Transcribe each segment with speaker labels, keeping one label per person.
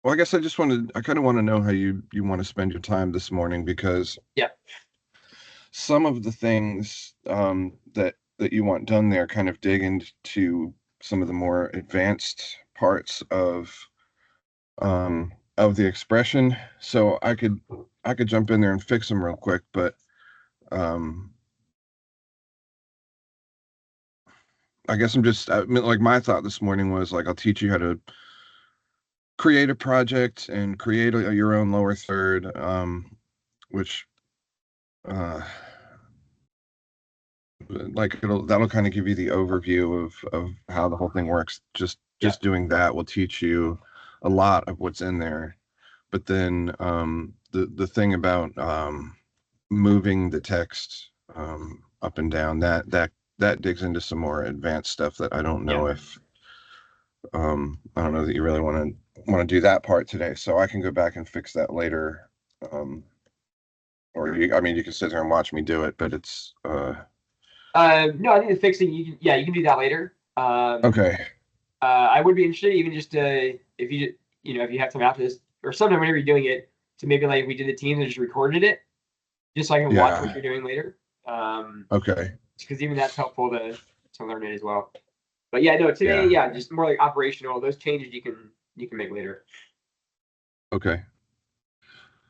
Speaker 1: Well, I guess I kind of want to know how you want to spend your time this morning because
Speaker 2: Yeah.
Speaker 1: some of the things that you want done there kind of dig into some of the more advanced parts of the expression. So I could jump in there and fix them real quick, but um, I guess I mean, like my thought this morning was like I'll teach you how to create a project and create your own lower third, which uh, like that'll kind of give you the overview of how the whole thing works.
Speaker 2: Yeah.
Speaker 1: Just doing that will teach you a lot of what's in there. But then the thing about moving the text up and down that digs into some more advanced stuff that I don't
Speaker 2: Yeah.
Speaker 1: know if I don't know that you really want to do that part today. So I can go back and fix that later. Um, or I mean, you can sit there and watch me do it, but it's
Speaker 2: No, I think the fixing you can do that later.
Speaker 1: okay.
Speaker 2: I would be interested even just if if you have time after this or sometime whenever you're doing it to maybe like we did the teams and just recorded it just so I can watch what
Speaker 1: Yeah.
Speaker 2: you're doing later.
Speaker 1: Okay.
Speaker 2: Because even that's helpful to learn it as well. But yeah, no, today,
Speaker 1: Yeah.
Speaker 2: yeah, just more like operational. Those changes you can make later.
Speaker 1: Okay.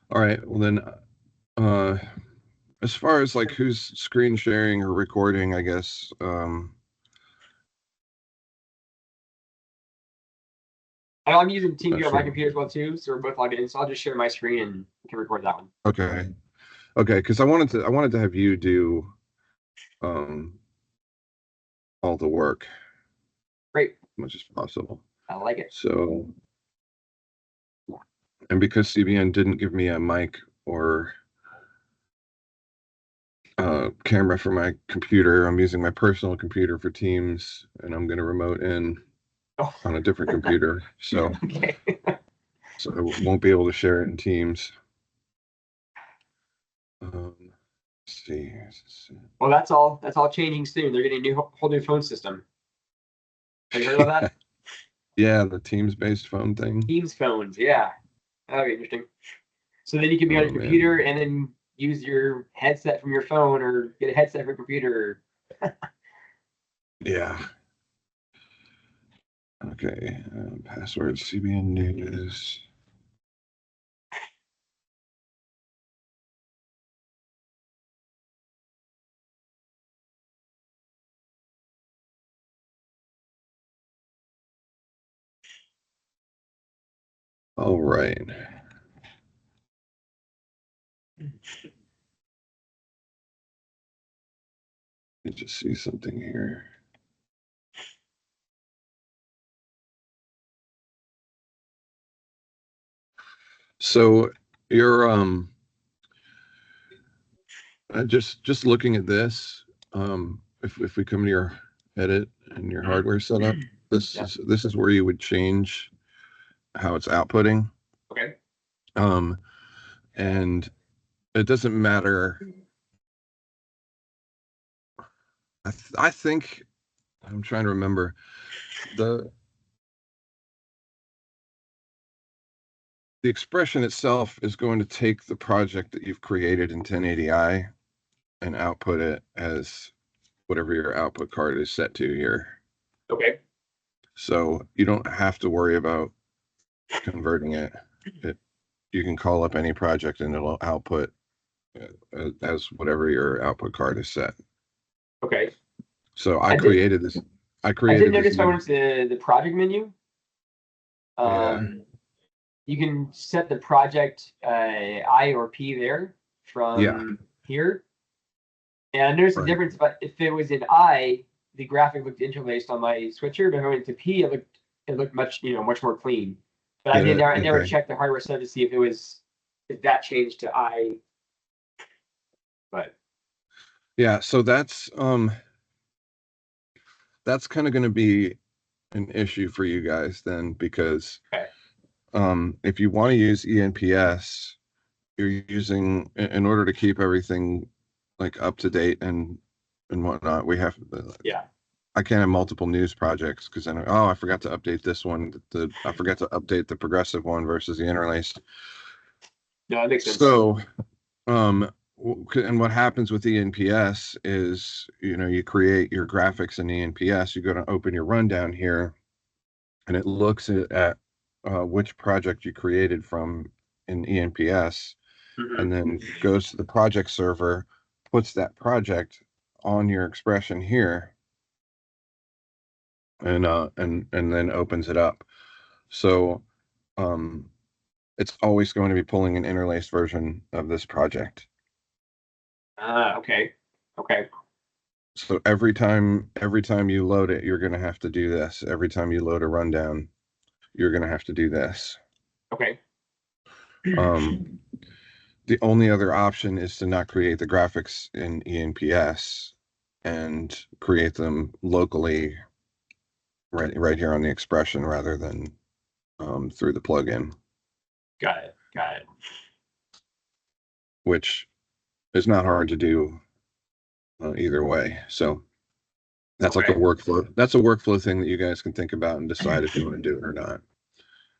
Speaker 1: All right. Well then, uh, as far as like who's screen sharing or recording, I guess.
Speaker 2: I'm using
Speaker 1: Not
Speaker 2: TeamViewer on my
Speaker 1: sure.
Speaker 2: computer as well too, so we're both logged in. So I'll just share my screen and we can record that one.
Speaker 1: Okay. Okay. Because I wanted to have you do um all the work
Speaker 2: Great,
Speaker 1: as much as possible.
Speaker 2: I like it.
Speaker 1: So, and because CBN didn't give me a mic or camera for my computer, I'm using my personal computer for Teams, and I'm going to remote in
Speaker 2: Oh,
Speaker 1: on a different computer.
Speaker 2: okay.
Speaker 1: So I won't be able to share it in Teams. Let's see.
Speaker 2: Well, that's all changing soon. They're getting a whole new phone system. Have you heard about that?
Speaker 1: Yeah, the Teams-based phone thing.
Speaker 2: Teams phones, yeah. That'll be interesting. So then you can be on
Speaker 1: Oh
Speaker 2: your computer
Speaker 1: man.
Speaker 2: and then use your headset from your phone or get a headset from your computer.
Speaker 1: Yeah. Okay. Password CBN News. All right. Let me just see something here. So you're just looking at this, if we come to your edit and your hardware setup,
Speaker 2: Yeah.
Speaker 1: this is where you would change how it's outputting.
Speaker 2: Okay.
Speaker 1: Um, and it doesn't matter. I think I'm trying to remember the the expression itself is going to take the project that you've created in 1080i and output it as whatever your output card is set to here.
Speaker 2: Okay.
Speaker 1: So you don't have to worry about converting it. It you can call up any project and it'll output as whatever your output card is set.
Speaker 2: Okay.
Speaker 1: So
Speaker 2: I did
Speaker 1: I
Speaker 2: I did
Speaker 1: created this
Speaker 2: notice when I
Speaker 1: new,
Speaker 2: went to the project menu,
Speaker 1: yeah,
Speaker 2: um, you can set the project I or P there
Speaker 1: yeah,
Speaker 2: from here. And I noticed the
Speaker 1: right.
Speaker 2: difference, but if it was in I, the graphic looked interlaced on my switcher, but when I went to P, it looked much more clean. But
Speaker 1: Did it?
Speaker 2: I never
Speaker 1: Okay.
Speaker 2: checked the hardware stuff to see if that changed to I. But
Speaker 1: Yeah, so that's kind of going to be an issue for you guys then because
Speaker 2: okay,
Speaker 1: if you want to use ENPS, you're using in order to keep everything like up to date and whatnot, we have
Speaker 2: yeah,
Speaker 1: I can't have multiple news projects because then, oh, I forgot to update this one. I forgot to update the progressive one versus the interlaced.
Speaker 2: No, that makes sense.
Speaker 1: So, and what happens with ENPS is, you create your graphics in ENPS, you go to open your rundown here, and it looks at which project you created from in ENPS, and then goes to the project server, puts that project on your XPression here, and then opens it up. So it's always going to be pulling an interlaced version of this project.
Speaker 2: Okay.
Speaker 1: So every time you load it, you're going to have to do this. Every time you load a rundown, you're going to have to do this.
Speaker 2: Okay.
Speaker 1: The only other option is to not create the graphics in ENPS and create them locally right here on the XPression rather than through the plugin.
Speaker 2: Got it.
Speaker 1: Which is not hard to do either way. So that's like a workflow. That's a workflow thing that you guys can think about and decide if you want to do it or not.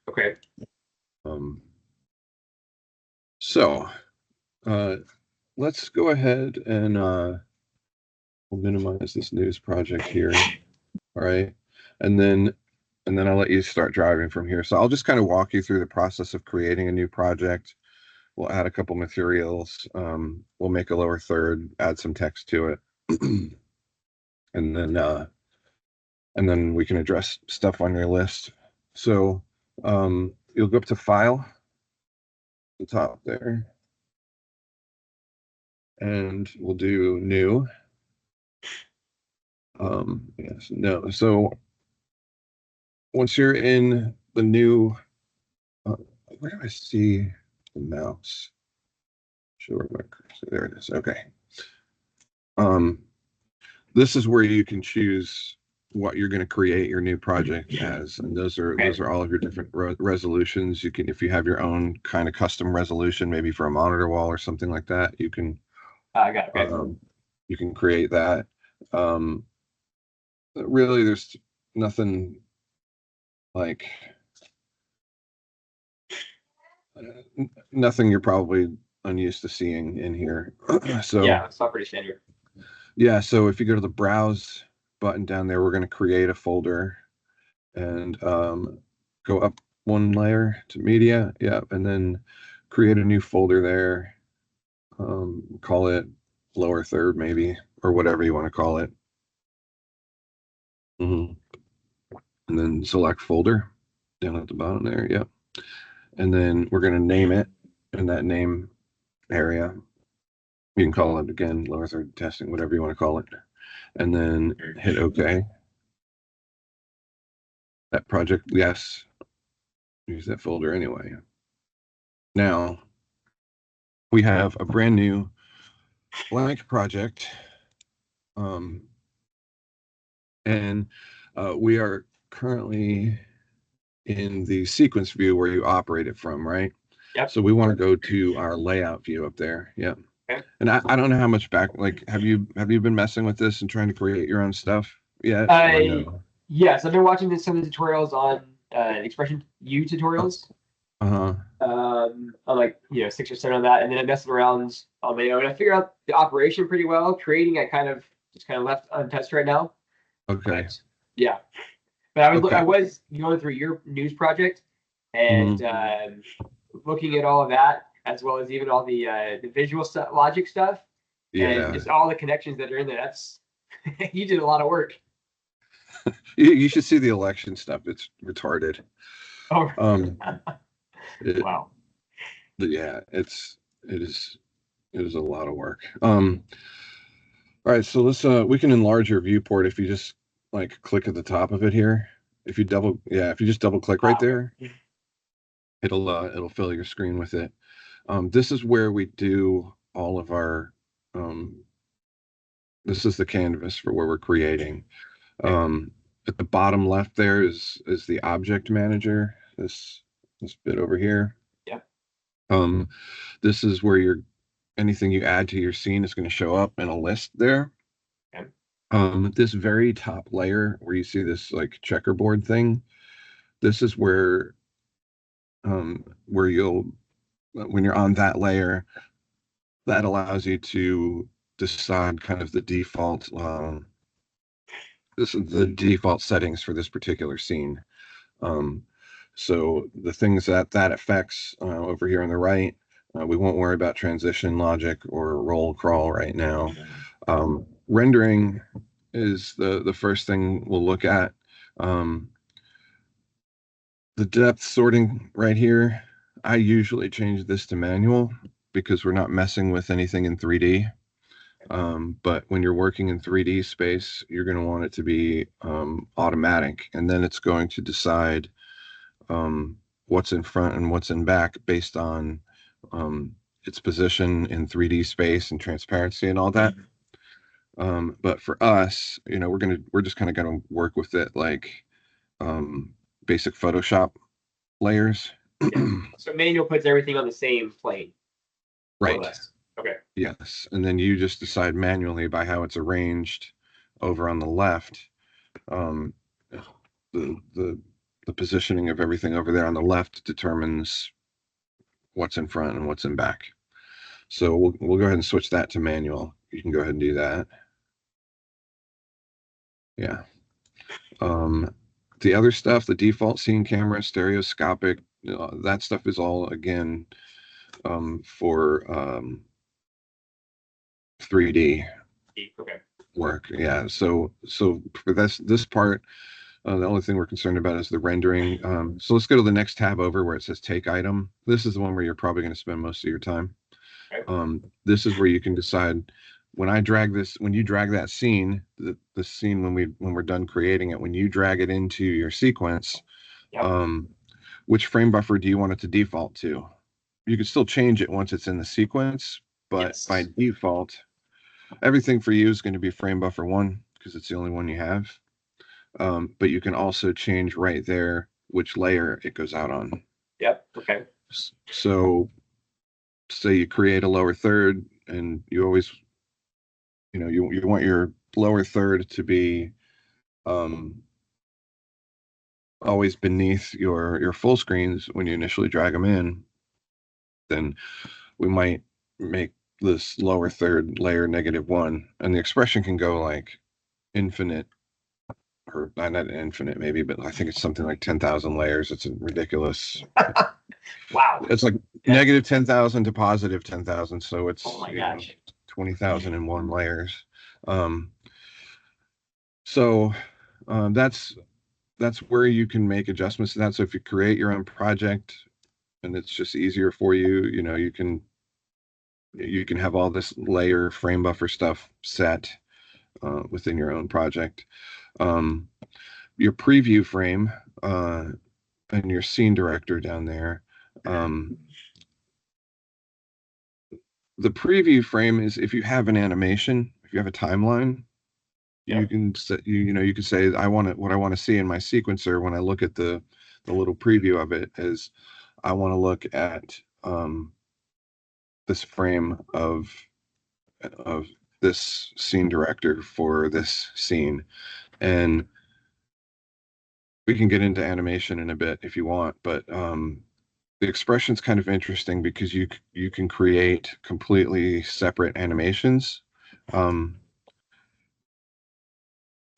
Speaker 2: Okay.
Speaker 1: So let's go ahead and we'll minimize this news project here. All right. And then I'll let you start driving from here. So I'll just kind of walk you through the process of creating a new project. We'll add a couple materials. We'll make a lower third, add some text to it. And then we can address stuff on your list. So you'll go up to File, the top there, and we'll do New. Yes, no. So once you're in the new, where do I see the mouse? Show where my cursor. There it is. Okay. This is where you can choose what you're going to create your new project as, and those are all of your different resolutions. You can, if you have your own kind of custom resolution, maybe for a monitor wall or something like that, you can
Speaker 2: Got it. Okay.
Speaker 1: you can create that. Really, there's nothing like nothing you're probably unused to seeing in here. So
Speaker 2: yeah, it's not pretty standard.
Speaker 1: Yeah, so if you go to the browse button down there, we're going to create a folder and go up one layer to media. Yeah, and then create a new folder there. Call it lower third maybe, or whatever you want to call it. And then select folder down at the bottom there. Yep. And then we're going to name it in that name area. You can call it again, lower third testing, whatever you want to call it. And then hit OK. That project, yes. Use that folder anyway. Now we have a brand new blank project. And we are currently in the sequence view where you operate it from, right?
Speaker 2: Yep.
Speaker 1: So we want to go to our layout view up there. Yep.
Speaker 2: Okay.
Speaker 1: And I don't know how much have you been messing with this and trying to create your own stuff yet? No?
Speaker 2: Yes, I've been watching some of the tutorials on XPression U tutorials. I'm like 6 or 7 on that, and then I'm messing around on my own. I figured out the operation pretty well. Creating, I kind of left untouched right now.
Speaker 1: Okay.
Speaker 2: But, yeah, but I was going through your news project and looking at all of that, as well as even all the visual logic stuff, and just all the connections that are in there. That's you did a lot of work.
Speaker 1: You should see the election stuff. It's retarded.
Speaker 2: Oh. Wow.
Speaker 1: Yeah, it is a lot of work. All right, so let's we can enlarge your viewport if you just click at the top of it here. If you just double click right there, it'll fill your screen with it. This is where we do all of our this is the canvas for where we're creating. At the bottom left there is the object manager, this bit over here.
Speaker 2: Yeah.
Speaker 1: This is where anything you add to your scene is going to show up in a list there.
Speaker 2: Okay.
Speaker 1: This very top layer where you see this like checkerboard thing, this is where you'll, when you're on that layer, that allows you to decide kind of the default, this is the default settings for this particular scene. Um, so the things that affects over here on the right, we won't worry about transition logic or roll crawl right now. Rendering is the first thing we'll look at. The depth sorting right here, I usually change this to manual because we're not messing with anything in 3D. But when you're working in 3D space, you're going to want it to be automatic, and then it's going to decide what's in front and what's in back based on its position in 3D space and transparency and all that. But for us, we're just kind of going to work with it like basic Photoshop layers.
Speaker 2: Yeah. So manual puts everything on the same plane.
Speaker 1: Right.
Speaker 2: Okay.
Speaker 1: Yes. And then you just decide manually by how it's arranged over on the left. The positioning of everything over there on the left determines what's in front and what's in back. So we'll go ahead and switch that to manual. You can go ahead and do that. Yeah. The other stuff, the default scene camera, stereoscopic, that stuff is all again for 3D work. Yeah. So for this part, the only thing we're concerned about is the rendering. So let's go to the next tab over where it says take item. This is the one where you're probably going to spend most of your time. This is where you can decide when you drag that scene, the scene when we're done creating it, when you drag it into your sequence, which frame buffer do you want it to default to? You can still change it once it's in the sequence, but by default, everything for you is going to be frame buffer 1 because it's the only one you have. But you can also change right there which layer it goes out on.
Speaker 2: Yep. Okay.
Speaker 1: So say you create a lower third and you always, you want your lower third to be always beneath your full screens when you initially drag them in, then we might make this lower third layer -1, and the expression can go like infinite, or not infinite maybe, but I think it's something like 10,000 layers. It's a ridiculous.
Speaker 2: Wow.
Speaker 1: It's like -10,000 to +10,000. So it's,
Speaker 2: oh my gosh,
Speaker 1: 20,001 layers. So that's where you can make adjustments to that. So if you create your own project and it's just easier for you, you can have all this layer frame buffer stuff set within your own project. Your preview frame and your scene director down there. The preview frame is if you have an animation, if you have a timeline, you can set, you can say what I want to see in my sequencer when I look at the little preview of it is I want to look at this frame of this scene director for this scene. And we can get into animation in a bit if you want, but the expression's kind of interesting because you can create completely separate animations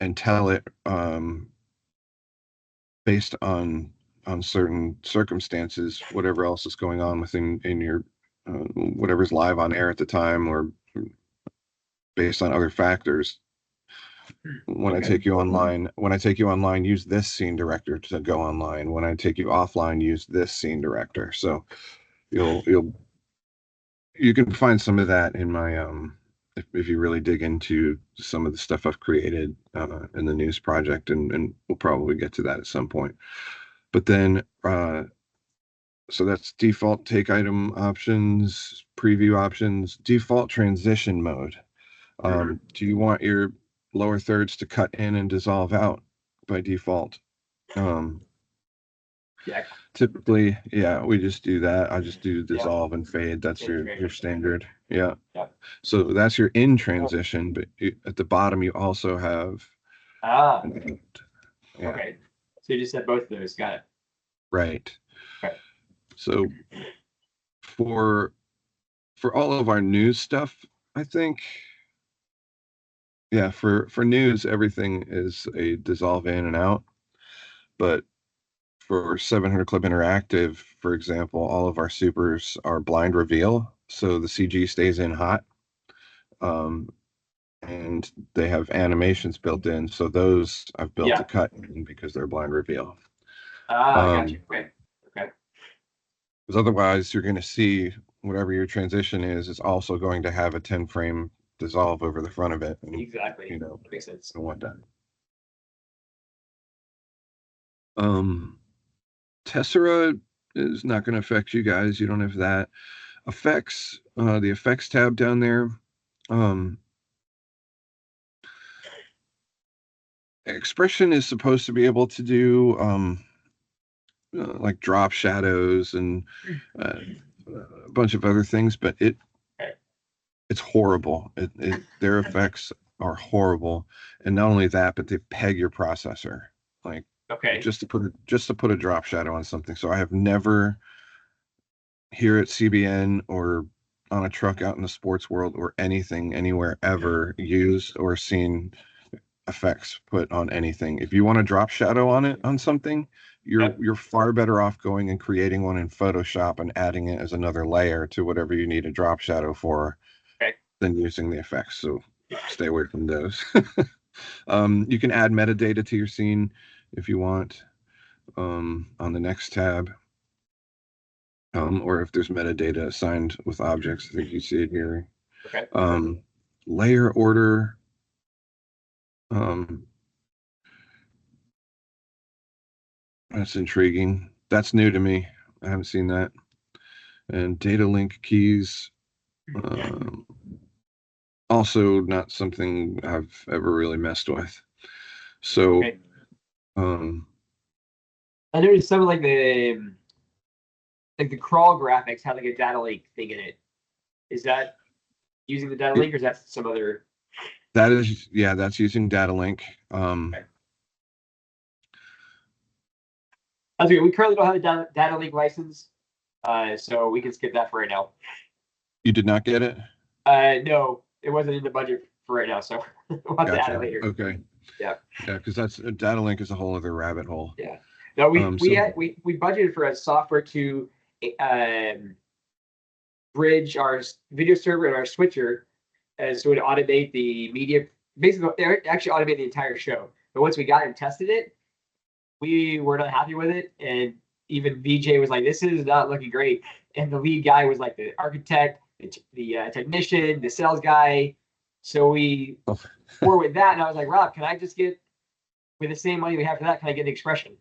Speaker 1: and tell it based on certain circumstances, whatever else is going on within in your whatever's live on air at the time, or based on other factors. When I take you online, use this scene director to go online. When I take you offline, use this scene director. So you can find some of that in my if you really dig into some of the stuff I've created in the news project, and we'll probably get to that at some point. But then so that's default take item options, preview options, default transition mode. Do you want your lower thirds to cut in and dissolve out by default?
Speaker 2: Yeah.
Speaker 1: Typically, yeah, we just do that. I just do dissolve and fade. That's your standard. Yeah. So that's your in transition, but at the bottom you also have.
Speaker 2: Yeah. Okay. So you just said both of those. Got it.
Speaker 1: Right.
Speaker 2: Okay.
Speaker 1: So for all of our news stuff, I think, yeah, for news, everything is a dissolve in and out. But for 700 Club Interactive, for example, all of our supers are blind reveal, so the CG stays in hot. And they have animations built in, so those I've built to cut in because they're blind reveal.
Speaker 2: Gotcha. Okay.
Speaker 1: Because otherwise, you're going to see whatever your transition is also going to have a 10 frame dissolve over the front of it. And,
Speaker 2: exactly. That makes sense.
Speaker 1: And whatnot. Tessera is not going to affect you guys. You don't have that. Effects, the effects tab down there. XPression is supposed to be able to do like drop shadows and a bunch of other things, but it's horrible. Their effects are horrible, and not only that, but they peg your processor, like just to put a drop shadow on something. So I have never here at CBN or on a truck out in the sports world or anything anywhere ever used or seen effects put on anything. If you want to drop shadow on it on something, you're far better off going and creating one in Photoshop and adding it as another layer to whatever you need a drop shadow for than using the effects. So stay away from those. You can add metadata to your scene if you want on the next tab. Or if there's metadata assigned with objects, I think you see it here. Layer order. That's intriguing. That's new to me. I haven't seen that. And data link keys. Also not something I've ever really messed with. So,
Speaker 2: I noticed some of like the crawl graphics had like a data link thing in it. Is that using the data link, or is that some other?
Speaker 1: That is, yeah, that's using data link.
Speaker 2: That's okay. We currently don't have a data link license, so we can skip that for right now.
Speaker 1: You did not get it?
Speaker 2: No, it wasn't in the budget for right now, so we'll have to add it later.
Speaker 1: Okay.
Speaker 2: Yeah,
Speaker 1: because that's data link is a whole other rabbit hole.
Speaker 2: Yeah. No, we budgeted for a software to bridge our video server and our switcher, so it would automate the media. Basically, actually automate the entire show. But once we got it and tested it, we were not happy with it, and even VJ was like, "This is not looking great." And the lead guy was like the architect, the technician, the sales guy. So we were with that, and I was like, "Rob, can I just get with the same money we have for that? Can I get an XPression?"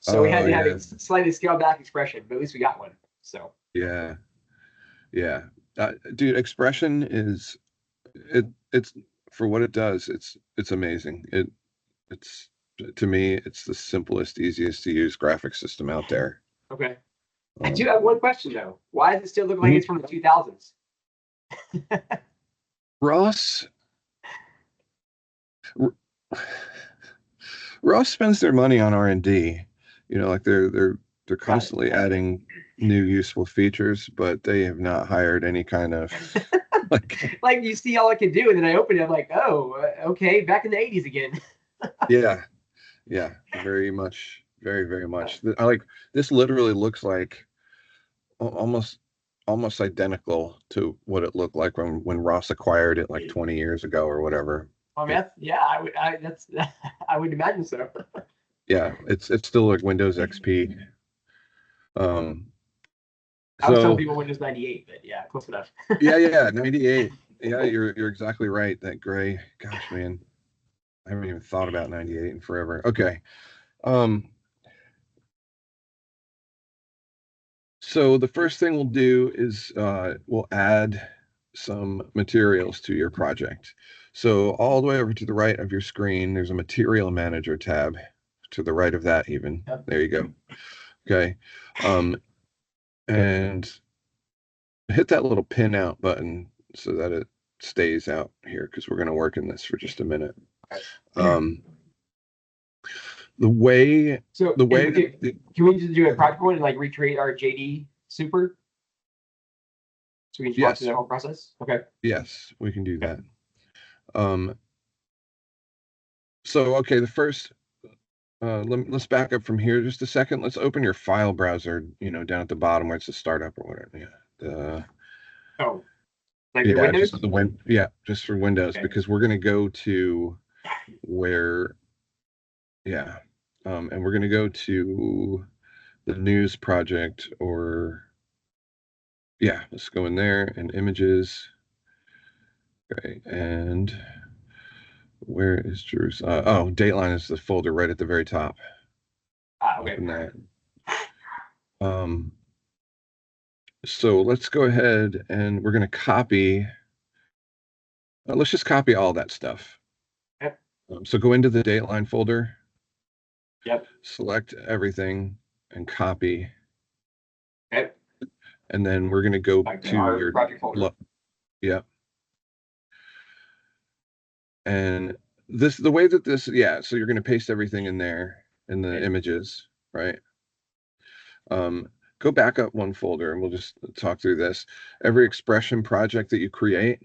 Speaker 2: So we had to have a slightly scaled back XPression, but at least we got one. So
Speaker 1: yeah, dude, XPression is it's for what it does. It's amazing. It's to me, it's the simplest, easiest to use graphic system out there.
Speaker 2: Okay. I do have one question though. Why does it still look like it's from the 2000s?
Speaker 1: Ross spends their money on R&D. You know, like they're constantly adding new useful features, but they have not hired any kind of
Speaker 2: like you see all I can do, and then I open it, I'm like, oh, okay, back in the 80s again.
Speaker 1: Yeah, very much, very, very much. I like this. Literally looks like almost identical to what it looked like when Ross acquired it like 20 years ago or whatever.
Speaker 2: Oh man, I would imagine so.
Speaker 1: Yeah, it's still like Windows XP.
Speaker 2: I was telling people Windows 98, but yeah, close enough.
Speaker 1: yeah, 98. Yeah, you're exactly right. That gray, gosh, man, I haven't even thought about 98 in forever. Okay. So the first thing we'll do is we'll add some materials to your project. So all the way over to the right of your screen, there's a material manager tab. To the right of that even. There you go. Okay. And hit that little pin out button so that it stays out here because we're going to work in this for just a minute. Um, the way
Speaker 2: So
Speaker 1: the way
Speaker 2: can, can we just do a project one and like recreate our JD super? So we can just walk through
Speaker 1: yes,
Speaker 2: that whole process? Okay.
Speaker 1: yes, we can do
Speaker 2: Okay.
Speaker 1: that. Um, so okay, the first let's back up from here just a second. Let's open your file browser, down at the bottom where it's a startup or whatever. Yeah.
Speaker 2: Oh, like for
Speaker 1: Yeah,
Speaker 2: Windows?
Speaker 1: just for Windows
Speaker 2: Okay.
Speaker 1: because we're going to go to where yeah. And we're going to go to the news project or yeah, let's go in there and images. Okay, and where is Jerusalem? Oh, Dateline is the folder right at the very top.
Speaker 2: Okay.
Speaker 1: Open that. Um, so let's go ahead and we're going to copy. Let's just copy all that stuff.
Speaker 2: Yep.
Speaker 1: So go into the Dateline folder.
Speaker 2: Yep.
Speaker 1: Select everything and copy.
Speaker 2: Okay.
Speaker 1: And then we're going to go
Speaker 2: Back to
Speaker 1: to
Speaker 2: our
Speaker 1: your
Speaker 2: project folder.
Speaker 1: yeah. And the way that so you're going to paste everything in there in the
Speaker 2: Okay.
Speaker 1: images, right? Go back up one folder and we'll just talk through this. Every XPression project that you create,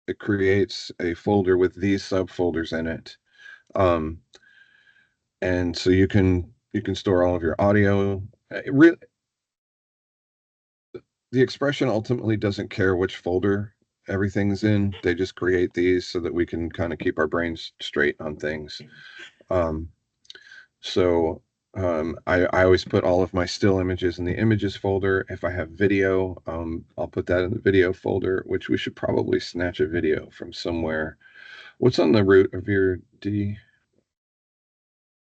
Speaker 1: it creates a folder with these subfolders in it. And so you can store all of your audio. The XPression ultimately doesn't care which folder everything's in. They just create these so that we can kind of keep our brains straight on things. Um, So I always put all of my still images in the images folder. If I have video, I'll put that in the video folder, which we should probably snatch a video from somewhere. What's on the root of your D?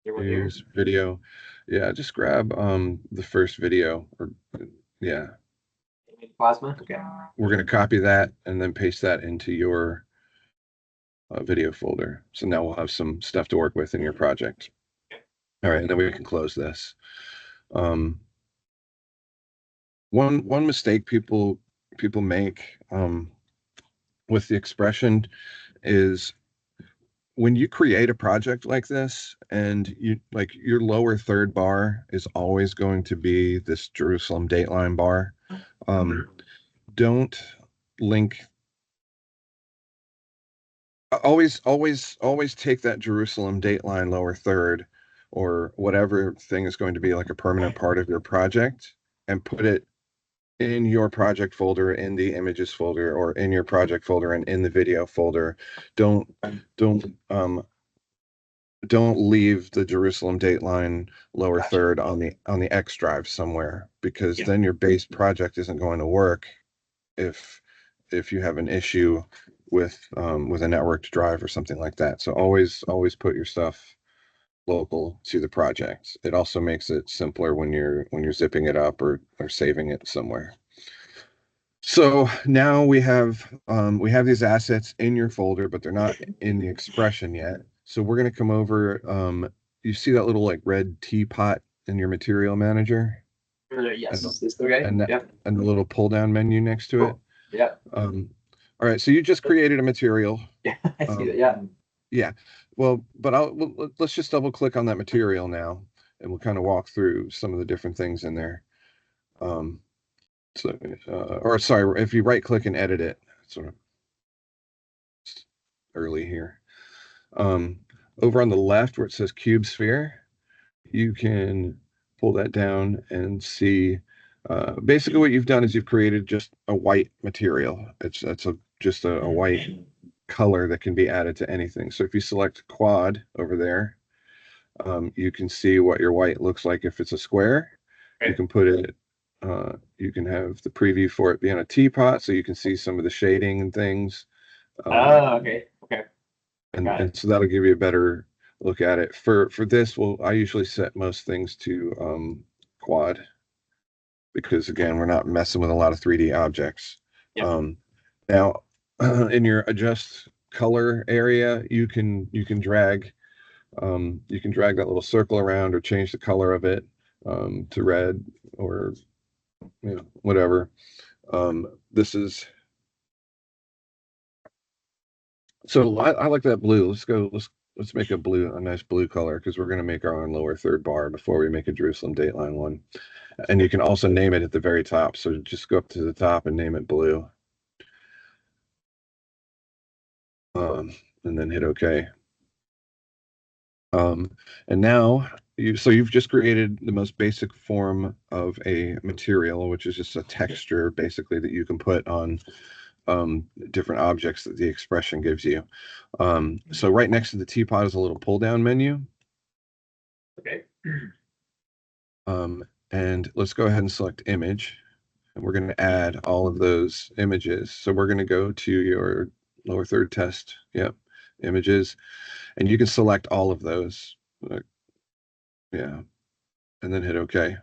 Speaker 1: Here's video. Yeah, just grab the first video or yeah.
Speaker 2: Plasma. Okay.
Speaker 1: We're going to copy that and then paste that into your video folder. So now we'll have some stuff to work with in your project. All right, and then we can close this. One mistake people make with the XPression is when you create a project like this and you like your lower third bar is always going to be this Jerusalem Dateline bar. Don't link always take that Jerusalem Dateline lower third or whatever thing is going to be like a permanent part of your project and put it in your project folder, in the images folder, or in your project folder and in the video folder. Don't don't um don't leave the Jerusalem Dateline lower third on the X drive somewhere because then your base project isn't going to work if you have an issue with a networked drive or something like that. So always put your stuff local to the project. It also makes it simpler when you're zipping it up or saving it somewhere. So now we have these assets in your folder, but they're not in the XPression yet. So we're going to come over. You see that little like red teapot in your material manager?
Speaker 2: Yes. This okay.
Speaker 1: And that
Speaker 2: Yep.
Speaker 1: and the little pull down menu next to it.
Speaker 2: Yeah.
Speaker 1: All right. So you just created a material.
Speaker 2: Yeah. I see that. Yeah.
Speaker 1: Yeah. Well, but let's just double click on that material now, and we'll kind of walk through some of the different things in there. So, or sorry, if you right click and edit it, sort of early here. Over on the left where it says cube sphere, you can pull that down and see. Basically, what you've done is you've created just a white material. It's just a white color that can be added to anything. So if you select quad over there, you can see what your white looks like if it's a square. You can put it. You can have the preview for it be on a teapot, so you can see some of the shading and things.
Speaker 2: Okay. Okay.
Speaker 1: And so that'll give you a better look at it. For this, I usually set most things to quad because again, we're not messing with a lot of 3D objects. Yep. Now, in your adjust color area, you can drag that little circle around or change the color of it. to red or whatever. This is so I like that blue. Let's make a nice blue color because we're going to make our own lower third bar before we make a Jerusalem Dateline one. And you can also name it at the very top. So just go up to the top and name it blue. And then hit OK. And now you've just created the most basic form of a material, which is just a texture basically that you can put on different objects that the XPression gives you. So right next to the teapot is a little pull down menu.
Speaker 2: Okay.
Speaker 1: And let's go ahead and select image. And we're going to add all of those images. So we're going to go to your lower third test. Yep. Images. And you can select all of those. Yeah. And then hit OK.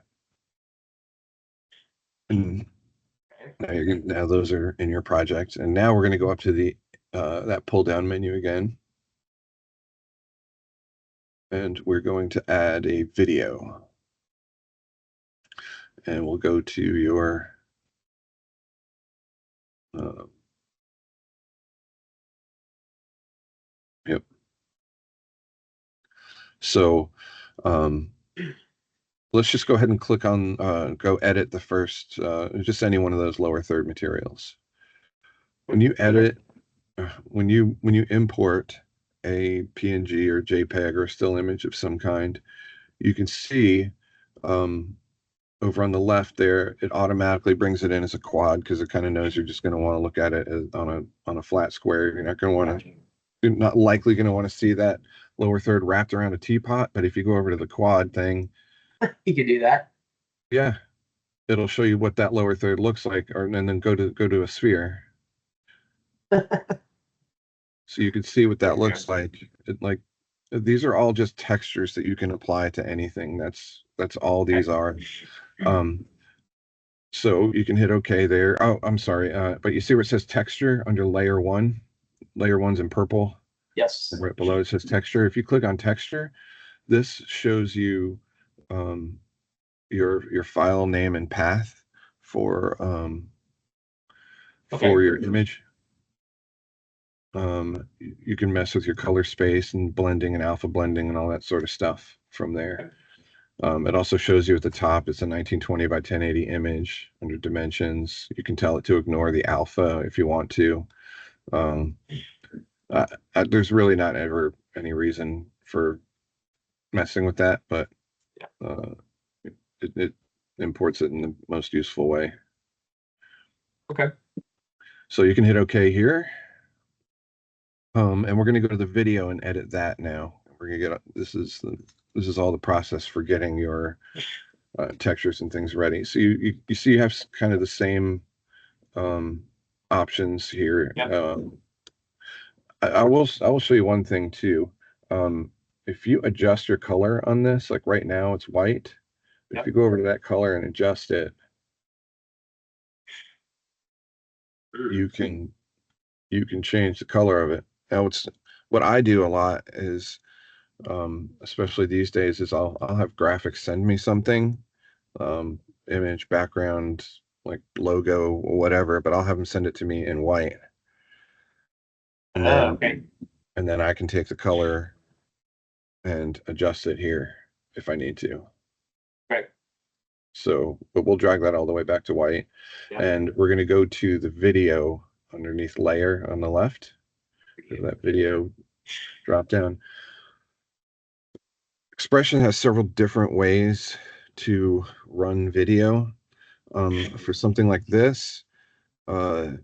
Speaker 1: And now those are in your project. And now we're going to go up to the that pull down menu again. And we're going to add a video. And we'll go to your yep. So let's just go ahead and click on go edit the first just any one of those lower third materials. When you edit, when you import a PNG or JPEG or still image of some kind, you can see over on the left there, it automatically brings it in as a quad because it kind of knows you're just going to want to look at it on a flat square. You're not going to want to, you're not likely going to want to see that lower third wrapped around a teapot. But if you go over to the quad thing,
Speaker 2: you can do that.
Speaker 1: Yeah, it'll show you what that lower third looks like, and then go to a sphere. So you can see what that looks like. These are all just textures that you can apply to anything. That's all these are. So you can hit OK there. Oh, I'm sorry. But you see where it says texture under layer one? Layer one's in purple.
Speaker 2: Yes.
Speaker 1: And right below it says texture. If you click on texture, this shows you your file name and path for your image. You can mess with your color space and blending and alpha blending and all that sort of stuff from there. It also shows you at the top, it's a 1920 by 1080 image under dimensions. You can tell it to ignore the alpha if you want to. There's really not ever any reason for messing with that, but it imports it in the most useful way.
Speaker 2: Okay.
Speaker 1: So you can hit OK here. And we're going to go to the video and edit that now. We're going to get this is all the process for getting your textures and things ready. So you see you have kind of the same options here.
Speaker 2: Yep.
Speaker 1: I will show you one thing too. If you adjust your color on this, like right now it's white. If you go over to that color and adjust it, you can change the color of it. Now, what I do a lot is, especially these days, is I'll have graphics send me something, image, background, like logo or whatever, but I'll have them send it to me in white. And then I can take the color and adjust it here if I need to.
Speaker 2: Right.
Speaker 1: So, but we'll drag that all the way back to white. Yeah. And we're going to go to the video underneath layer on the left. That video drop down. XPression has several different ways to run video. For something like this, where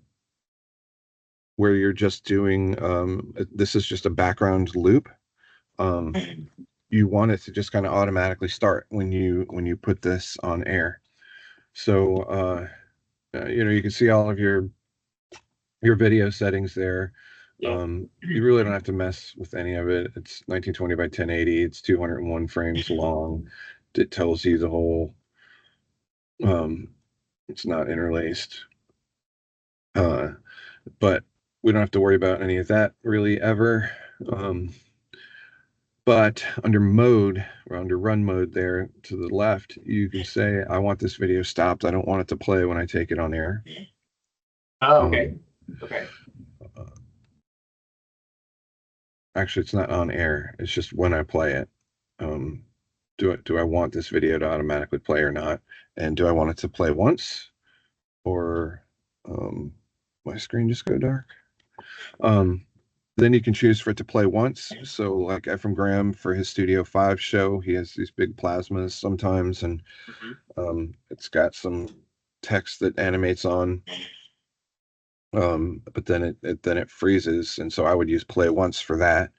Speaker 1: you're just doing, this is just a background loop. You want it to just kind of automatically start when you put this on air. So, you can see all of your video settings there. Yeah. You really don't have to mess with any of it. It's 1920 by 1080. It's 201 frames long. It tells you the whole. It's not interlaced. But we don't have to worry about any of that really ever. But under mode, or under run mode there to the left, you can say, I want this video stopped. I don't want it to play when I take it on air.
Speaker 2: Oh, okay. Okay.
Speaker 1: Actually, it's not on air. It's just when I play it. Do I want this video to automatically play or not? And do I want it to play once? Or my screen just go dark? Then you can choose for it to play once. So like Ephraim Graham for his Studio 5 show, he has these big plasmas sometimes, and it's got some text that animates on. But then it freezes, and so I would use play once for that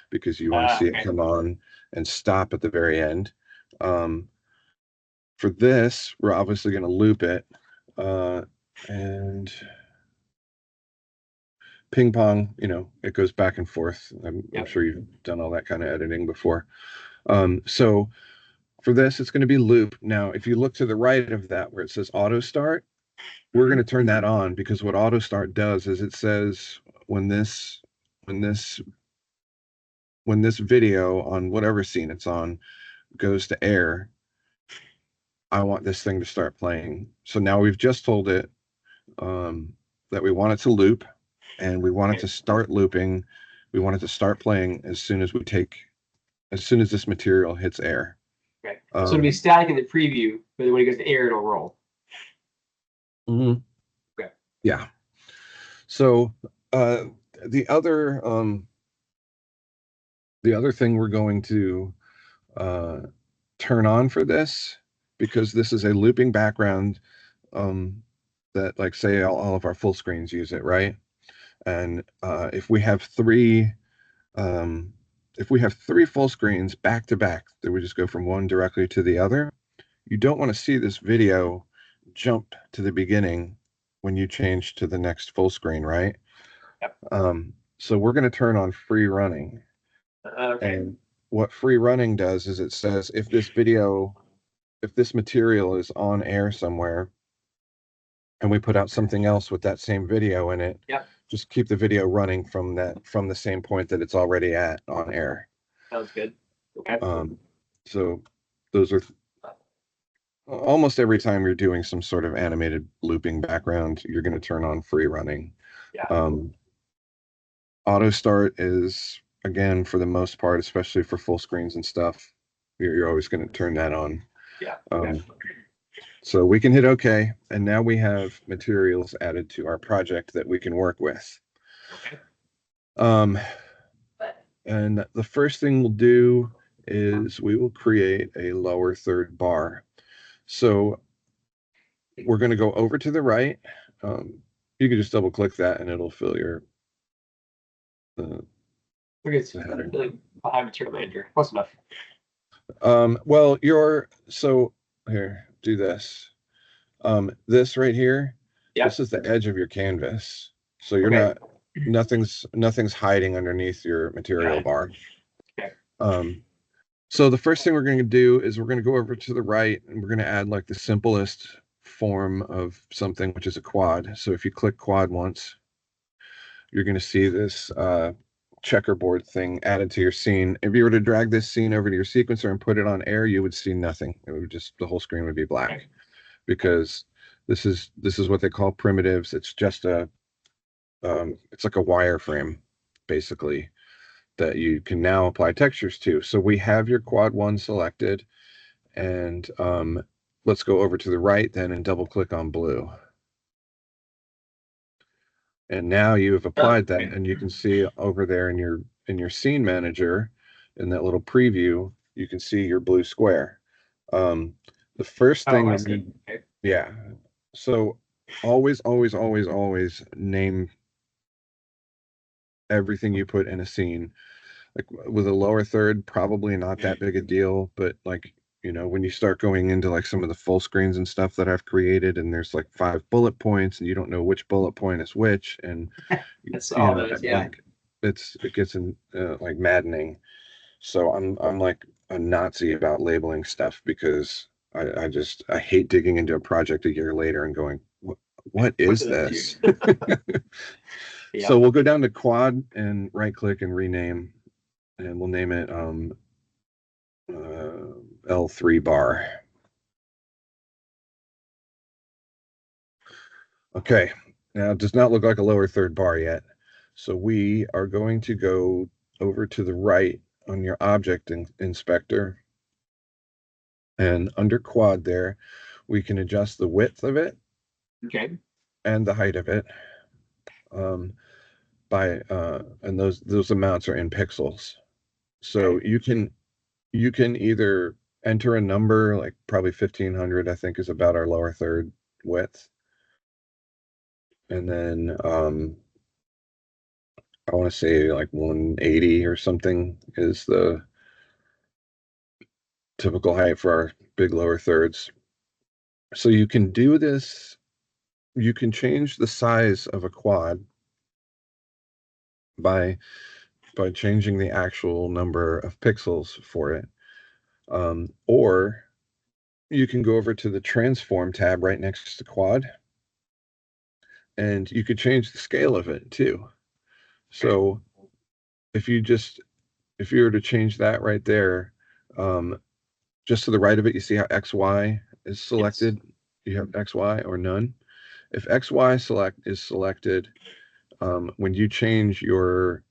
Speaker 1: because you want to see it come on and stop at the very end. For this, we're obviously going to loop it, and ping pong, it goes back and forth. I'm sure you've done all that kind of editing before. So for this, it's going to be loop. Now, if you look to the right of that where it says auto start, we're going to turn that on, because what auto start does is it says when this video on whatever scene it's on goes to air, I want this thing to start playing. So now we've just told it that we want it to loop, and we want it to start looping. We want it to start playing as soon as this material hits air.
Speaker 2: Okay. So it'll be static in the preview, but when it goes to air, it'll roll.
Speaker 1: Mm-hmm.
Speaker 2: Okay.
Speaker 1: Yeah. So the other thing we're going to turn on for this, because this is a looping background that, like, say all of our full screens use it, right? And if we have three full screens back to back, that we just go from one directly to the other, you don't want to see this video jump to the beginning when you change to the next full screen, right?
Speaker 2: Yep.
Speaker 1: So we're going to turn on free running.
Speaker 2: Okay.
Speaker 1: And what free running does is it says if this material is on air somewhere and we put out something else with that same video in it, just keep the video running from the same point that it's already at on air.
Speaker 2: Sounds good. Okay.
Speaker 1: So those are almost every time you're doing some sort of animated looping background, you're going to turn on free running.
Speaker 2: Yeah.
Speaker 1: Auto start is, again, for the most part, especially for full screens and stuff, you're always going to turn that on.
Speaker 2: Yeah.
Speaker 1: So we can hit OK, and now we have materials added to our project that we can work with.
Speaker 2: Okay.
Speaker 1: And the first thing we'll do is we will create a lower third bar. So we're going to go over to the right. You can just double click that and it'll fill your
Speaker 2: behind material manager. Close enough.
Speaker 1: Well, so here, do this. This right here, this is the edge of your canvas. So you're nothing's hiding underneath your material bar.
Speaker 2: Okay.
Speaker 1: So the first thing we're going to do is we're going to go over to the right, and we're going to add like the simplest form of something, which is a quad. So if you click quad once, you're going to see this checkerboard thing added to your scene. If you were to drag this scene over to your sequencer and put it on air, you would see nothing. It would just, the whole screen would be black, because this is what they call primitives. It's just it's like a wireframe, basically, that you can now apply textures to. So we have your quad one selected, and let's go over to the right then and double click on blue. And now you have applied that, and you can see over there in your scene manager, in that little preview, you can see your blue square. The first thing, yeah. So always name everything you put in a scene. Like with a lower third, probably not that big a deal, but like, when you start going into like some of the full screens and stuff that I've created, and there's like 5 bullet points and you don't know which bullet point is which, and
Speaker 2: that's all those,
Speaker 1: like it gets like maddening. So I'm like a Nazi about labeling stuff, because I hate digging into a project a year later and going, what is this? So we'll go down to quad and right click and rename, and we'll name it L3 bar. Okay, now it does not look like a lower third bar yet. So we are going to go over to the right on your object inspector. And under quad there, we can adjust the width of it.
Speaker 2: Okay.
Speaker 1: And the height of it. And those amounts are in pixels. So
Speaker 2: Okay.
Speaker 1: you can either enter a number, like probably 1500, I think is about our lower third width. And then I want to say like 180 or something is the typical height for our big lower thirds. So you can do this, you can change the size of a quad by changing the actual number of pixels for it. Or you can go over to the transform tab right next to quad, and you could change the scale of it too. So if you were to change that right there, just to the right of it, you see how XY is selected. Yes. You have XY or none. If XY is selected, when you change your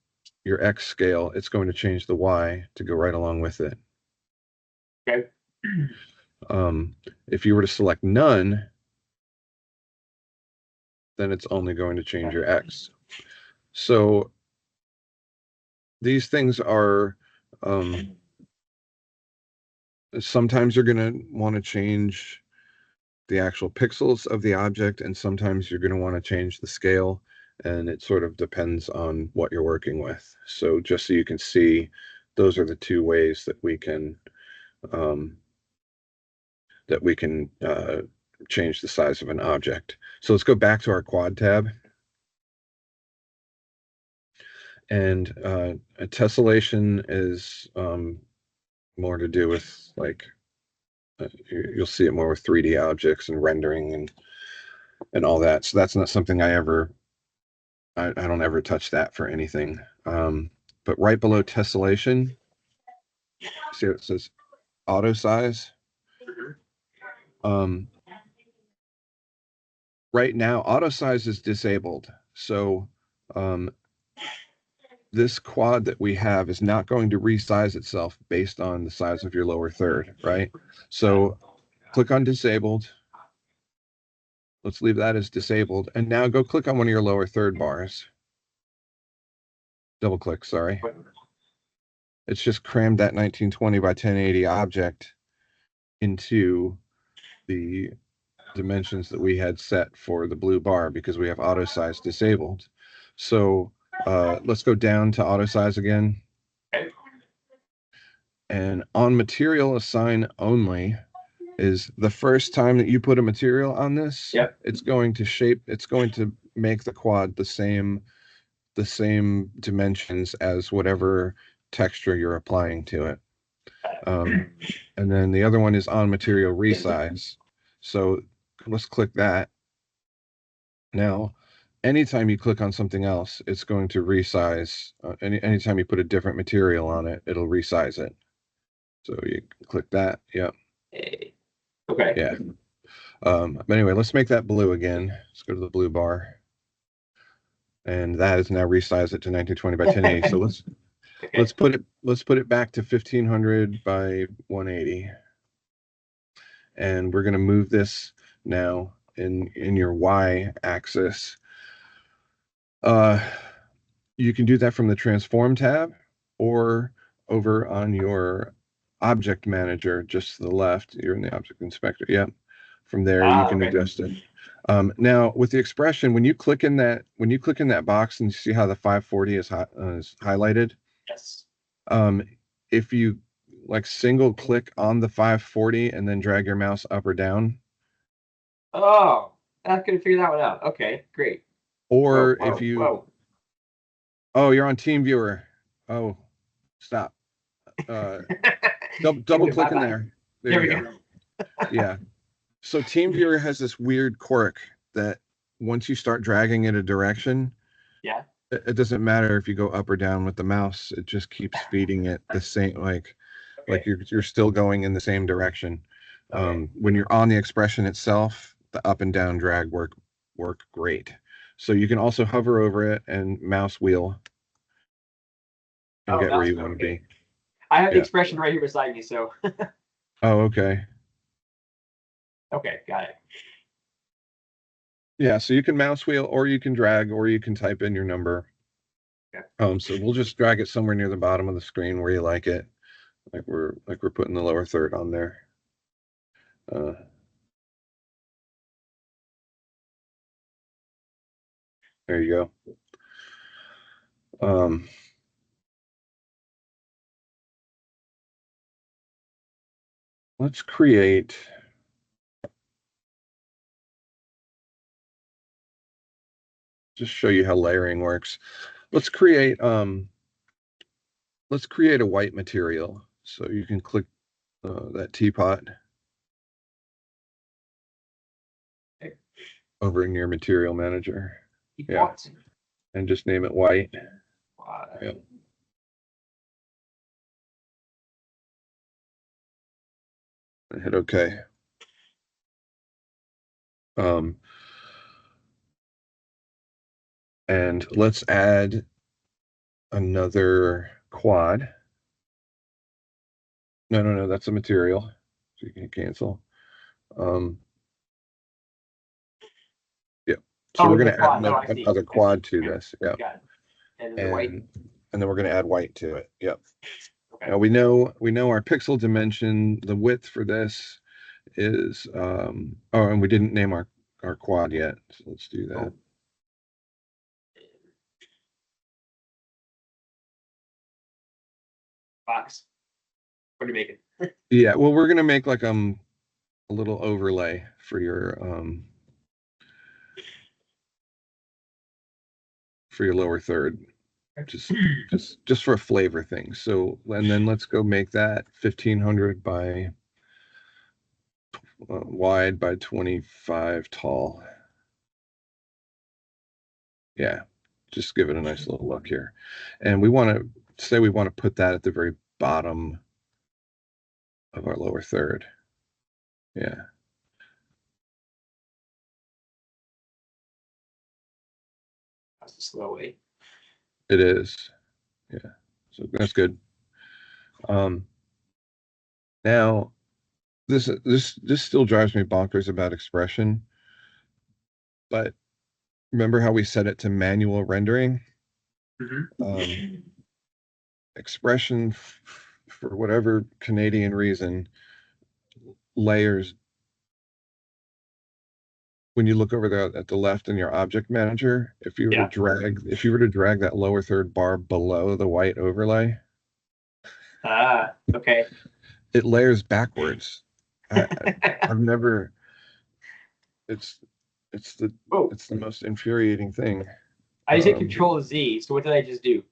Speaker 1: X scale, it's going to change the Y to go right along with it.
Speaker 2: Okay.
Speaker 1: If you were to select none, then it's only going to change your X. So these things are, sometimes you're going to want to change the actual pixels of the object, and sometimes you're going to want to change the scale, and it sort of depends on what you're working with. So just so you can see, those are the two ways that we can change the size of an object. So let's go back to our quad tab. And a tessellation is more to do with, like, you'll see it more with 3D objects and rendering and all that. So that's not something I don't ever touch that for anything. But right below tessellation, see what it says auto size. Right now, auto size is disabled. So this quad that we have is not going to resize itself based on the size of your lower third, right? So click on disabled. Let's leave that as disabled. And now go click on one of your lower third bars. Double click, sorry. It's just crammed that 1920 by 1080 object into the dimensions that we had set for the blue bar because we have auto size disabled. So let's go down to auto size again. And on material assign only is the first time that you put a material on this,
Speaker 2: yep.
Speaker 1: It's going to make the quad the same dimensions as whatever texture you're applying to it. And then the other one is on material resize. So let's click that. Now, anytime you click on something else, it's going to resize. Anytime you put a different material on it, it'll resize it. So you click that. Yep.
Speaker 2: Okay.
Speaker 1: Yeah. But anyway, let's make that blue again. Let's go to the blue bar. And that is now resized it to 1920 by 1080. So let's put it back to 1500 by 180. And we're going to move this now in your Y axis. You can do that from the transform tab or over on your object manager, just to the left. You're in the object inspector. Yep. From there, you can adjust it. Now with the XPression, when you click in that box and you see how the 540 is highlighted.
Speaker 2: Yes.
Speaker 1: If you like single click on the 540 and then drag your mouse up or down.
Speaker 2: Oh, I couldn't figure that one out. Okay, great.
Speaker 1: Or if you, oh, you're on Team Viewer. Oh, stop. Double click in there. There we go. Yeah. So Team Viewer has this weird quirk that once you start dragging in a direction,
Speaker 2: yeah,
Speaker 1: it doesn't matter if you go up or down with the mouse. It just keeps feeding it the same, like, Like you're still going in the same direction.
Speaker 2: Okay.
Speaker 1: When you're on the XPression itself, the up and down drag work great. So you can also hover over it and mouse wheel and
Speaker 2: Oh,
Speaker 1: get where
Speaker 2: that's
Speaker 1: you want to
Speaker 2: okay.
Speaker 1: be.
Speaker 2: I have the
Speaker 1: Yeah.
Speaker 2: XPression right here beside me, so
Speaker 1: Oh, okay.
Speaker 2: okay, got it.
Speaker 1: Yeah, so you can mouse wheel or you can drag or you can type in your number.
Speaker 2: Okay.
Speaker 1: So we'll just drag it somewhere near the bottom of the screen where you like it. Like we're putting the lower third on there. Uh, there you go. Let's create. Just show you how layering works. Let's create a white material. So you can click that teapot
Speaker 2: Okay.
Speaker 1: over in your material manager. Yeah,
Speaker 2: Teapot.
Speaker 1: and just name it white. Yeah. And hit OK. And let's add another quad. No, that's a material. So you can cancel. Yeah. So we're
Speaker 2: Oh,
Speaker 1: going
Speaker 2: the
Speaker 1: to add
Speaker 2: quad. Oh, I see.
Speaker 1: another
Speaker 2: I see.
Speaker 1: quad to
Speaker 2: Okay.
Speaker 1: this. Yeah.
Speaker 2: Got it. And then the white.
Speaker 1: And then we're going to add white to it. Yep.
Speaker 2: Okay.
Speaker 1: Now we know our pixel dimension. The width for this is oh, and we didn't name our quad yet. So let's do that.
Speaker 2: Oh. Box. What are you making?
Speaker 1: Yeah, well, we're gonna make like a little overlay for your lower third, just for a flavor thing. So, and then let's go make that 1500 by wide by 25 tall. Yeah, just give it a nice little look here. And we want to put that at the very bottom of our lower third. Yeah.
Speaker 2: That's a slow way.
Speaker 1: It is. Yeah. So that's good. Now this still drives me bonkers about XPression, but remember how we set it to manual rendering?
Speaker 2: Mm-hmm.
Speaker 1: XPression, for whatever Canadian reason, layers. When you look over there at the left in your object manager, if you were to drag that lower third bar below the white overlay,
Speaker 2: Okay.
Speaker 1: it layers backwards. I've never. It's it's the it's the most infuriating thing.
Speaker 2: I just hit Control Z. So what did I just do?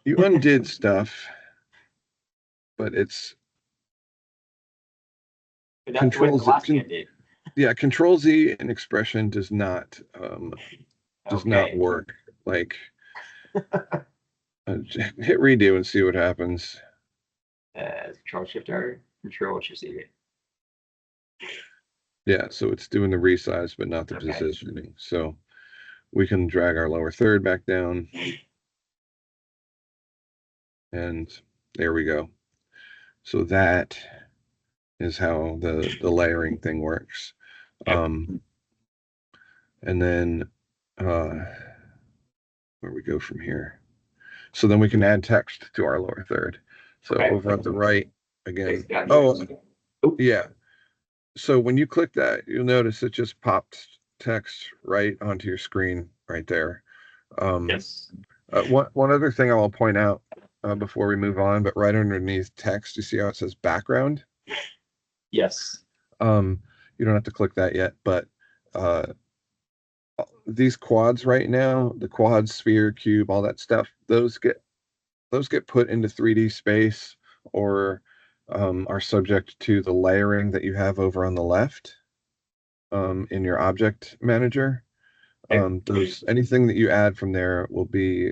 Speaker 1: You undid stuff, but it's
Speaker 2: That's what the last thing I did.
Speaker 1: Yeah, Control Z in XPression does not work. Like hit redo and see what happens.
Speaker 2: Control Shift R, Control Shift Z.
Speaker 1: Yeah, so it's doing the resize, but not the positioning. So we can drag our lower third back down. And there we go. So that is how the layering thing works. And then where we go from here. So then we can add text to our lower third. So over at the right again. Oh, yeah. So when you click that, you'll notice it just popped text right onto your screen right there.
Speaker 2: Yes.
Speaker 1: One other thing I will point out before we move on, but right underneath text, you see how it says background?
Speaker 2: Yes.
Speaker 1: You don't have to click that yet, but these quads right now, the quad, sphere, cube, all that stuff, those get put into 3D space or are subject to the layering that you have over on the left in your object manager. Anything that you add from there will be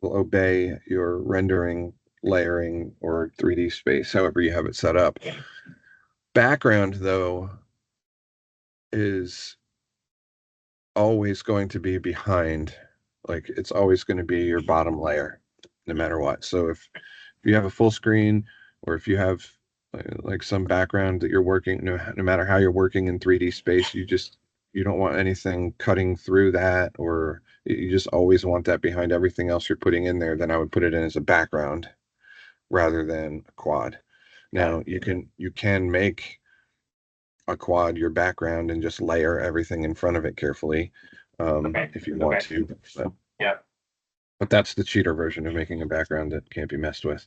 Speaker 1: will obey your rendering, layering, or 3D space, however you have it set up. Background, though, is always going to be behind. Like, it's always going to be your bottom layer, no matter what. So if you have a full screen, or if you have like some background that you're working, no matter how you're working in 3D space, you don't want anything cutting through that, or you just always want that behind everything else you're putting in there. Then I would put it in as a background rather than a quad. Now you can make a quad your background and just layer everything in front of it carefully, if you want to. So,
Speaker 2: yeah.
Speaker 1: But that's the cheater version of making a background that can't be messed with.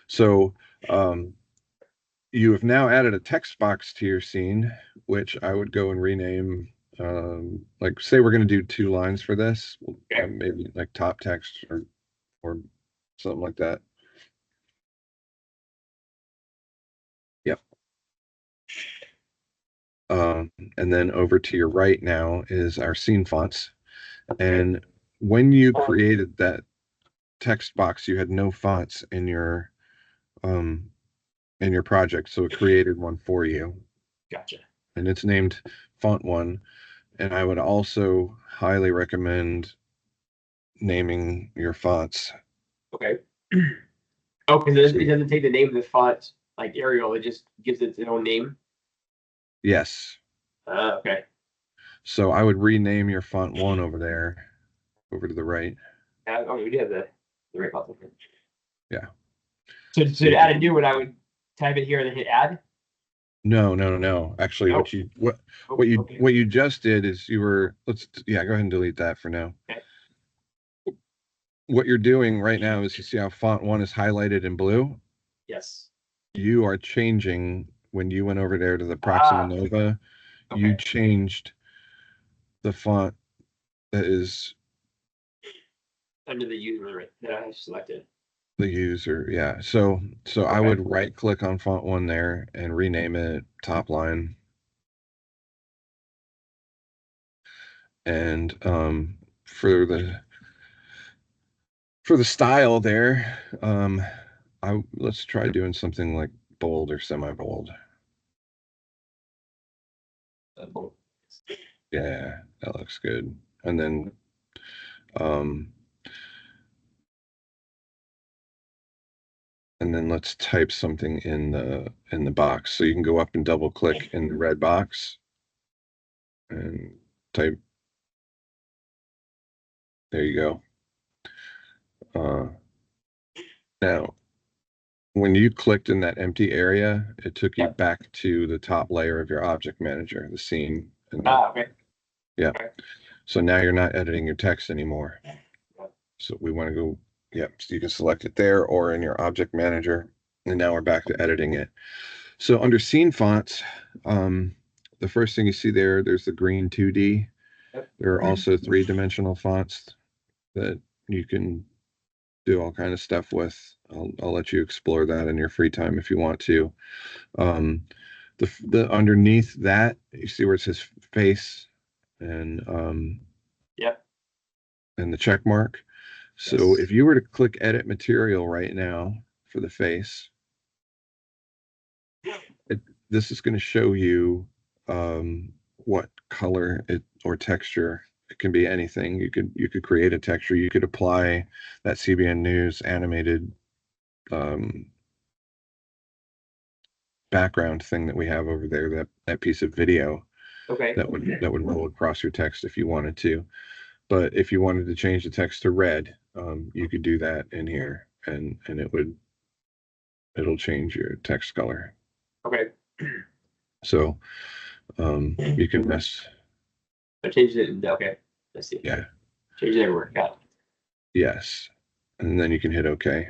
Speaker 1: So you have now added a text box to your scene, which I would go and rename. Like, say we're going to do 2 lines for this, maybe like top text or something like that. Yep. And then over to your right now is our scene fonts. And when you created that text box, you had no fonts in your project, so it created one for you.
Speaker 2: Gotcha.
Speaker 1: And it's named Font One. And I would also highly recommend naming your fonts.
Speaker 2: Okay. Oh, because it doesn't take the name of the font like Arial, it just gives it its own name.
Speaker 1: Yes.
Speaker 2: Okay.
Speaker 1: So I would rename your Font One over there, over to the right.
Speaker 2: Oh, we do have the right button.
Speaker 1: Yeah.
Speaker 2: So to add a new one, I would type it here and then hit add.
Speaker 1: No. Actually, what you just did is go ahead and delete that for now.
Speaker 2: Okay.
Speaker 1: What you're doing right now is, you see how Font One is highlighted in blue?
Speaker 2: Yes.
Speaker 1: You are changing, when you went over there to the Proxima Nova, you changed the font that is
Speaker 2: under the user that I selected.
Speaker 1: the user. Yeah. So I would right click on Font One there and rename it Top Line. And for the style there, let's try doing something like bold or semi-bold. Yeah, that looks good. And then let's type something in the box. So you can go up and double click in the red box and type. There you go. Now, when you clicked in that empty area, it took you back to the top layer of your object manager, the scene.
Speaker 2: Okay.
Speaker 1: Yeah. Okay. So now you're not editing your text anymore. So we want to go, so you can select it there or in your object manager. And now we're back to editing it. So under scene fonts, the first thing you see there's the green 2D. There are also 3-dimensional fonts that you can do all kind of stuff with. I'll let you explore that in your free time if you want to. The underneath that, you see where it says face and and the check mark. So if you were to click edit material right now for the face, this is going to show you what color or texture. It can be anything. You could create a texture. You could apply that CBN News animated background thing that we have over there, that piece of video. That would roll across your text if you wanted to. But if you wanted to change the text to red, you could do that in here, and it'll change your text color.
Speaker 2: Okay.
Speaker 1: So you can mess.
Speaker 2: I changed it. Okay. Let's see.
Speaker 1: Yeah.
Speaker 2: Change it everywhere. Got it.
Speaker 1: Yes. And then you can hit OK.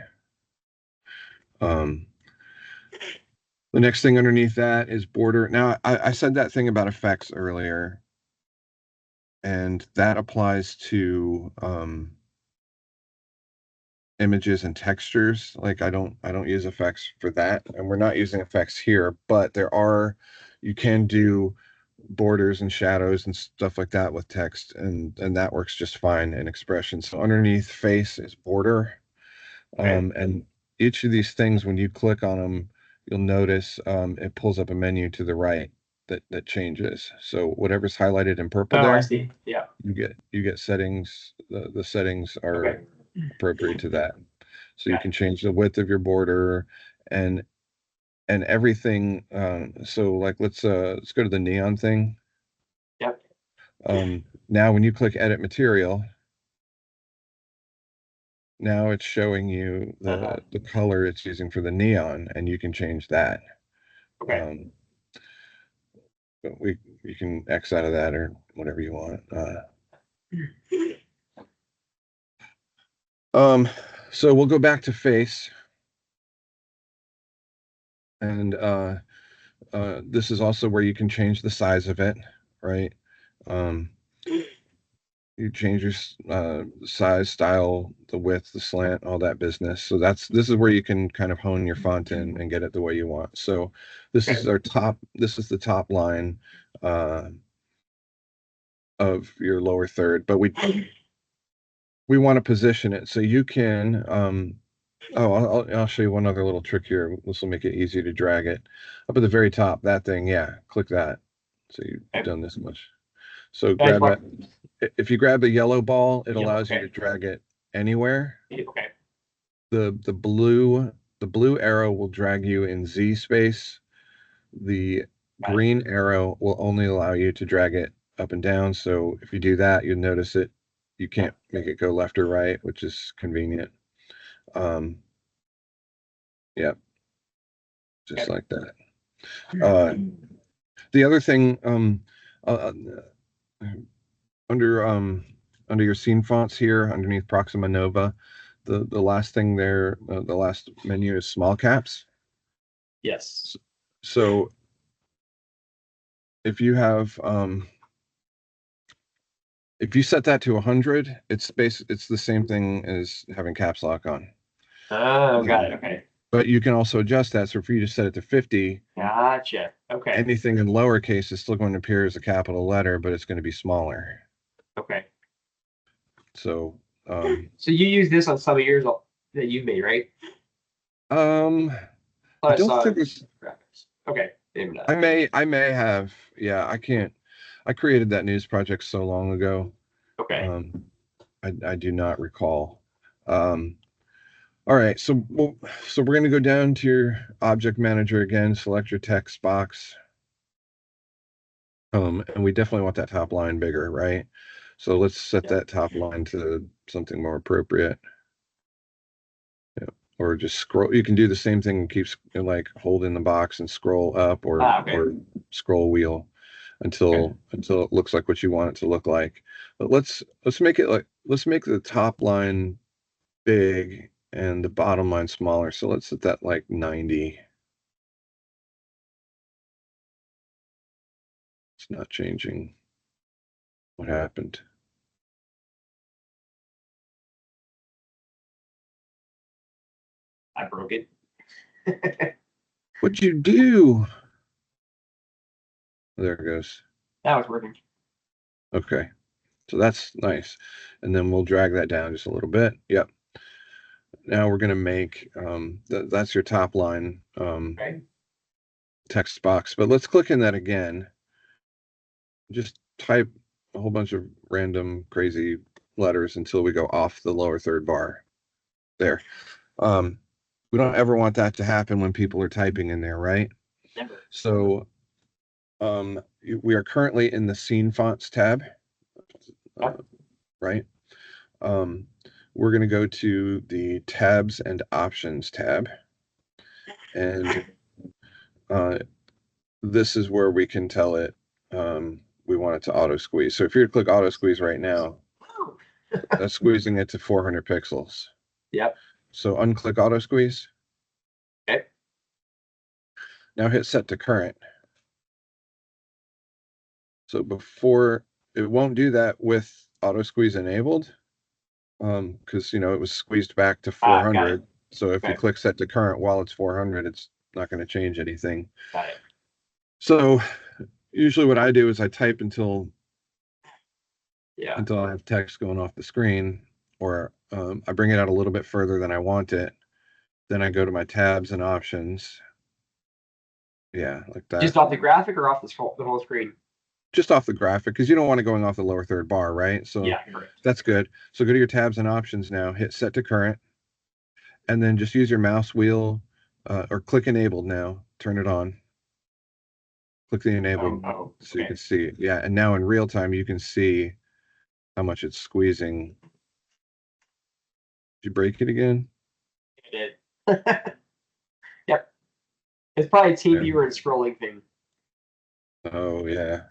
Speaker 1: The next thing underneath that is border. Now, I said that thing about effects earlier, and that applies to images and textures. Like, I don't use effects for that, and we're not using effects here, but you can do borders and shadows and stuff like that with text, and that works just fine in XPression. So underneath face is border, and each of these things, when you click on them, you'll notice it pulls up a menu to the right that changes. So whatever's highlighted in purple
Speaker 2: Oh,
Speaker 1: there,
Speaker 2: I see. Yeah.
Speaker 1: you get settings. The settings are appropriate to that. So you can change the width of your border and everything. So like let's go to the neon thing.
Speaker 2: Yep.
Speaker 1: Now when you click edit material, now it's showing you the color it's using for the neon, and you can change that.
Speaker 2: Okay.
Speaker 1: But you can X out of that or whatever you want. So we'll go back to face, and this is also where you can change the size of it, right? You change your size, style, the width, the slant, all that business. So this is where you can kind of hone your font in and get it the way you want. So this is the top line of your lower third, but we want to position it so you can I'll show you one other little trick here. This will make it easy to drag it up at the very top. That thing, yeah, click that. So you've done this much. So grab that. If you grab the yellow ball, it allows you to drag it anywhere.
Speaker 2: Okay.
Speaker 1: The blue arrow will drag you in Z space. The green arrow will only allow you to drag it up and down. So if you do that, you'll notice it. You can't make it go left or right, which is convenient. Yeah, just like that. The other thing, under your scene fonts here, underneath Proxima Nova, the last thing there, the last menu is small caps.
Speaker 2: Yes.
Speaker 1: So if you have if you set that to 100, it's the same thing as having caps lock on.
Speaker 2: Oh, got it. Okay.
Speaker 1: But you can also adjust that. So if you just set it to 50,
Speaker 2: gotcha. Okay.
Speaker 1: Anything in lowercase is still going to appear as a capital letter, but it's going to be smaller.
Speaker 2: Okay.
Speaker 1: So
Speaker 2: so you use this on some of yours that you made, right?
Speaker 1: I don't think it's
Speaker 2: graphics. Okay.
Speaker 1: I may have. Yeah, I can't. I created that news project so long ago.
Speaker 2: Okay.
Speaker 1: I do not recall. All right, so we're going to go down to your object manager again, select your text box. And we definitely want that top line bigger, right? So let's set that top line to something more appropriate. Yeah. Or just scroll. You can do the same thing and keep like holding the box and scroll up or scroll wheel until it looks like what you want it to look like. But let's make the top line big and the bottom line smaller. So let's set that like 90. It's not changing. What happened?
Speaker 2: I broke it.
Speaker 1: What'd you do? There it goes.
Speaker 2: That was working.
Speaker 1: Okay. So that's nice. And then we'll drag that down just a little bit. Yep. Now we're going to make, that's your top line text box. But let's click in that again. Just type a whole bunch of random crazy letters until we go off the lower third bar. There. We don't ever want that to happen when people are typing in there, right?
Speaker 2: Never.
Speaker 1: So we are currently in the scene fonts tab, right? We're going to go to the tabs and options tab. And this is where we can tell it we want it to auto squeeze. So if you click auto squeeze right now, that's squeezing it to 400 pixels.
Speaker 2: Yep.
Speaker 1: So unclick auto squeeze.
Speaker 2: Okay.
Speaker 1: Now hit set to current. So before, it won't do that with auto squeeze enabled because it was squeezed back to 400. So if you click set to current while it's 400, it's not going to change anything.
Speaker 2: Got it.
Speaker 1: So usually what I do is I type
Speaker 2: Yeah.
Speaker 1: until I have text going off the screen, or I bring it out a little bit further than I want it. Then I go to my tabs and options. Yeah, like
Speaker 2: Just
Speaker 1: that.
Speaker 2: off the graphic or off the whole screen?
Speaker 1: Just off the graphic, because you don't want it going off the lower third bar, right? So
Speaker 2: Yeah, correct.
Speaker 1: that's good. So go to your tabs and options now, hit set to current, and then just use your mouse wheel or click enabled now. Turn it on. Click the enabled so you
Speaker 2: Okay.
Speaker 1: can see it. Yeah, and now in real time you can see how much it's squeezing. Did you break it again?
Speaker 2: It did. Yep. It's probably a team
Speaker 1: Yeah.
Speaker 2: viewer and scrolling thing.
Speaker 1: Oh yeah.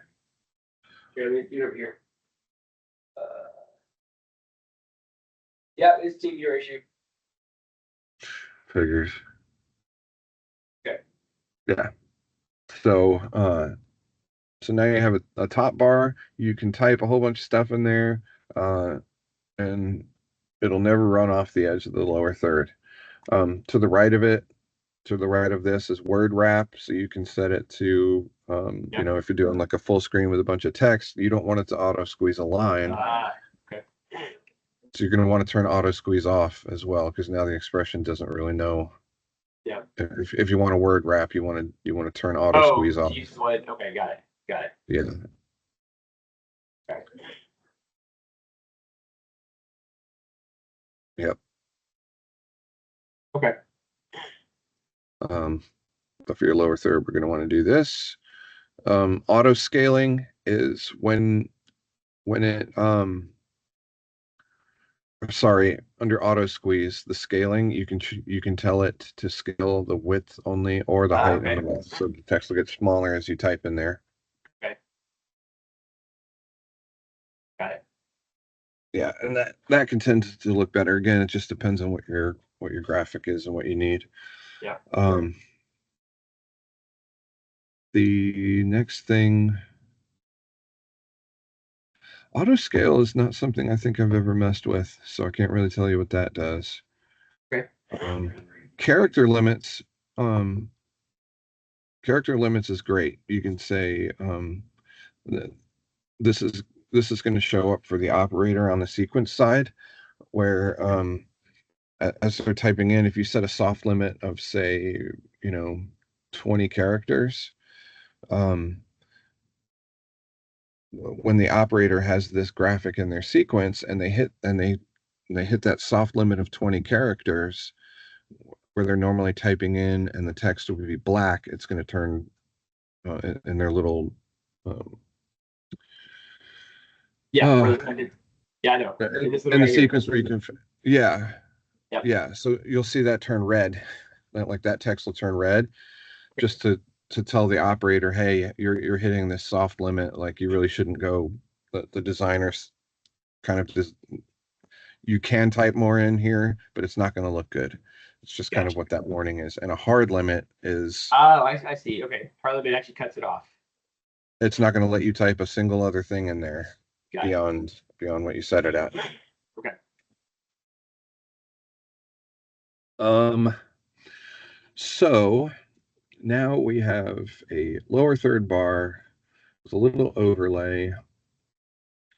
Speaker 2: Here, let me do it over here. Yeah, it's team viewer issue.
Speaker 1: Figures.
Speaker 2: Okay.
Speaker 1: Yeah. So now you have a top bar. You can type a whole bunch of stuff in there, and it'll never run off the edge of the lower third. To the right of it, to the right of this is word wrap. So you can set it to,
Speaker 2: Yeah.
Speaker 1: if you're doing like a full screen with a bunch of text, you don't want it to auto squeeze a line.
Speaker 2: Okay.
Speaker 1: So you're going to want to turn auto squeeze off as well, because now the XPression doesn't really know.
Speaker 2: Yeah.
Speaker 1: If you want a word wrap, you want to turn auto
Speaker 2: Oh,
Speaker 1: squeeze off.
Speaker 2: use one. Okay, got it. Got it.
Speaker 1: Yeah.
Speaker 2: Okay.
Speaker 1: Yep.
Speaker 2: Okay.
Speaker 1: But for your lower third, we're going to want to do this. Auto scaling is when it sorry, under auto squeeze, the scaling, you can tell it to scale the width only or the height and the width. So the text will get smaller as you type in there.
Speaker 2: Okay. Got it.
Speaker 1: Yeah, and that can tend to look better. Again, it just depends on what your graphic is and what you need.
Speaker 2: Yeah.
Speaker 1: The next thing, auto scale is not something I think I've ever messed with, so I can't really tell you what that does.
Speaker 2: Okay.
Speaker 1: Character limits. Character limits is great. You can say this is going to show up for the operator on the sequence side, where as they're typing in, if you set a soft limit of say 20 characters, when the operator has this graphic in their sequence and they hit that soft limit of 20 characters where they're normally typing in and the text will be black, it's going to turn in their little
Speaker 2: Yeah. Yeah, I know.
Speaker 1: In the sequence where you can, yeah,
Speaker 2: Yep.
Speaker 1: yeah. So you'll see that turn red, like that text will turn red, just to tell the operator, hey, you're hitting this soft limit. Like you really shouldn't go. The designers kind of just, you can type more in here, but it's not going to look good. It's just kind of what that warning is. And a hard limit is.
Speaker 2: Oh, I see. Okay, hard limit actually cuts it off.
Speaker 1: It's not going to let you type a single other thing in there beyond what you set it at.
Speaker 2: Okay.
Speaker 1: So now we have a lower third bar with a little overlay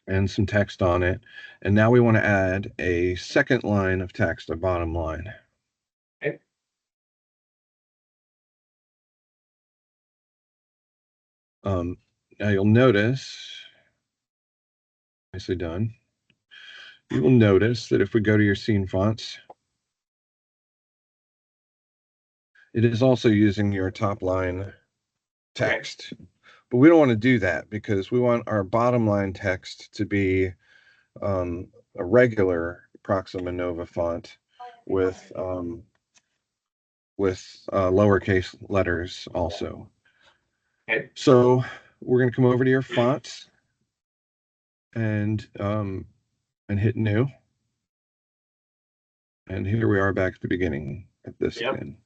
Speaker 1: and some text on it. And now we want to add a second line of text, a bottom line.
Speaker 2: Okay.
Speaker 1: Now you'll notice, nicely done. You will notice that if we go to your scene fonts, it is also using your top line text. Okay. But we don't want to do that because we want our bottom line text to be a regular Proxima Nova font with lowercase letters also.
Speaker 2: Okay.
Speaker 1: So we're going to come over to your fonts and hit new. And here we are back at the beginning of this again.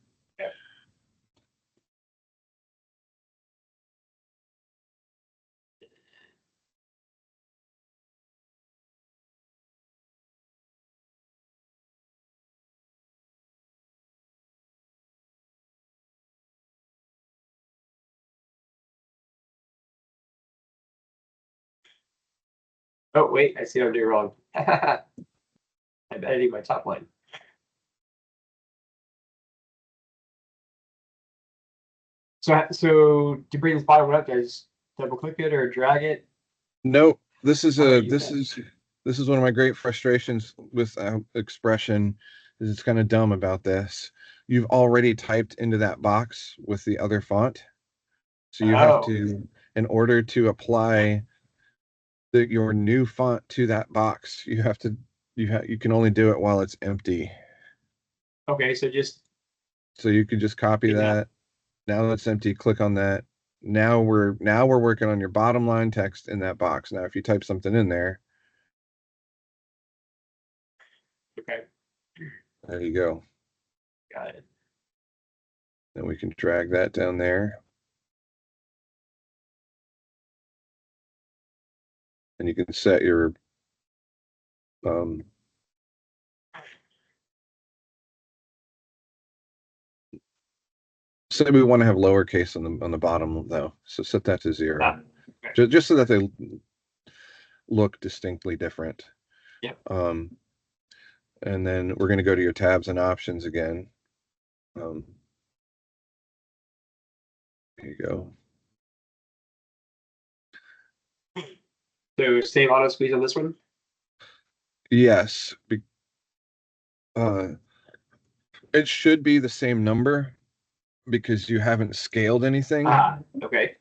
Speaker 2: Oh, wait, I see what I'm doing wrong. I'm editing my top line. So to bring this bottom one up, do I just double click it or drag it?
Speaker 1: Nope. This is
Speaker 2: How do I
Speaker 1: a
Speaker 2: use
Speaker 1: this
Speaker 2: that?
Speaker 1: is this is one of my great frustrations with XPression. Is it's kind of dumb about this. You've already typed into that box with the other font, so you have
Speaker 2: Oh,
Speaker 1: to, in order to apply your new font to that box, you can only do it while it's empty.
Speaker 2: okay. So just
Speaker 1: So you could just copy
Speaker 2: in that.
Speaker 1: that. Now that's empty. Click on that. Now we're working on your bottom line text in that box. Now, if you type something in there,
Speaker 2: Okay,
Speaker 1: there you go.
Speaker 2: got it.
Speaker 1: Then we can drag that down there. And you can set your um, say we want to have lowercase on the bottom though, so set that to 0,
Speaker 2: Okay.
Speaker 1: just so that they look distinctly different.
Speaker 2: Yep.
Speaker 1: And then we're going to go to your tabs and options again. Here you go.
Speaker 2: So save auto squeeze on this one.
Speaker 1: Yes, it should be the same number because you haven't scaled anything.
Speaker 2: Okay.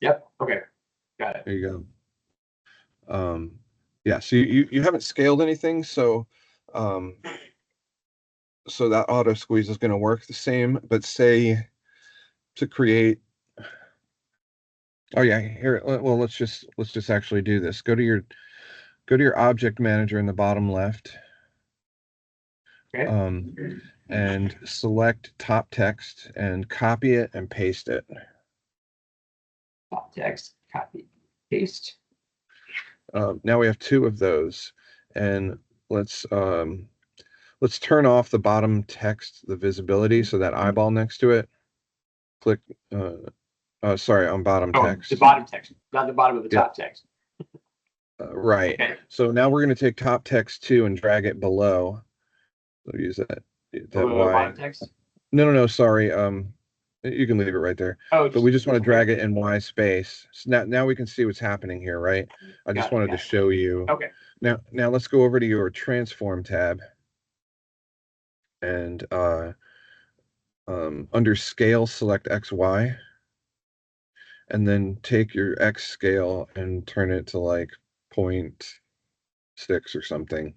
Speaker 2: Yep. Okay. Got it.
Speaker 1: There you go. Yeah, so you haven't scaled anything, so so that auto squeeze is going to work the same. But say to create, oh yeah, here. Well, let's just actually do this. Go to your object manager in the bottom left.
Speaker 2: Okay.
Speaker 1: And select top text and copy it and paste it.
Speaker 2: Top text, copy, paste.
Speaker 1: Now we have 2 of those, and let's turn off the bottom text, the visibility, so that eyeball next to it. Click. Sorry, on bottom text.
Speaker 2: The bottom text, not the bottom of the top text.
Speaker 1: Right.
Speaker 2: Okay.
Speaker 1: So now we're going to take top text 2 and drag it below. So use that Y.
Speaker 2: Bottom text.
Speaker 1: No. Sorry. You can leave it right there.
Speaker 2: Oh,
Speaker 1: but we just want to drag it in Y space. So now we can see what's happening here, right? I just wanted to show you.
Speaker 2: Okay.
Speaker 1: Now let's go over to your transform tab. And under scale, select XY. And then take your X scale and turn it to like 0.6 or something.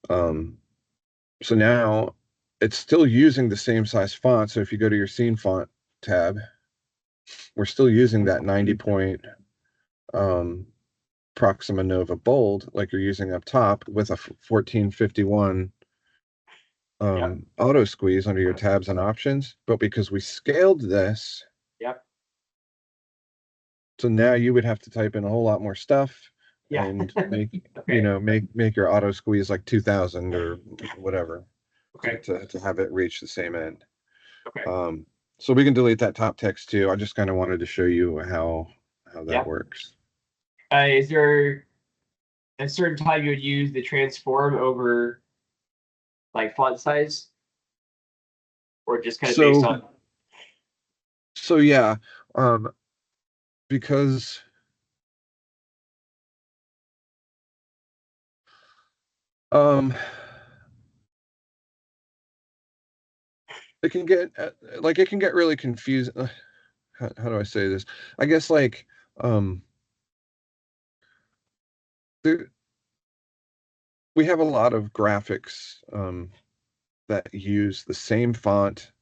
Speaker 1: So now it's still using the same size font. So if you go to your scene font tab, we're still using that 90 point Proxima Nova bold like you're using up top with a 1451 auto squeeze under your tabs and options. But because we scaled this, so now you would have to type in a whole lot more stuff and make your auto squeeze like 2000 or whatever to have it reach the same end. So we can delete that top text too. I just kind of wanted to show you how that works.
Speaker 2: Is there a certain time you would use the transform over like font size, or just kind of based on?
Speaker 1: So yeah, because it can get really confusing. How do I say this? I guess like we have a lot of graphics that use the same font.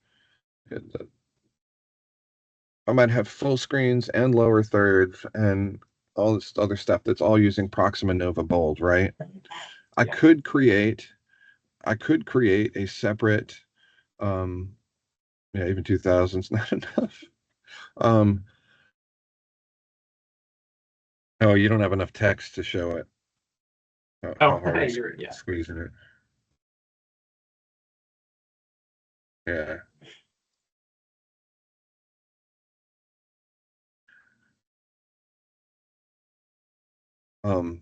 Speaker 1: I might have full screens and lower thirds and all this other stuff that's all using Proxima Nova Bold, right? I could create a separate even 2000's not enough. Oh, you don't have enough text to show it. How hard it's squeezing it. Yeah. Um,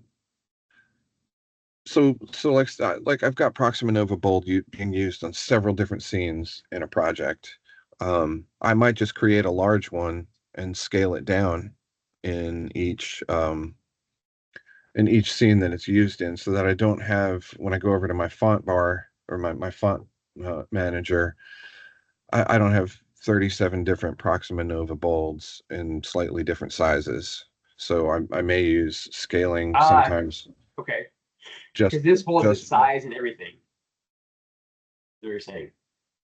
Speaker 1: so like I've got Proxima Nova Bold being used on several different scenes in a project. I might just create a large one and scale it down in each scene that it's used in, so that I don't have, when I go over to my font bar or my font manager, I don't have 37 different Proxima Nova Bolds in slightly different sizes. So I may use scaling
Speaker 2: Ah,
Speaker 1: sometimes.
Speaker 2: okay.
Speaker 1: Just
Speaker 2: Because this holds its
Speaker 1: just
Speaker 2: size and everything. You're saying.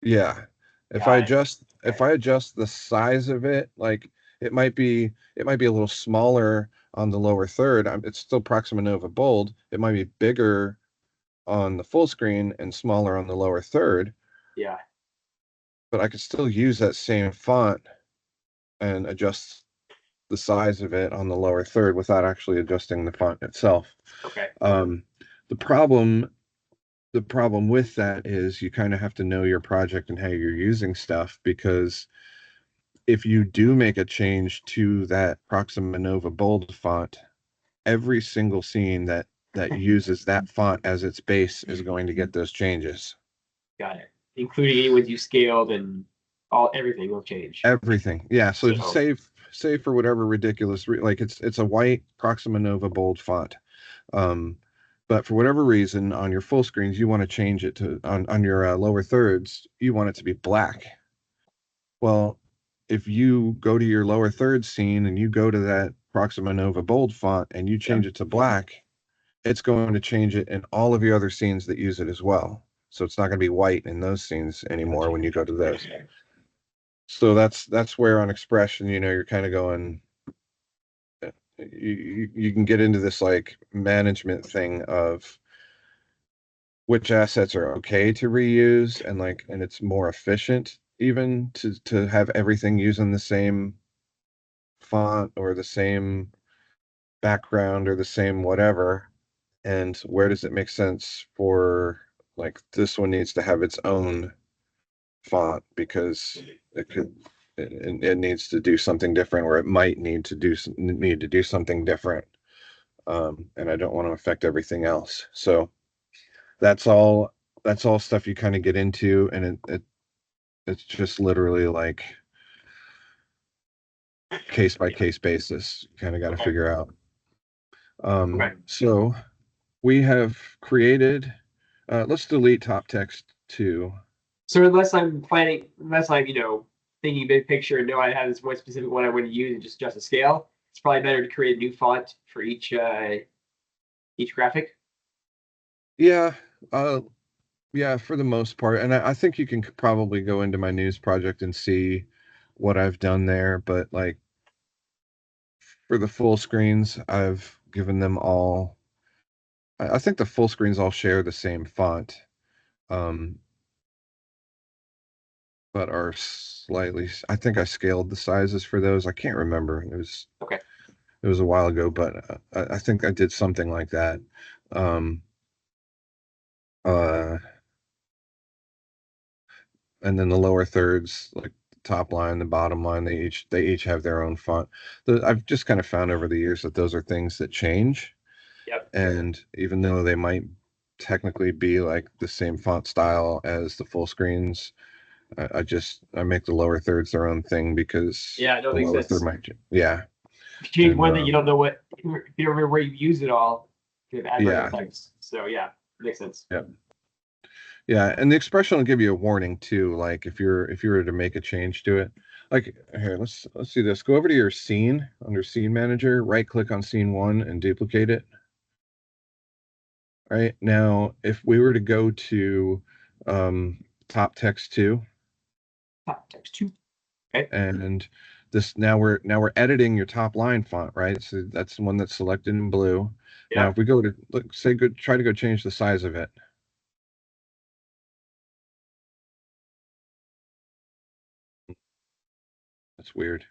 Speaker 1: Yeah. If I
Speaker 2: Got it.
Speaker 1: adjust if
Speaker 2: Okay.
Speaker 1: I adjust the size of it, like it might be a little smaller on the lower third. It's still Proxima Nova Bold. It might be bigger on the full screen and smaller on the lower third,
Speaker 2: Yeah.
Speaker 1: but I could still use that same font and adjust the size of it on the lower third without actually adjusting the font itself.
Speaker 2: Okay.
Speaker 1: Um, the problem the problem with that is you kind of have to know your project and how you're using stuff, because if you do make a change to that Proxima Nova Bold font, every single scene that uses that font as its base is going to get those changes.
Speaker 2: Got it. Including any ones you scaled and all everything will change.
Speaker 1: Everything. Yeah. So to
Speaker 2: So
Speaker 1: save for whatever ridiculous like it's a white Proxima Nova Bold font. Um, but for whatever reason on your full screens you want to change it to on your lower thirds, you want it to be black. Well, if you go to your lower third scene and you go to that Proxima Nova Bold font and you
Speaker 2: yeah.
Speaker 1: change it to black, it's going to change it in all of your other scenes that use it as well. So it's not going to be white in those scenes anymore
Speaker 2: Gotcha.
Speaker 1: when you go to those.
Speaker 2: Okay.
Speaker 1: So that's where on XPression, you're kind of going, you can get into this like management thing of which assets are okay to reuse, and it's more efficient even to have everything using the same font or the same background or the same whatever, and where does it make sense for, like, this one needs to have its own font because it needs to do something different, or it might need to do something different, and I don't want to affect everything else. So that's all that's all stuff you kind of get into, and it's just literally like case by case basis. You kind of got to
Speaker 2: Okay.
Speaker 1: figure out.
Speaker 2: Okay.
Speaker 1: So we have created, let's delete top text too.
Speaker 2: So unless I'm, thinking big picture and know I have this one specific one I want to use and just adjust the scale, it's probably better to create a new font for each graphic.
Speaker 1: Yeah, uh, yeah, for the most part. And I think you can probably go into my news project and see what I've done there. But like for the full screens, I've given them all. I think the full screens all share the same font, um, but are slightly. I think I scaled the sizes for those. I can't remember.
Speaker 2: Okay.
Speaker 1: It was a while ago, but I think I did something like that. Um, uh, and then the lower thirds, like the top line, the bottom line, they each have their own font. I've just kind of found over the years that those are things that change,
Speaker 2: Yep.
Speaker 1: and even though they might technically be like the same font style as the full screens, I make the lower thirds their own thing because
Speaker 2: Yeah, that
Speaker 1: the
Speaker 2: makes
Speaker 1: lower third
Speaker 2: sense.
Speaker 1: might, yeah,
Speaker 2: If you change
Speaker 1: and
Speaker 2: one thing, you don't know what if you don't remember where you used it all, you have adverse
Speaker 1: yeah,
Speaker 2: effects. So yeah, makes sense.
Speaker 1: yeah. Yeah, and the expression will give you a warning too. Like if you were to make a change to it, like here, let's do this. Go over to your scene under Scene Manager, right click on Scene 1 and duplicate it. Right now, if we were to go to Top Text 2,
Speaker 2: Top text two. Okay.
Speaker 1: and this now we're editing your top line font, right? So that's the one that's selected in blue. Now,
Speaker 2: Yeah.
Speaker 1: if we go to look, say, go try to go change the size of it. That's weird.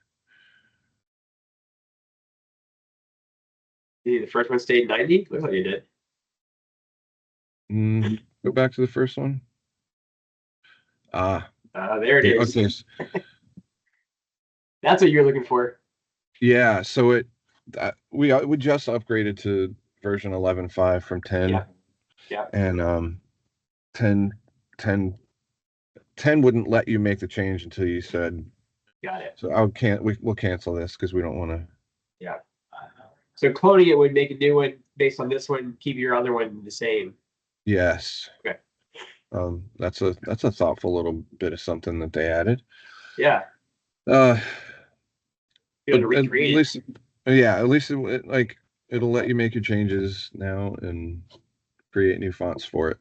Speaker 2: The first one stayed 90. Looks like it did.
Speaker 1: Go back to the first one. Ah,
Speaker 2: There it
Speaker 1: yeah,
Speaker 2: is.
Speaker 1: okay.
Speaker 2: That's what you're looking for.
Speaker 1: Yeah, so we just upgraded to version 11.5 from 10.
Speaker 2: Yeah. Yeah.
Speaker 1: And 10 10 10 wouldn't let you make the change until you said.
Speaker 2: Got it.
Speaker 1: So we'll cancel this because we don't want to.
Speaker 2: Yeah. So cloning it would make a new one based on this one, keep your other one the same.
Speaker 1: Yes.
Speaker 2: Okay.
Speaker 1: That's a thoughtful little bit of something that they added.
Speaker 2: Yeah.
Speaker 1: But
Speaker 2: Be able to
Speaker 1: at
Speaker 2: recreate
Speaker 1: least, yeah, at least like it'll let you make your changes now and create new fonts for it.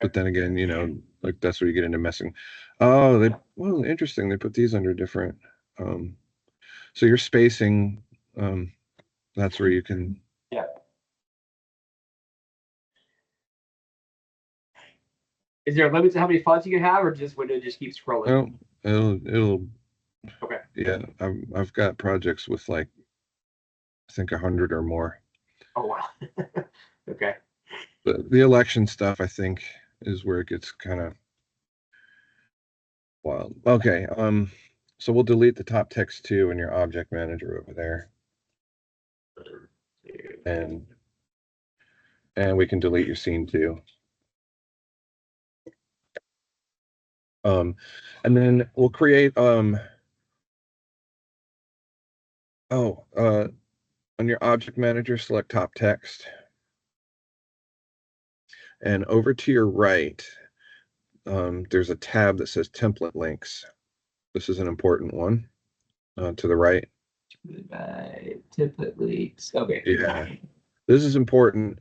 Speaker 1: But then again, like that's where you get into messing. Oh, interesting. They put these under different. So your spacing, that's where you can.
Speaker 2: Yeah. Is there a limit to how many fonts you can have, or just when it just keeps scrolling?
Speaker 1: Oh, it'll.
Speaker 2: Okay.
Speaker 1: Yeah, I've got projects with like, I think 100 or more.
Speaker 2: Oh wow. Okay.
Speaker 1: The election stuff, I think, is where it gets kind of wild. Okay. So we'll delete the top text too in your object manager over there, and we can delete your scene too. And then we'll create on your object manager, select top text, and over to your right, there's a tab that says template links. This is an important one. To the right.
Speaker 2: Template links. Okay.
Speaker 1: Yeah, this is important.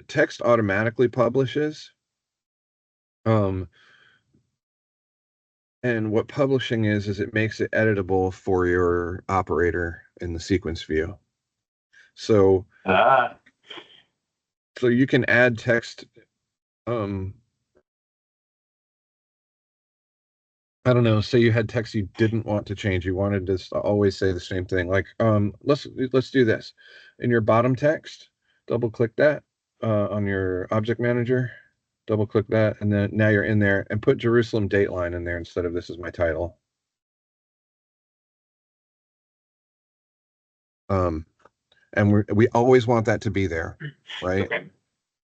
Speaker 1: Text automatically publishes. And what publishing is it makes it editable for your operator in the sequence view. So you can add text. I don't know, say you had text you didn't want to change. You wanted to always say the same thing. Like, let's do this. In your bottom text, double click that on your object manager, double click that, and then now you're in there, and put Jerusalem Dateline in there instead of this is my title. And we always want that to be there, right?
Speaker 2: Okay.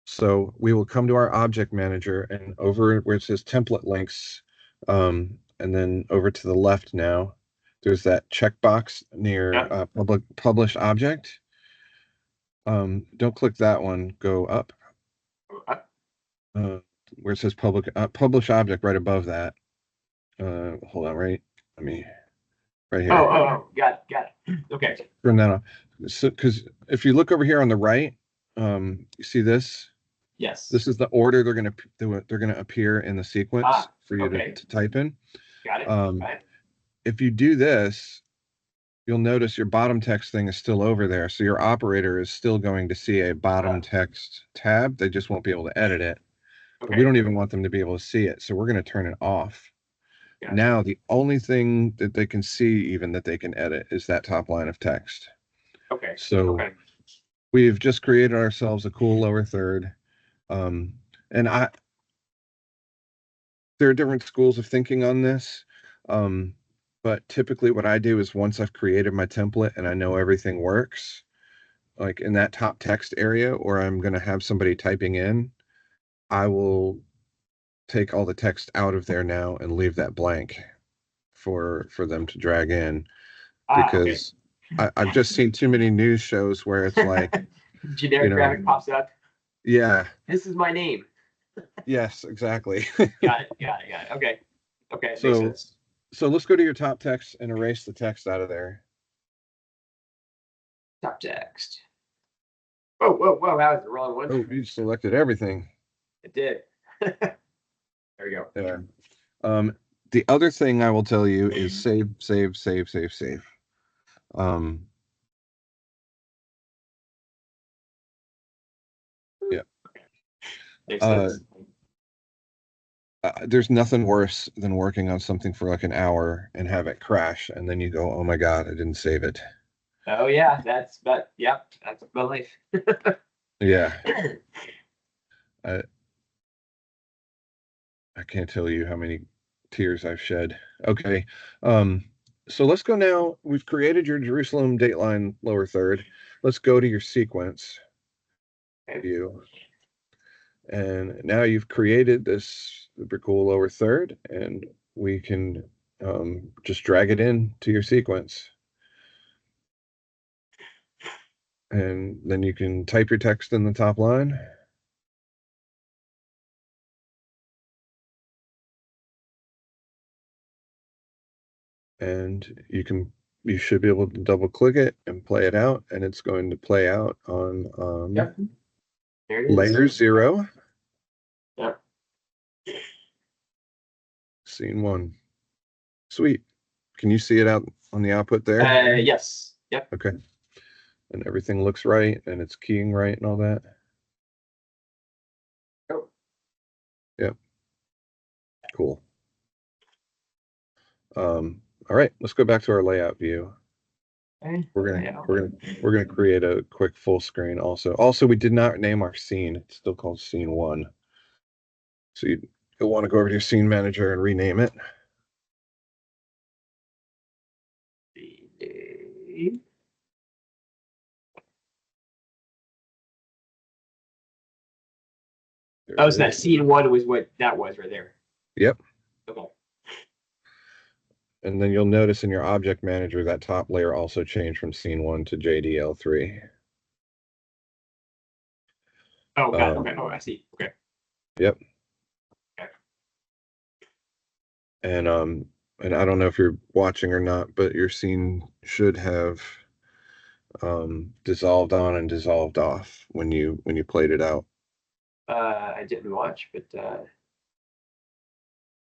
Speaker 1: So we will come to our object manager, and over where it says template links, and then over to the left now, there's that checkbox near publish object. Don't click that one. Go up. Where it says publish object right above that. Hold on, right here.
Speaker 2: Oh, got it. Okay.
Speaker 1: Turn that on. So, because if you look over here on the right, you see this?
Speaker 2: Yes.
Speaker 1: This is the order they're gonna appear in the sequence for you to type in.
Speaker 2: Got it.
Speaker 1: If you do this, you'll notice your bottom text thing is still over there. So your operator is still going to see a bottom text tab. They just won't be able to edit it. Okay. But we don't even want them to be able to see it. So we're going to turn it off. Gotcha. Now, the only thing that they can see even that they can edit is that top line of text.
Speaker 2: Okay.
Speaker 1: So we've just created ourselves a cool lower third. And there are different schools of thinking on this. But typically what I do is once I've created my template and I know everything works, like in that top text area, or I'm going to have somebody typing in, I will take all the text out of there now and leave that blank for them to drag in, because I've just seen too many news shows where it's like
Speaker 2: generic graphic pops up.
Speaker 1: Yeah.
Speaker 2: This is my name.
Speaker 1: Yes, exactly.
Speaker 2: Got it. Okay.
Speaker 1: So let's go to your top text and erase the text out of there.
Speaker 2: Top text. Whoa, that was the wrong one.
Speaker 1: Oh, you selected everything.
Speaker 2: It did. There we go.
Speaker 1: Yeah. The other thing I will tell you is save. Yeah. There's nothing worse than working on something for like an hour and have it crash, and then you go, "Oh my God, I didn't save it."
Speaker 2: Oh yeah, that's my life.
Speaker 1: Yeah. I can't tell you how many tears I've shed. Okay. So let's go now. We've created your Jerusalem dateline lower third. Let's go to your sequence view. And now you've created this super cool lower third, and we can just drag it in to your sequence. And then you can type your text in the top line. And you should be able to double click it and play it out, and it's going to play out on
Speaker 2: Yep. There it is.
Speaker 1: layer 0.
Speaker 2: Yep.
Speaker 1: Scene 1. Sweet. Can you see it out on the output there?
Speaker 2: Yes. Yep.
Speaker 1: Okay. And everything looks right, and it's keying right and all that.
Speaker 2: Oh.
Speaker 1: Yep. Cool. All right, let's go back to our layout view.
Speaker 2: Okay.
Speaker 1: We're gonna create a quick full screen also. Also, we did not name our scene. It's still called scene 1. So you'll want to go over to your scene manager and rename it.
Speaker 2: Oh, so that scene 1 was what that was right there.
Speaker 1: Yep.
Speaker 2: Okay.
Speaker 1: And then you'll notice in your object manager that top layer also changed from scene 1 to JDL3.
Speaker 2: Oh, got it. Okay. Oh, I see. Okay.
Speaker 1: Yep.
Speaker 2: Okay.
Speaker 1: And I don't know if you're watching or not, but your scene should have dissolved on and dissolved off when you played it out.
Speaker 2: I didn't watch, but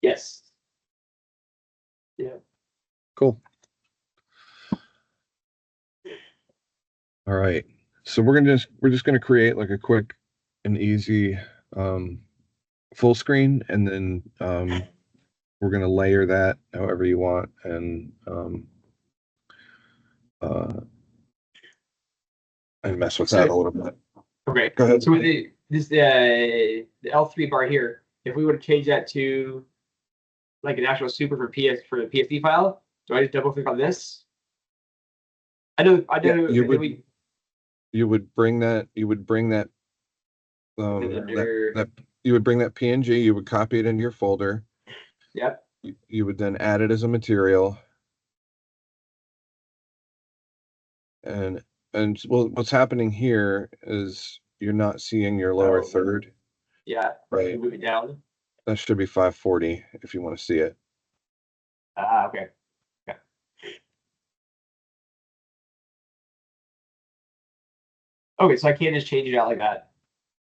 Speaker 2: yes. Yeah.
Speaker 1: Cool. All right. So we're just gonna create like a quick and easy full screen, and then we're gonna layer that however you want, and mess with that a little bit.
Speaker 2: Okay.
Speaker 1: Go ahead.
Speaker 2: So with the L3 bar here, if we would change that to like an actual super for the PSD file, do I just double click on this? I know.
Speaker 1: Yeah, you would bring that you would bring that PNG, you would copy it into your folder.
Speaker 2: Yep.
Speaker 1: You would then add it as a material. And well, what's happening here is you're not seeing your lower third.
Speaker 2: Yeah.
Speaker 1: Right.
Speaker 2: Move it down.
Speaker 1: That should be 540 if you want to see it.
Speaker 2: Okay. Okay. Okay, so I can't just change it out like that,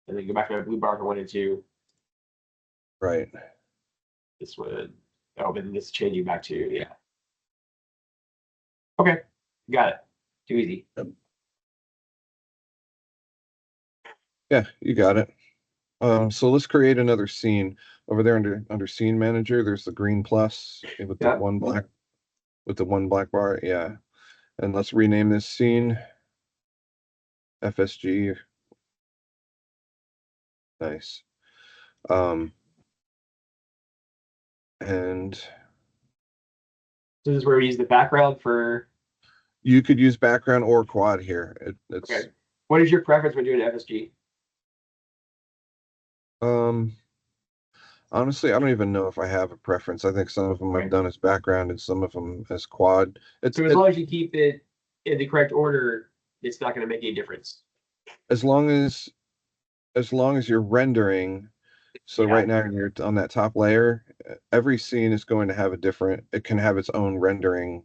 Speaker 2: and then go back to my blue bar for 1 and 2.
Speaker 1: Right.
Speaker 2: This would. Oh, but then this is changing back to, yeah. Okay, got it. Too easy.
Speaker 1: Yeah, you got it. So let's create another scene. Over there under scene manager, there's the green plus with the one black bar. Yeah. And let's rename this scene FSG. Nice. And
Speaker 2: so this is where we use the background for.
Speaker 1: You could use background or quad here. It's
Speaker 2: okay. What is your preference when doing FSG?
Speaker 1: Honestly, I don't even know if I have a preference. I think some of them I've done as background and some of them as quad.
Speaker 2: So as long as you keep it in the correct order, it's not going to make any difference.
Speaker 1: As long as you're rendering. So right now you're on that top layer. Every scene is going to have it can have its own rendering.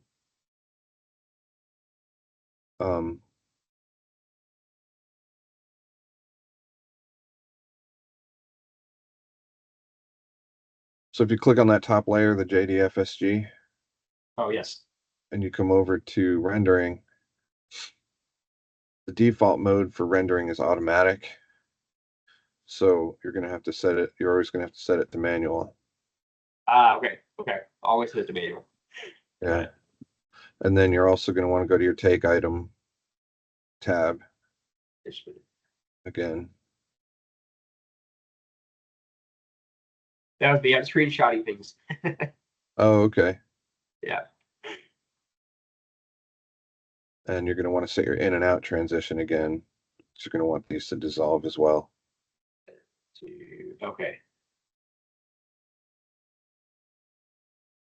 Speaker 1: So if you click on that top layer, the JDFSG.
Speaker 2: Oh, yes.
Speaker 1: And you come over to rendering. The default mode for rendering is automatic. So you're going to have to set it. You're always going to have to set it to manual.
Speaker 2: Okay. Okay. Always set it to manual.
Speaker 1: Yeah. And then you're also going to want to go to your take item tab. Again.
Speaker 2: That was me. I'm screenshotting things.
Speaker 1: Oh, okay.
Speaker 2: Yeah.
Speaker 1: And you're going to want to set your in and out transition again. So you're going to want these to dissolve as well.
Speaker 2: Okay.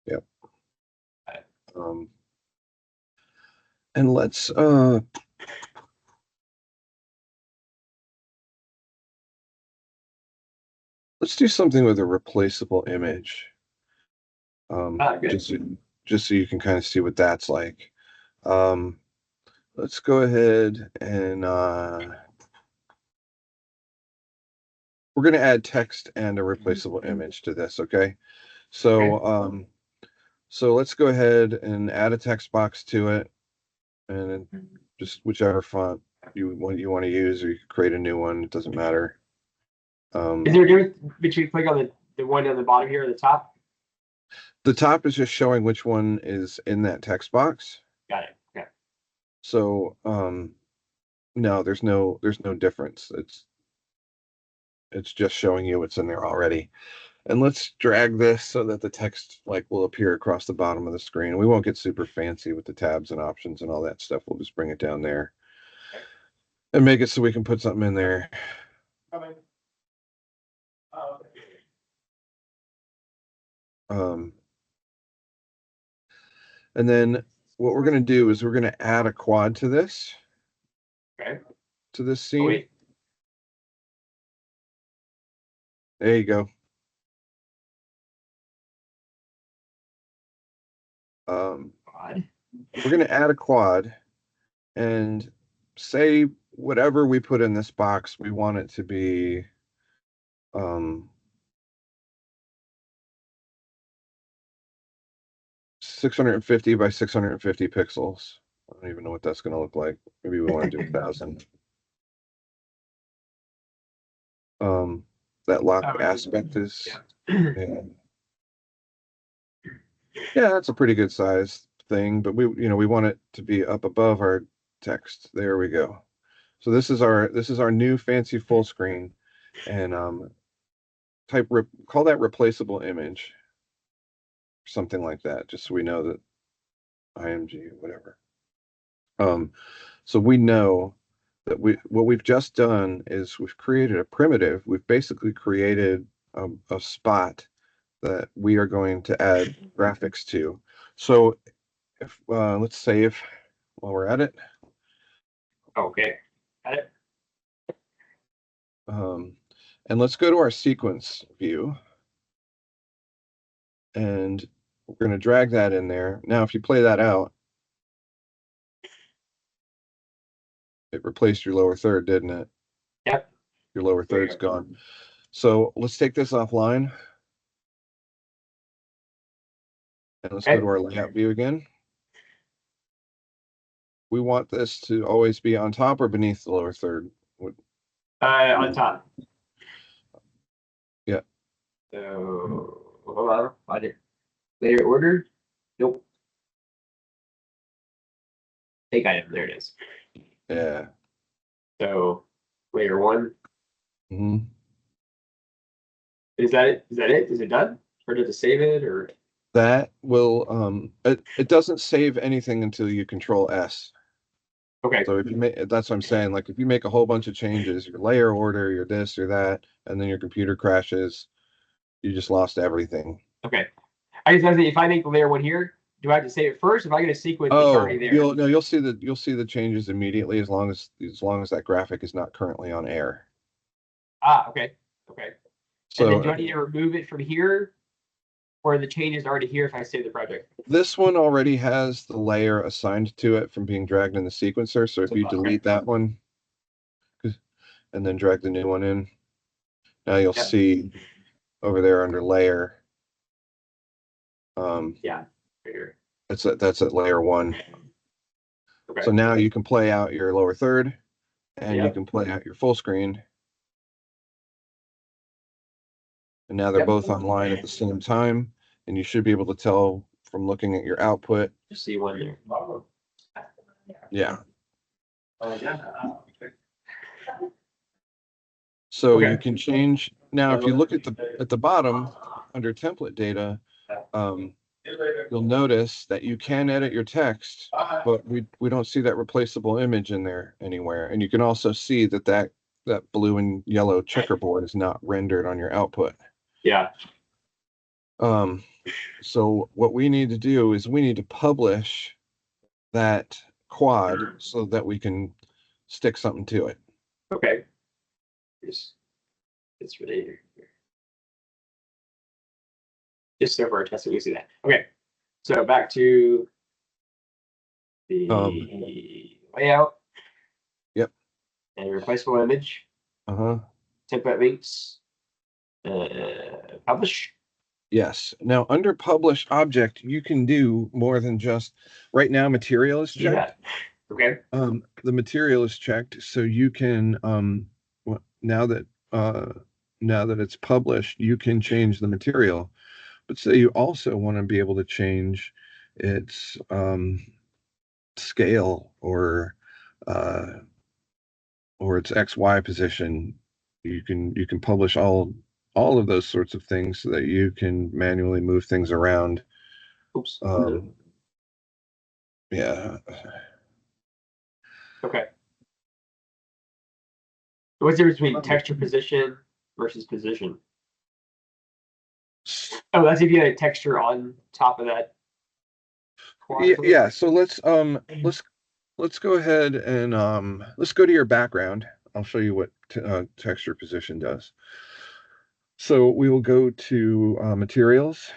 Speaker 1: Yep. And let's do something with a replaceable image. Just so you can kind of see what that's like. Let's go ahead and we're going to add text and a replaceable image to this. Okay. So, so let's go ahead and add a text box to it, and just whichever font you want to use, or you can create a new one. It doesn't matter.
Speaker 2: Is there a difference between click on the one on the bottom here or the top?
Speaker 1: The top is just showing which one is in that text box.
Speaker 2: Got it. Okay.
Speaker 1: So, no, there's no difference. It's just showing you what's in there already. And let's drag this so that the text will appear across the bottom of the screen. We won't get super fancy with the tabs and options and all that stuff. We'll just bring it down there and make it so we can put something in there. And then what we're going to do is we're going to add a quad to this.
Speaker 2: Okay.
Speaker 1: To this scene. There you go. We're going to add a quad and say whatever we put in this box, we want it to be 650 by 650 pixels. I don't even know what that's going to look like. Maybe we want to do 1,000. That lock aspect is yeah, that's a pretty good size thing, but we want it to be up above our text. There we go. So this is our new fancy full screen, and call that replaceable image, something like that, just so we know that IMG whatever. So we know that what we've just done is we've created a primitive. We've basically created a spot that we are going to add graphics to. So if let's save while we're at it.
Speaker 2: Okay, got it.
Speaker 1: And let's go to our sequence view, and we're going to drag that in there. Now, if you play that out, it replaced your lower third, didn't it?
Speaker 2: Yep.
Speaker 1: Your lower third's gone. So let's take this offline. And let's go to our layout view again. We want this to always be on top or beneath the lower third?
Speaker 2: On top.
Speaker 1: Yeah.
Speaker 2: So hold on. I did layer order. Nope. Take item. There it is.
Speaker 1: Yeah.
Speaker 2: So layer one.
Speaker 1: Mm-hmm.
Speaker 2: Is that it? Is that it? Is it done? Or does it save it? Or
Speaker 1: that will it doesn't save anything until you control S.
Speaker 2: Okay.
Speaker 1: So if you make, that's what I'm saying. Like if you make a whole bunch of changes, your layer order, your this or that, and then your computer crashes, you just lost everything.
Speaker 2: Okay. I just want to say, if I make the layer one here, do I have to save it first? If I get a sequence that's already there.
Speaker 1: You'll see the changes immediately as long as that graphic is not currently on air.
Speaker 2: Okay. Okay.
Speaker 1: So
Speaker 2: and then do I need to remove it from here? Or the change is already here if I save the project?
Speaker 1: This one already has the layer assigned to it from being dragged in the sequencer. So if you delete that one and then drag the new one in, now you'll see over there under layer.
Speaker 2: Yeah, right here.
Speaker 1: That's at layer one. Okay. So now you can play out your lower third and you can play out your full screen. And now they're both online at the same time. And you should be able to tell from looking at your output.
Speaker 2: Just see one there.
Speaker 1: Yeah. So you can change now. If you look at the bottom under template data, you'll notice that you can edit your text, but we don't see that replaceable image in there anywhere. And you can also see that blue and yellow checkerboard is not rendered on your output.
Speaker 2: Yeah.
Speaker 1: So what we need to do is we need to publish that quad so that we can stick something to it.
Speaker 2: Okay. It's really just so for our testing, we see that. Okay. So back to the layout.
Speaker 1: Yep.
Speaker 2: And replaceable image. Template links. Publish.
Speaker 1: Yes. Now under publish object, you can do more than just right now material is checked.
Speaker 2: Yeah. Okay.
Speaker 1: The material is checked, so you can now that it's published, you can change the material. But say you also want to be able to change its scale or its XY position. You can publish all of those sorts of things so that you can manually move things around.
Speaker 2: Oops.
Speaker 1: Yeah.
Speaker 2: Okay. What's the difference between texture position versus position? Oh, that's if you had a texture on top of that.
Speaker 1: Yeah. So let's go ahead and let's go to your background. I'll show you what texture position does. So we will go to materials,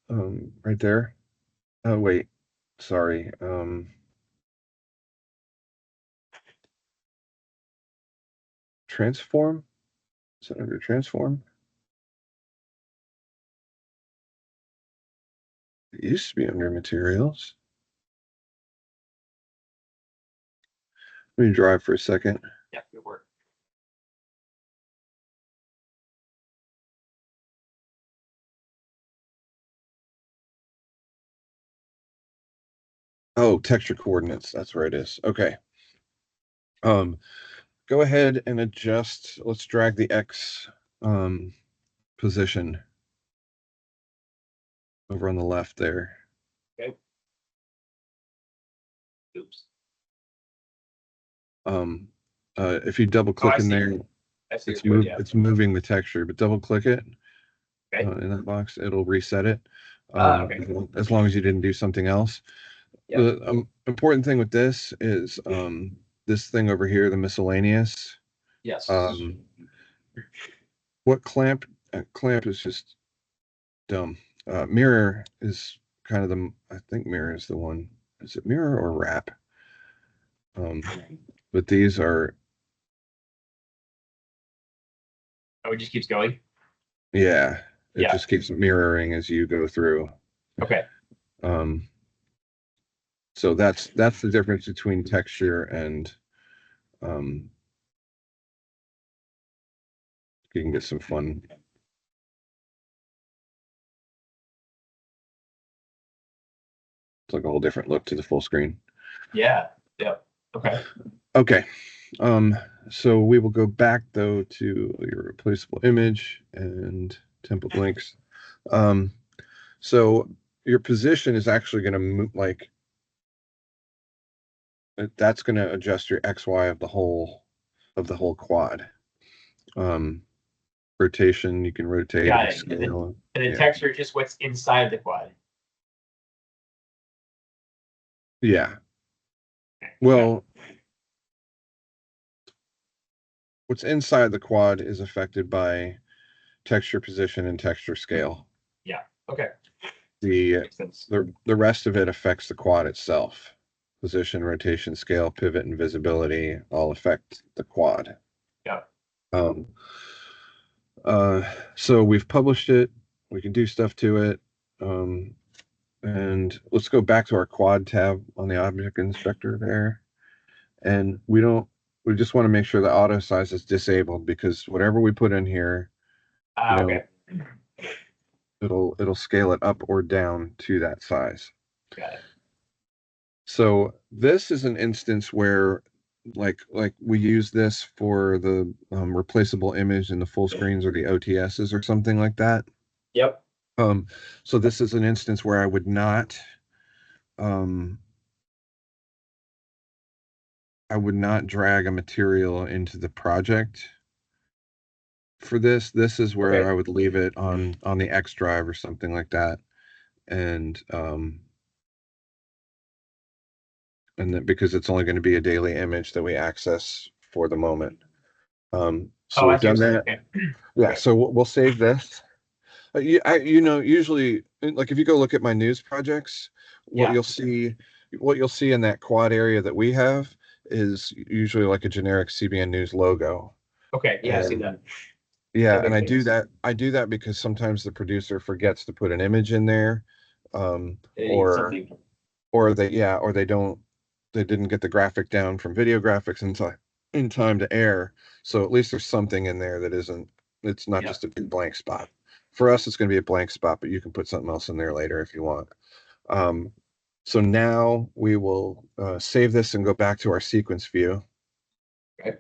Speaker 1: right there. Oh wait, sorry. Transform. Is that under transform? It used to be under materials. Let me drive for a second.
Speaker 2: Yeah, good work.
Speaker 1: Oh, texture coordinates. That's where it is. Okay. Go ahead and adjust. Let's drag the X position over on the left there.
Speaker 2: Okay. Oops.
Speaker 1: If you double click in there, it's moving the texture, but double click it in that box, it'll reset it.
Speaker 2: Okay.
Speaker 1: As long as you didn't do something else. Yep. The important thing with this is this thing over here, the miscellaneous.
Speaker 2: Yes.
Speaker 1: What clamp is just dumb. Mirror is kind of I think mirror is the one. Is it mirror or wrap? But these are.
Speaker 2: Oh, it just keeps going?
Speaker 1: Yeah. It just keeps mirroring as you go through.
Speaker 2: Okay.
Speaker 1: So that's the difference between texture and you can get some fun. It's like a whole different look to the full screen.
Speaker 2: Yeah. Yep. Okay.
Speaker 1: Okay. So we will go back though to your replaceable image and template links. So your position is actually going to move that's going to adjust your XY of the whole quad. Rotation, you can rotate.
Speaker 2: Got it. And the texture is just what's inside the quad.
Speaker 1: Yeah. Well, what's inside the quad is affected by texture position and texture scale.
Speaker 2: Yeah. Okay.
Speaker 1: The rest of it affects the quad itself. Position, rotation, scale, pivot, and visibility all affect the quad.
Speaker 2: Yeah.
Speaker 1: So we've published it. We can do stuff to it. And let's go back to our quad tab on the object inspector there. And we just want to make sure the auto size is disabled, because whatever we put in here,
Speaker 2: okay.
Speaker 1: It'll scale it up or down to that size.
Speaker 2: Got it.
Speaker 1: So this is an instance where like we use this for the replaceable image in the full screens or the OTSs or something like that.
Speaker 2: Yep.
Speaker 1: So this is an instance where I would not um, drag a material into the project for this. This is where
Speaker 2: Okay.
Speaker 1: I would leave it on the X drive or something like that. And then because it's only going to be a daily image that we access for the moment. So
Speaker 2: Oh, I
Speaker 1: we've
Speaker 2: see what
Speaker 1: done
Speaker 2: you're saying.
Speaker 1: that.
Speaker 2: Okay.
Speaker 1: Yeah,
Speaker 2: Okay.
Speaker 1: so we'll save this. Usually, like if you go look at my news projects, what
Speaker 2: Yeah.
Speaker 1: you'll see, what you'll see in that quad area that we have is usually like a generic CBN News logo.
Speaker 2: Okay. Yeah, I've seen
Speaker 1: And
Speaker 2: that.
Speaker 1: yeah,
Speaker 2: That
Speaker 1: and
Speaker 2: makes sense.
Speaker 1: I do that because sometimes the producer forgets to put an image in there, um,
Speaker 2: It needs
Speaker 1: or
Speaker 2: something.
Speaker 1: or they didn't get the graphic down from video graphics in time to air. So at least there's something in there that isn't, it's not
Speaker 2: Yeah.
Speaker 1: just a big blank spot. For us, it's going to be a blank spot, but you can put something else in there later if you want. Um, so now we will save this and go back to our sequence view.
Speaker 2: Okay.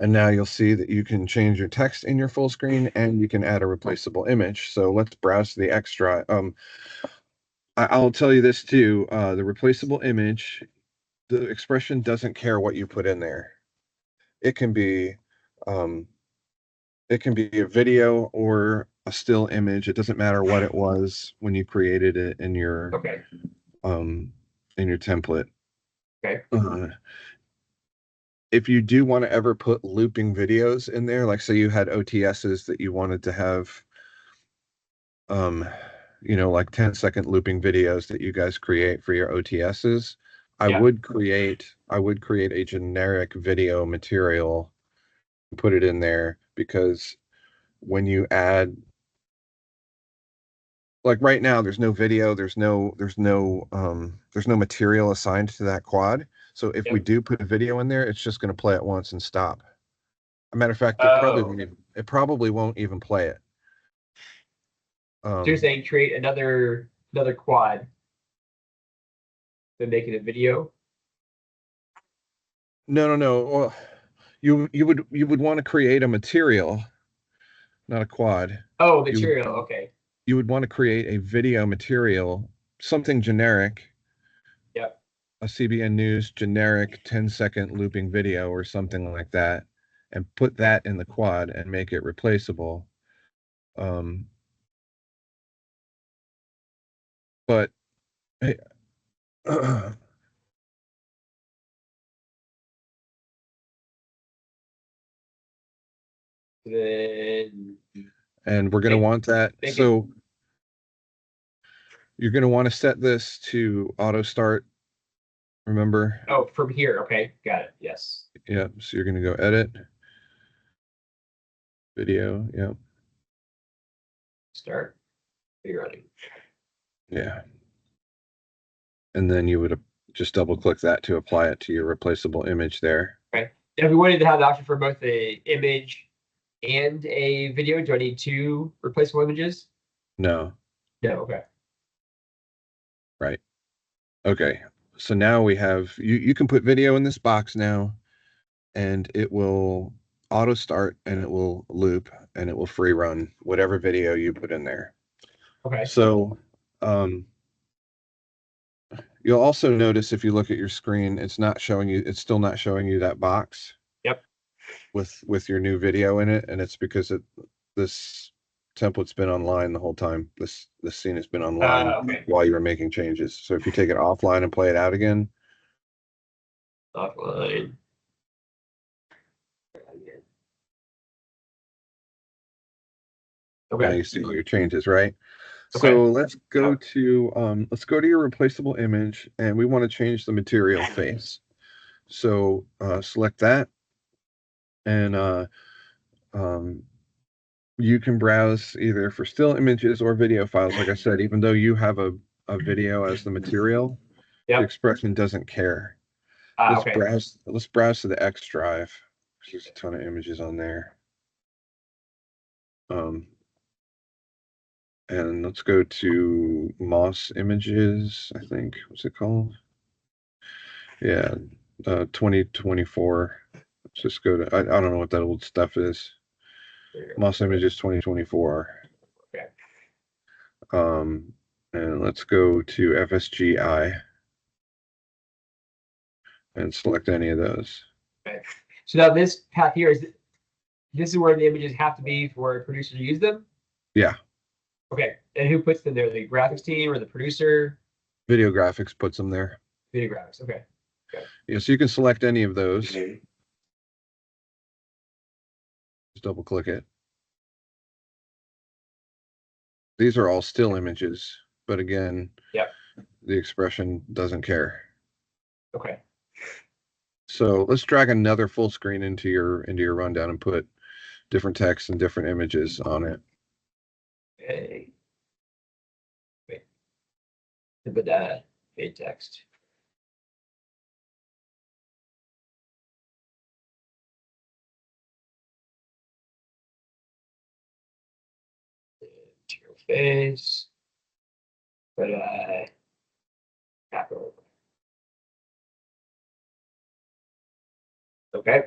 Speaker 1: And now you'll see that you can change your text in your full screen and you can add a replaceable image. So let's browse to the extra. I'll tell you this too. The replaceable image, the XPression doesn't care what you put in there. It can be um, it can be a video or a still image. It doesn't matter what it was when you created it
Speaker 2: Okay.
Speaker 1: um, in your template.
Speaker 2: Okay.
Speaker 1: Uh, if you do want to ever put looping videos in there, like say you had OTSs that you wanted to have, um, like 10-second looping videos that you guys create for your OTSs,
Speaker 2: Yeah.
Speaker 1: I would create a generic video material, put it in there because when you add, like right now there's no video, there's no material assigned to that quad. So if we
Speaker 2: Yep.
Speaker 1: do put a video in there, it's just going to play it once and stop. A matter of fact,
Speaker 2: Oh,
Speaker 1: it probably won't even play it.
Speaker 2: so you're
Speaker 1: um
Speaker 2: saying create another quad, then make it a video?
Speaker 1: no. Well, you would want to create a material, not a quad.
Speaker 2: Oh,
Speaker 1: you would
Speaker 2: material. Okay.
Speaker 1: you would want to create a video material, something generic,
Speaker 2: Yep.
Speaker 1: a CBN News generic 10-second looping video or something like that, and put that in the quad and make it replaceable. Um, but hey,
Speaker 2: Then
Speaker 1: and we're going to
Speaker 2: make
Speaker 1: want that.
Speaker 2: make it.
Speaker 1: So you're going to want to set this to auto start. Remember?
Speaker 2: Oh, from here. Okay. Got it. Yes.
Speaker 1: Yeah. So you're going to go edit video. Yeah.
Speaker 2: Start. You're running.
Speaker 1: Yeah. And then you would just double click that to apply it to your replaceable image there.
Speaker 2: Okay. If we wanted to have the option for both a image and a video, do I need two replaceable images?
Speaker 1: No.
Speaker 2: No. Okay.
Speaker 1: Right. Okay. So now we have, you can put video in this box now, and it will auto start and it will loop and it will free run whatever video you put in there.
Speaker 2: Okay.
Speaker 1: So um, you'll also notice if you look at your screen, it's still not showing you that box
Speaker 2: Yep.
Speaker 1: with your new video in it, and it's because this template's been online the whole time. This scene has been online
Speaker 2: Okay.
Speaker 1: while you were making changes. So if you take it offline and play it out again,
Speaker 2: Offline.
Speaker 1: now
Speaker 2: Okay.
Speaker 1: you see your changes, right?
Speaker 2: Okay.
Speaker 1: So
Speaker 2: Yep.
Speaker 1: let's go to your replaceable image, and we want to change the material face. So select that, and um, you can browse either for still images or video files. Like I said, even though you have a video as the material, the
Speaker 2: Yep.
Speaker 1: XPression doesn't care.
Speaker 2: Okay.
Speaker 1: Let's browse to the X drive. There's a ton of images on there. Um, and let's go to Moss Images, I think. What's it called? Yeah, 2024. Let's just go to, I don't know what that old stuff is.
Speaker 2: There you
Speaker 1: Moss Images 2024.
Speaker 2: go. Okay.
Speaker 1: And let's go to FSGI and select any of those.
Speaker 2: Okay. So now this path here this is where the images have to be for a producer to use them?
Speaker 1: Yeah.
Speaker 2: Okay. And who puts them there? The graphics team or the producer?
Speaker 1: Video graphics puts them there.
Speaker 2: Video graphics. Okay.
Speaker 1: Yeah, so you can select any of those. Just double click it. These are all still images, but again,
Speaker 2: yep.
Speaker 1: The XPression doesn't care.
Speaker 2: Okay.
Speaker 1: So let's drag another full screen into your rundown and put different text and different images on it.
Speaker 2: Okay. Wait. Put that paid text. To your face. But capital. Okay.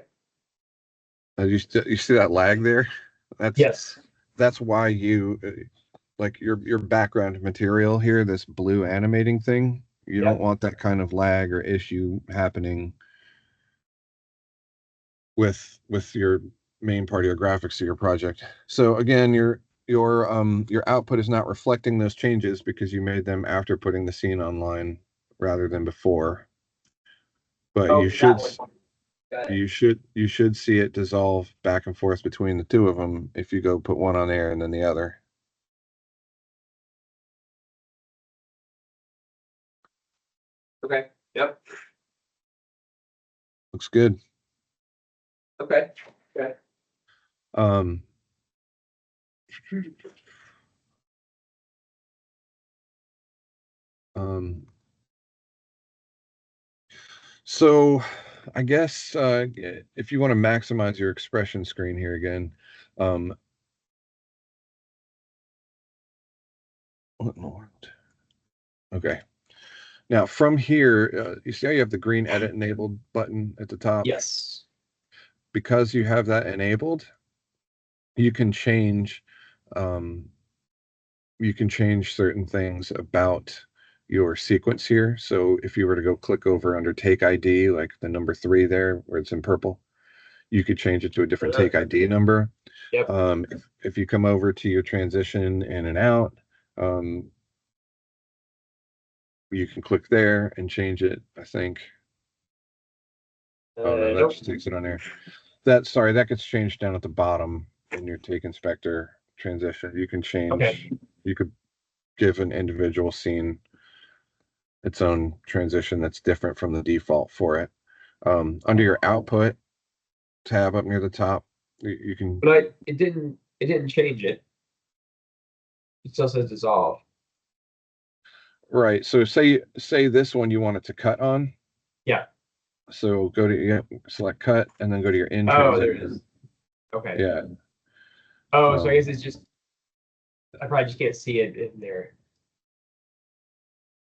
Speaker 1: You see that lag there?
Speaker 2: Yes.
Speaker 1: That's why you like your background material here, this blue animating thing. You don't want that kind of lag or issue happening with your main part of your graphics of your project. So again, your output is not reflecting those changes because you made them after putting the scene online rather than before. But you should see it dissolve back and forth between the two of them if you go put one on there and then the other.
Speaker 2: Okay. Yep.
Speaker 1: Looks good.
Speaker 2: Okay. Okay.
Speaker 1: So I guess if you want to maximize your XPression screen here again, what in the world? Okay. Now from here, you see how you have the green edit enabled button at the top?
Speaker 2: Yes.
Speaker 1: Because you have that enabled, you can change certain things about your sequence here. So if you were to go click over under take ID, like the number 3 there where it's in purple, you could change it to a different take ID number.
Speaker 2: Yep.
Speaker 1: If you come over to your transition in and out, you can click there and change it, I think. Oh no, that just takes it on there. That gets changed down at the bottom in your take inspector transition. You can change, you could give an individual scene its own transition that's different from the default for it. Under your output tab up near the top, you can.
Speaker 2: But it didn't change it. It still says dissolve.
Speaker 1: Right. So say this one you want it to cut on.
Speaker 2: Yeah.
Speaker 1: So go to select cut and then go to your in
Speaker 2: transition. Oh, there it is. Okay.
Speaker 1: Yeah.
Speaker 2: Oh, so I guess it's just I probably just can't see it in there.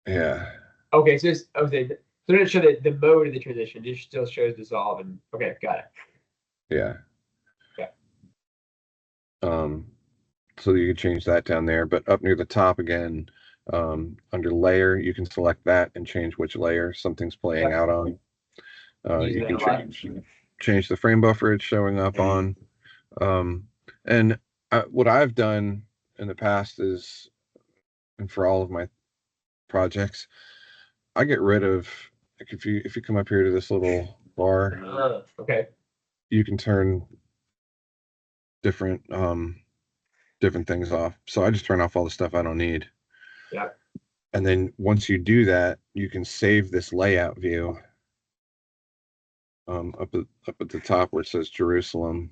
Speaker 1: Yeah.
Speaker 2: Okay, so it's okay. So it doesn't show the mode of the transition. It still shows dissolve and okay, got it.
Speaker 1: Yeah.
Speaker 2: Yeah.
Speaker 1: So you can change that down there, but up near the top again, under layer, you can select that and change which layer something's playing out on. You can change the frame buffer it's showing up on. And what I've done in the past is, and for all of my projects, I get rid of, like if you come up here to this little bar,
Speaker 2: okay,
Speaker 1: you can turn different different things off. So I just turn off all the stuff I don't need.
Speaker 2: Yeah.
Speaker 1: And then once you do that, you can save this layout view up at the top where it says Jerusalem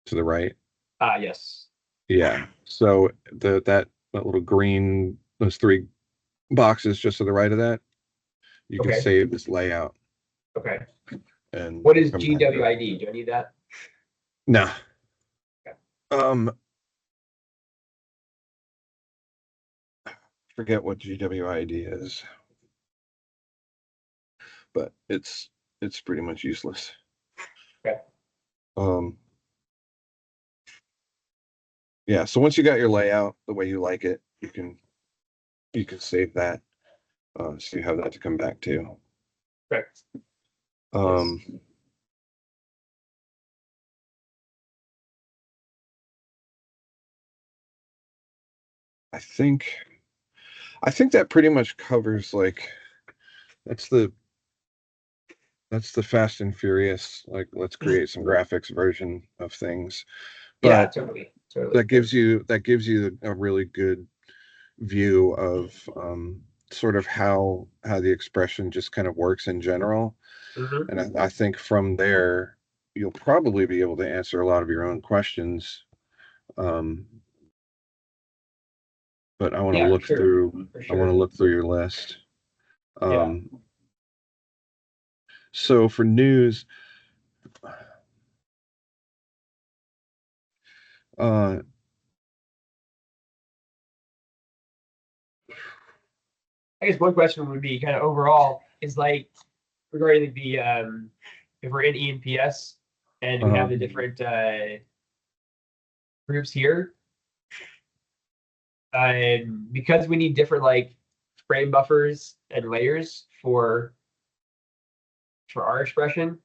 Speaker 1: to the right.
Speaker 2: Yes.
Speaker 1: Yeah. So that little green, those 3 boxes just to the right of that, you can save this layout.
Speaker 2: Okay.
Speaker 1: And
Speaker 2: what is GWID? Do I need that?
Speaker 1: No. Forget what GWID is, but it's pretty much useless.
Speaker 2: Okay.
Speaker 1: Yeah. So once you got your layout the way you like it, you can save that. So you have that to come back to.
Speaker 2: Correct.
Speaker 1: Um, I think that pretty much covers like that's the Fast and Furious, like let's create some graphics version of things.
Speaker 2: Yeah,
Speaker 1: But
Speaker 2: totally.
Speaker 1: that gives you a really good view of sort of how the XPression just kind of works in general.
Speaker 2: Mm-hmm.
Speaker 1: And I think from there you'll probably be able to answer a lot of your own questions. Um, but I want to
Speaker 2: Yeah, for
Speaker 1: look
Speaker 2: sure.
Speaker 1: through
Speaker 2: For
Speaker 1: I want
Speaker 2: sure.
Speaker 1: to look through your list.
Speaker 2: Yeah.
Speaker 1: Um, so for news, uh,
Speaker 2: I guess one question would be kind of overall is like regarding the if we're in ENPS and we
Speaker 1: uh,
Speaker 2: have the different groups here, and because we need different like frame buffers and layers for our expression,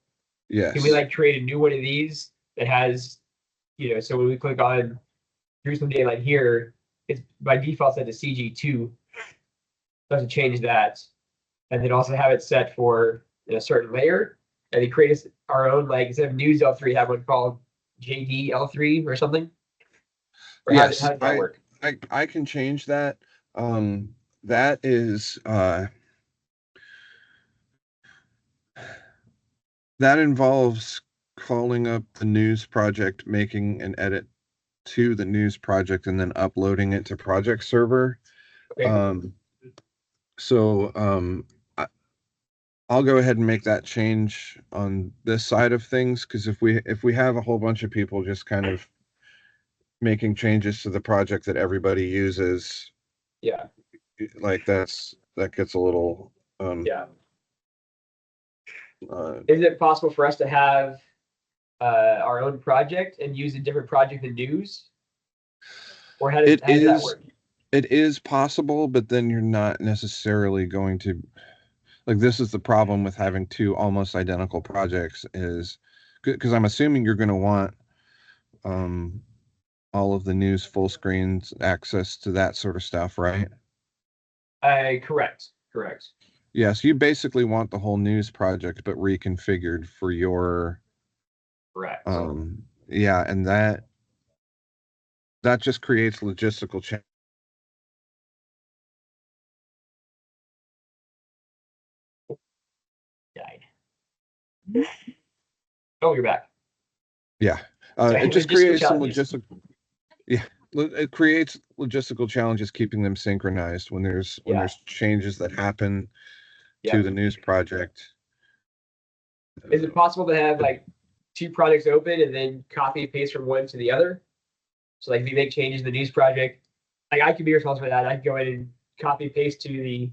Speaker 2: can we
Speaker 1: yes,
Speaker 2: like create a new one of these that has, so when we click on Jerusalem Daylight here, it's by default set to CG2. So I have to change that, and then also have it set for a certain layer, and then create our own, like instead of news L3, have one called JD L3 or something. Or how
Speaker 1: yes,
Speaker 2: does that work?
Speaker 1: I can change that. That is that involves calling up the news project, making an edit to the news project, and then uploading it to project server.
Speaker 2: Okay.
Speaker 1: Um, so I, I'll go ahead and make that change on this side of things, because if we have a whole bunch of people just kind of making changes to the project that everybody uses,
Speaker 2: Yeah.
Speaker 1: like that gets a little
Speaker 2: Yeah.
Speaker 1: uh,
Speaker 2: Is it possible for us to have our own project and use a different project than news? Or
Speaker 1: it
Speaker 2: how does that
Speaker 1: is
Speaker 2: work?
Speaker 1: possible, but then you're not necessarily going to, like, this is the problem with having two almost identical projects, is because I'm assuming you're going to want um all of the news full screens access to that sort of stuff, right?
Speaker 2: Correct. Correct.
Speaker 1: Yes, you basically want the whole news project but reconfigured for your
Speaker 2: Correct.
Speaker 1: yeah, and that just creates logistical
Speaker 2: Died. Oh, you're back.
Speaker 1: yeah, it
Speaker 2: Sorry,
Speaker 1: just
Speaker 2: logistical
Speaker 1: creates some
Speaker 2: challenges.
Speaker 1: logistic yeah, it creates logistical challenges keeping them synchronized when
Speaker 2: Yeah.
Speaker 1: there's changes that happen to
Speaker 2: Yep.
Speaker 1: the news project.
Speaker 2: Is it possible to have like two projects open and then copy and paste from one to the other? So like if you make changes in the news project, like I could be responsible for that. I could go in and copy and paste to the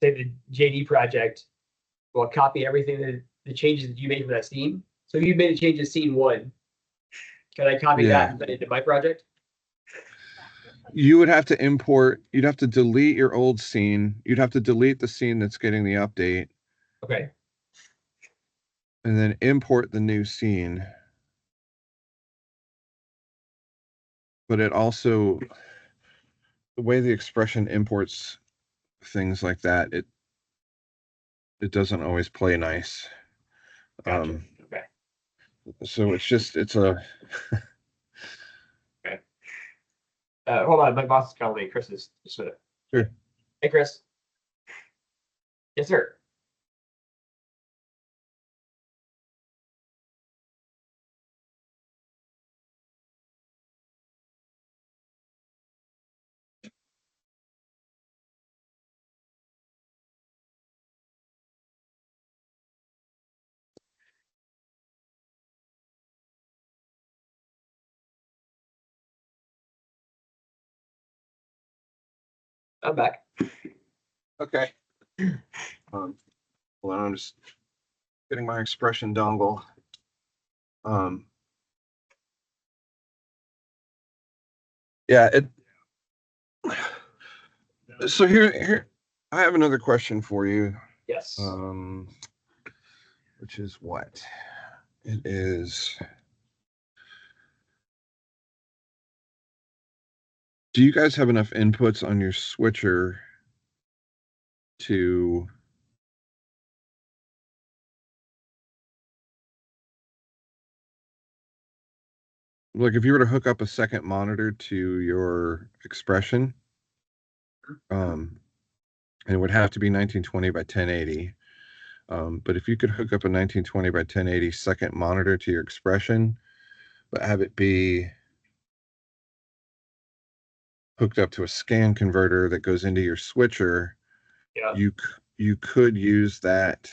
Speaker 2: say the JD project. Well, copy everything that the changes that you made from that scene. So if you made a change to scene one, can I copy that
Speaker 1: Yeah,
Speaker 2: and put it into my project?
Speaker 1: you would have to import, you'd have to delete your old scene, you'd have to delete the scene that's getting the update,
Speaker 2: Okay.
Speaker 1: and then import the new scene. But it also, the way the XPression imports things like that, it doesn't always play nice.
Speaker 2: Gotcha.
Speaker 1: um
Speaker 2: Okay.
Speaker 1: so it's a
Speaker 2: Okay. Hold on. My boss is calling me. Chris is just with it.
Speaker 1: sure.
Speaker 2: Hey, Chris. Yes, sir. I'm back.
Speaker 1: Okay. Well, I'm just getting my XPression dongle. um Yeah, so here I have another question for you.
Speaker 2: Yes.
Speaker 1: Which is what? It is, do you guys have enough inputs on your switcher to like if you were to hook up a second monitor to your XPression, and it would have to be 1920 by 1080. But if you could hook up a 1920 by 1080 second monitor to your XPression, but have it be hooked up to a scan converter that goes into your switcher,
Speaker 2: Yeah.
Speaker 1: you could use that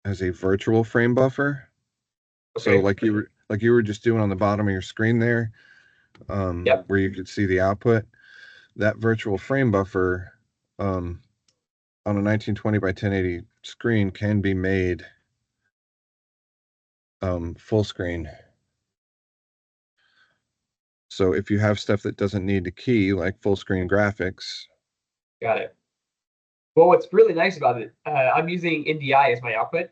Speaker 1: as a virtual frame buffer.
Speaker 2: Okay.
Speaker 1: So like you were just doing on the bottom of your screen there,
Speaker 2: Yep.
Speaker 1: where you could see the output, that virtual frame buffer on a 1920 by 1080 screen can be made full screen. So if you have stuff that doesn't need to key, like full screen graphics.
Speaker 2: Got it. Well, what's really nice about it, I'm using NDI as my output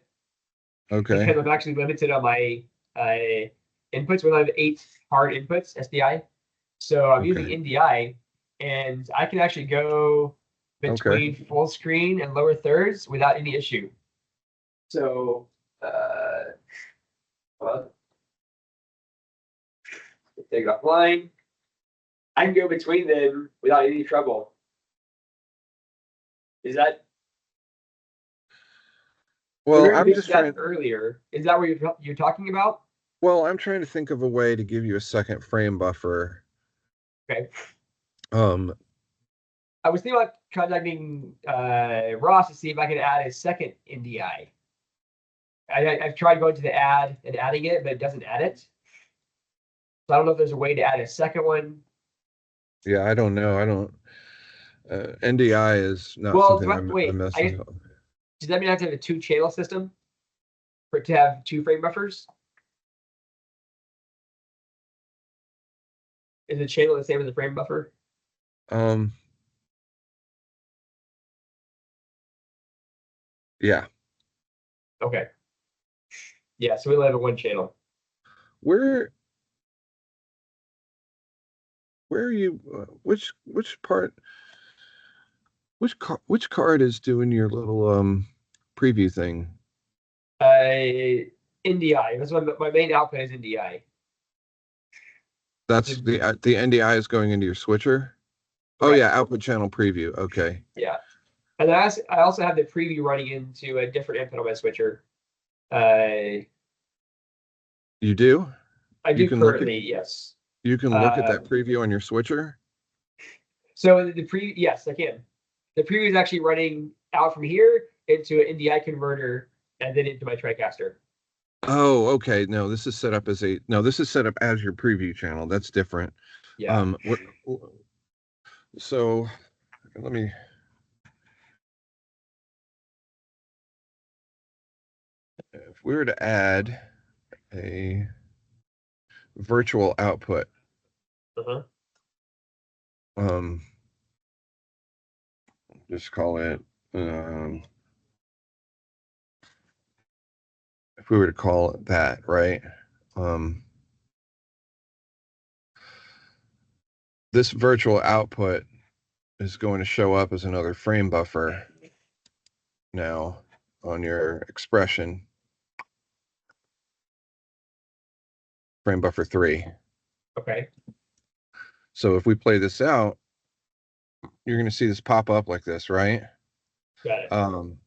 Speaker 1: Okay.
Speaker 2: because I'm actually limited on my inputs. We have 8 hard inputs, SDI. So I'm using
Speaker 1: Okay.
Speaker 2: NDI, and I can actually go
Speaker 1: Okay.
Speaker 2: between full screen and lower thirds without any issue. So, well, take it offline. I can go between them without any trouble. Is that
Speaker 1: Well, I'm just
Speaker 2: that
Speaker 1: trying.
Speaker 2: earlier? Is that what you're talking about?
Speaker 1: Well, I'm trying to think of a way to give you a second frame buffer.
Speaker 2: Okay.
Speaker 1: Um,
Speaker 2: I was thinking about contacting Ross to see if I could add a second NDI. I've tried going to the add and adding it, but it doesn't add it. So I don't know if there's a way to add a second one.
Speaker 1: yeah, I don't know. I don't. NDI is not
Speaker 2: Well,
Speaker 1: something I
Speaker 2: wait,
Speaker 1: mess with.
Speaker 2: does that mean I have to have a 2-channel system for it to have 2 frame buffers? Is the channel the same as the frame buffer?
Speaker 1: Um, yeah.
Speaker 2: Okay. Yeah, so we only have a 1 channel.
Speaker 1: Where are you? Which part? Which card is doing your little preview thing?
Speaker 2: NDI. That's my main output is NDI.
Speaker 1: That's the NDI is going into your switcher. Oh
Speaker 2: Correct.
Speaker 1: yeah, output channel preview. Okay.
Speaker 2: Yeah. And then I also have the preview running into a different input on my switcher. Uh,
Speaker 1: You do?
Speaker 2: I
Speaker 1: You
Speaker 2: do
Speaker 1: can look at
Speaker 2: currently, yes.
Speaker 1: that preview on your switcher?
Speaker 2: So yes, I can. The preview is actually running out from here into an NDI converter and then into my TriCaster.
Speaker 1: Oh, okay. No, this is set up as this is set up as your preview channel. That's different.
Speaker 2: Yeah.
Speaker 1: What so let me if we were to add a virtual output,
Speaker 2: Uh-huh.
Speaker 1: um just call it if we were to call it that, right? Um this virtual output is going to show up as another frame buffer now on your XPression, frame buffer 3.
Speaker 2: Okay.
Speaker 1: So if we play this out, you're going to see this pop up like this, right?
Speaker 2: Got it.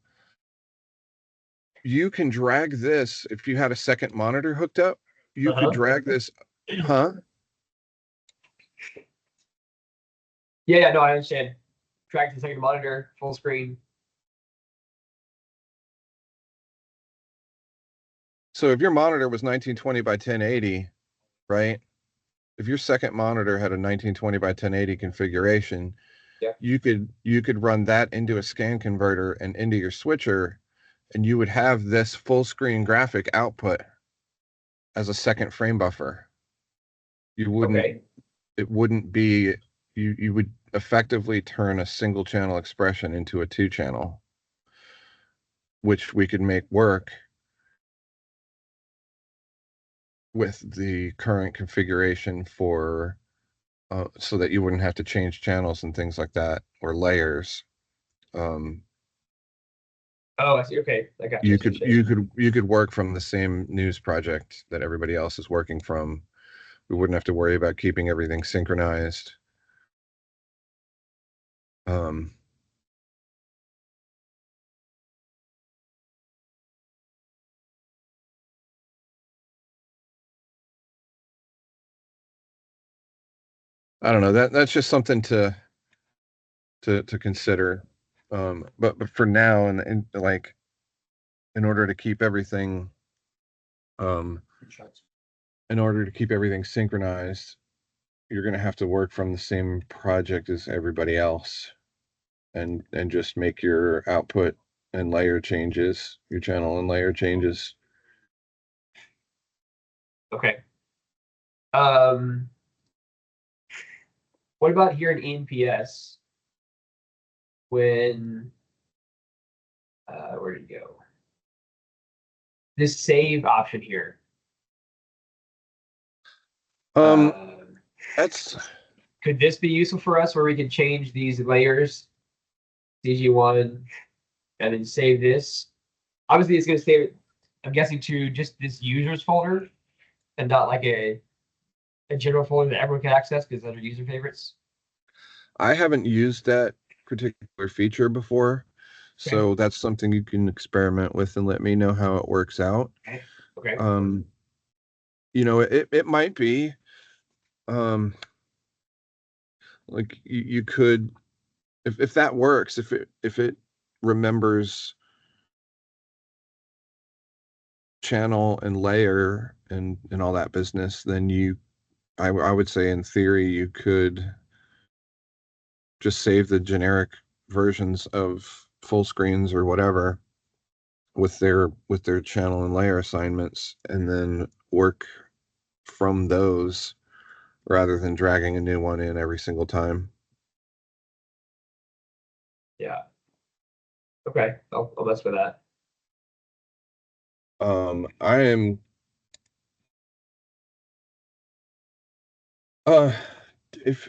Speaker 1: You can drag this if you had a second monitor hooked up. You could
Speaker 2: Uh-huh.
Speaker 1: drag this, huh?
Speaker 2: Yeah, no, I understand. Track to the second monitor, full screen.
Speaker 1: So if your monitor was 1920 by 1080, right? If your second monitor had a 1920 by 1080 configuration,
Speaker 2: Yeah.
Speaker 1: you could run that into a scan converter and into your switcher, and you would have this full screen graphic output as a second frame buffer. You wouldn't
Speaker 2: Okay.
Speaker 1: it wouldn't be, you would effectively turn a single channel XPression into a 2-channel, which we could make work with the current configuration for so that you wouldn't have to change channels and things like that, or layers.
Speaker 2: Oh, I see. Okay, I got
Speaker 1: You could work from the same news project that everybody else is working from. We wouldn't have to worry about keeping everything synchronized. I don't know, that's just something to consider. But for now, and like, in order to keep everything um in order to keep everything synchronized, you're going to have to work from the same project as everybody else, and just make your output and layer changes, your channel and layer changes.
Speaker 2: Okay. What about here in ENPS? When where did you go? This save option here.
Speaker 1: That's
Speaker 2: Could this be useful for us, where we can change these layers, CG1, and then save this? Obviously, it's going to save it, I'm guessing, to just this users folder, and not like a general folder that everyone can access because it's under user favorites.
Speaker 1: I haven't used that particular feature before, so that's something you can experiment with and let me know how it works out.
Speaker 2: Okay.
Speaker 1: You know, it might be like you could, if that works, if it remembers channel and layer and all that business, then I would say in theory you could just save the generic versions of full screens or whatever with their channel and layer assignments, and then work from those rather than dragging a new one in every single time.
Speaker 2: Yeah. Okay, I'll mess with that.
Speaker 1: I am if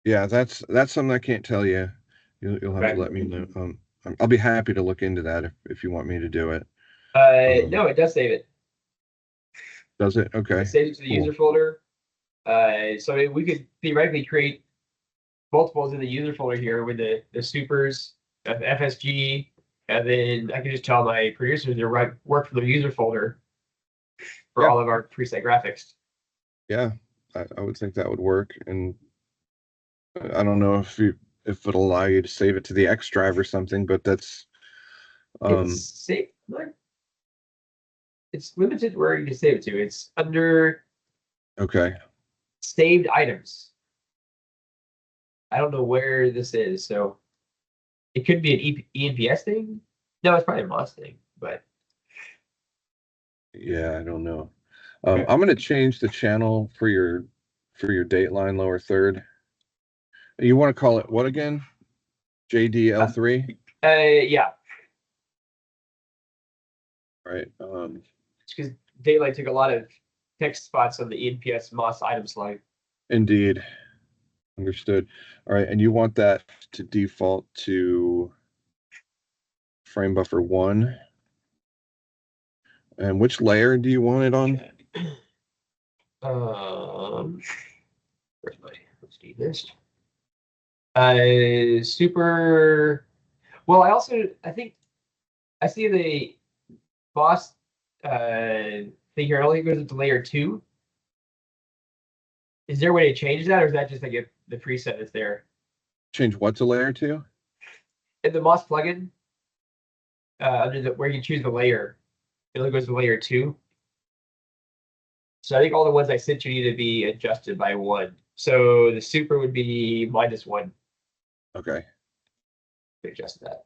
Speaker 1: yeah, that's something I can't tell you. You'll have to let me know. I'll be happy to look into that if you want me to do it.
Speaker 2: No, it does save it.
Speaker 1: Does it? Okay.
Speaker 2: It saves it to the user folder. So we could theoretically create multiples in the user folder here with the supers of FSG, and then I can just tell my producers to work from the user folder for all of our preset graphics.
Speaker 1: Yeah, I would think that would work, and I don't know if it'll allow you to save it to the X drive or something, but that's
Speaker 2: it's limited where you can save it to. It's under
Speaker 1: okay.
Speaker 2: Saved items. I don't know where this is, so it could be an ENPS thing. No, it's probably a MOS thing, but
Speaker 1: Yeah, I don't know. I'm going to change the channel for your Dateline lower third. You want to call it what again? JDL3?
Speaker 2: Yeah.
Speaker 1: Right.
Speaker 2: It's because Daylight took a lot of text spots on the ENPS MOS item slide.
Speaker 1: Indeed. Understood. All right, and you want that to default to frame buffer 1. And which layer do you want it on?
Speaker 2: Where's my HD list? Super. Well, I think I see the boss thing here. It only goes up to layer 2. Is there a way to change that, or is that just like the preset that's there?
Speaker 1: Change what to layer 2?
Speaker 2: In the MOS plugin, under where you choose the layer, it only goes to layer 2. So I think all the ones I sent you need to be adjusted by 1. So the super would be -1.
Speaker 1: Okay.
Speaker 2: Adjust that.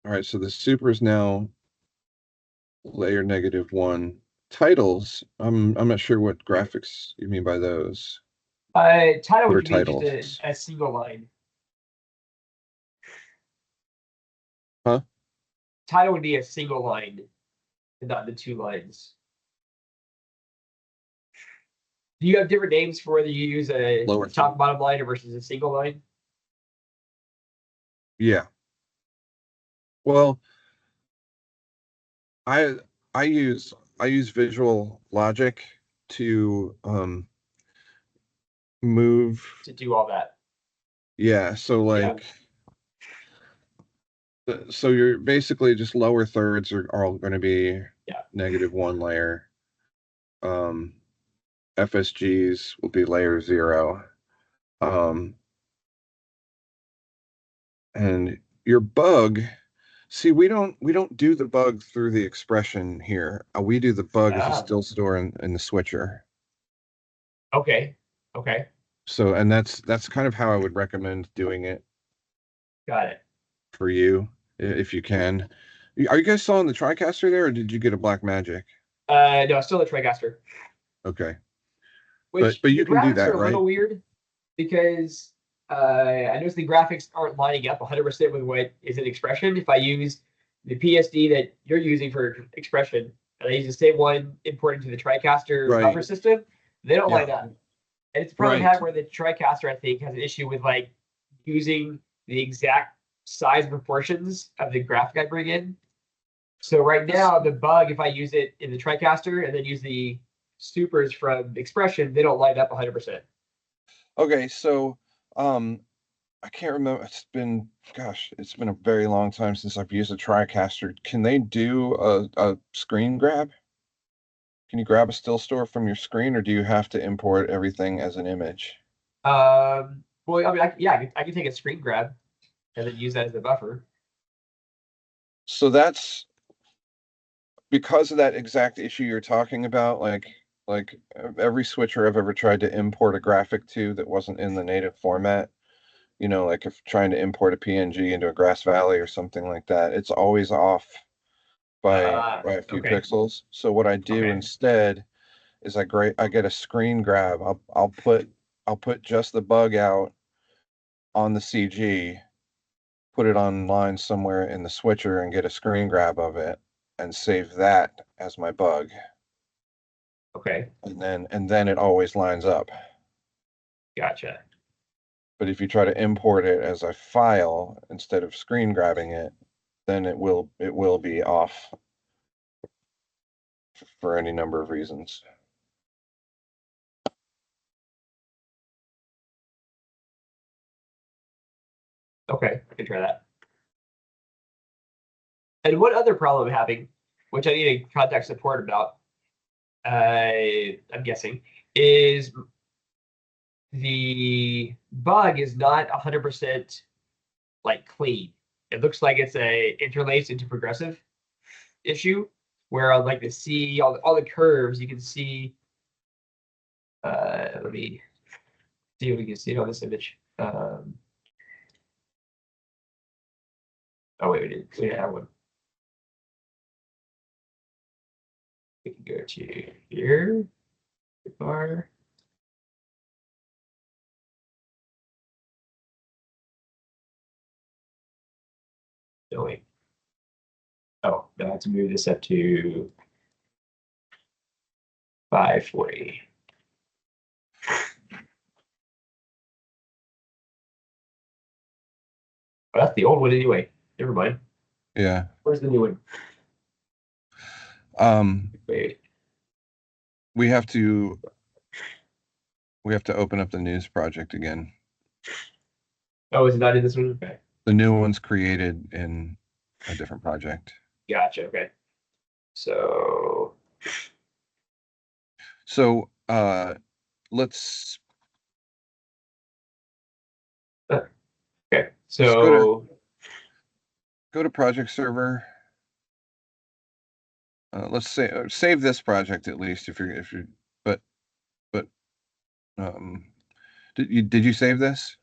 Speaker 1: All right, so the super is now layer -1. Titles, I'm not sure what graphics you mean by those.
Speaker 2: Title
Speaker 1: What are
Speaker 2: would be just
Speaker 1: titles?
Speaker 2: a single line.
Speaker 1: Huh?
Speaker 2: Title would be a single line, and not the two lines. Do you have different names for whether you use a
Speaker 1: Lower
Speaker 2: top
Speaker 1: third.
Speaker 2: and bottom line versus a single line?
Speaker 1: Yeah. Well, I I use visual logic to move.
Speaker 2: To do all that.
Speaker 1: Yeah, so
Speaker 2: Yeah.
Speaker 1: like so you're basically just lower thirds are all going to be
Speaker 2: Yeah.
Speaker 1: -1 layer. Um FSGs will be layer 0. Um and your bug, see, we don't do the bug through the XPression here. We do the bug as a
Speaker 2: Ah,
Speaker 1: still store in the switcher.
Speaker 2: okay. Okay.
Speaker 1: So, and that's kind of how I would recommend doing it
Speaker 2: Got it.
Speaker 1: for you, if you can. Are you guys still on the TriCaster there, or did you get a Black Magic?
Speaker 2: No, still a TriCaster,
Speaker 1: Okay,
Speaker 2: which
Speaker 1: but
Speaker 2: the
Speaker 1: you can do
Speaker 2: graphics are
Speaker 1: that,
Speaker 2: a
Speaker 1: right?
Speaker 2: little weird because I noticed the graphics aren't lining up 100% with what is in XPression. If I use the PSD that you're using for XPression, and I use the same one imported to the TriCaster buffer
Speaker 1: Right.
Speaker 2: system, they don't line
Speaker 1: Yeah.
Speaker 2: up. And it's a problem I
Speaker 1: Right.
Speaker 2: have where the TriCaster, I think, has an issue with like using the exact size and proportions of the graphic I bring in. So right now, the bug, if I use it in the TriCaster and then use the supers from XPression, they don't line up 100%.
Speaker 1: Okay, so um I can't remember. It's been a very long time since I've used a TriCaster. Can they do a screen grab? Can you grab a still store from your screen, or do you have to import everything as an image?
Speaker 2: Well, I mean, yeah, I can take a screen grab and then use that as a buffer.
Speaker 1: So that's because of that exact issue you're talking about, like every switcher I've ever tried to import a graphic to that wasn't in the native format, like if trying to import a PNG into a Grass Valley or something like that, it's always off by a few
Speaker 2: Okay,
Speaker 1: pixels. So what I do
Speaker 2: okay,
Speaker 1: instead is I get a screen grab. I'll put just the bug out on the CG, put it online somewhere in the switcher and get a screen grab of it and save that as my bug.
Speaker 2: okay,
Speaker 1: And then it always lines up.
Speaker 2: gotcha.
Speaker 1: But if you try to import it as a file instead of screen grabbing it, then it will be off for any number of reasons.
Speaker 2: Okay, I can try that. And what other problem I'm having, which I need to contact support about, I'm guessing, is the bug is not 100% like clean. It looks like it's a interlaced into progressive issue, where on like the C, all the curves, you can see. Let me see if we can see it on this image. Oh wait, we didn't have one. We can go to here, bar. No wait. Oh, I have to move this up to 540. Oh, that's the old one anyway. Never mind.
Speaker 1: Yeah.
Speaker 2: Where's the new one?
Speaker 1: Um,
Speaker 2: Wait.
Speaker 1: we have to open up the news project again.
Speaker 2: Oh, is it not in this one? Okay.
Speaker 1: The new one's created in a different project.
Speaker 2: Gotcha. Okay. So
Speaker 1: So let's
Speaker 2: okay.
Speaker 1: let's go to
Speaker 2: So
Speaker 1: project server. Let's say save this project at least if you're but did you save this?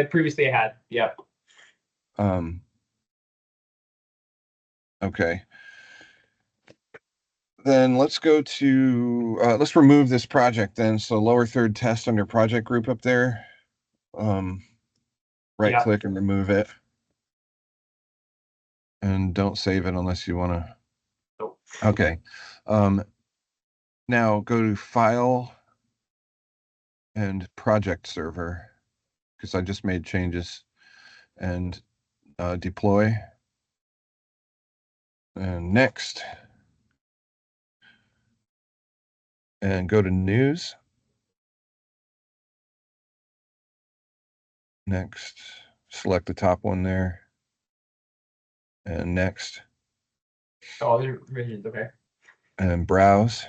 Speaker 2: previously I had. Yep.
Speaker 1: Um Okay. Then let's go to, let's remove this project then. So lower third test under project group up there. Right
Speaker 2: Yeah.
Speaker 1: click and remove it. And don't save it unless you want to.
Speaker 2: Nope.
Speaker 1: Okay. Now go to File and Project Server, because I just made changes, and deploy. And next. And go to News. Next. Select the top one there. And next.
Speaker 2: Oh, there's revisions. Okay.
Speaker 1: And browse.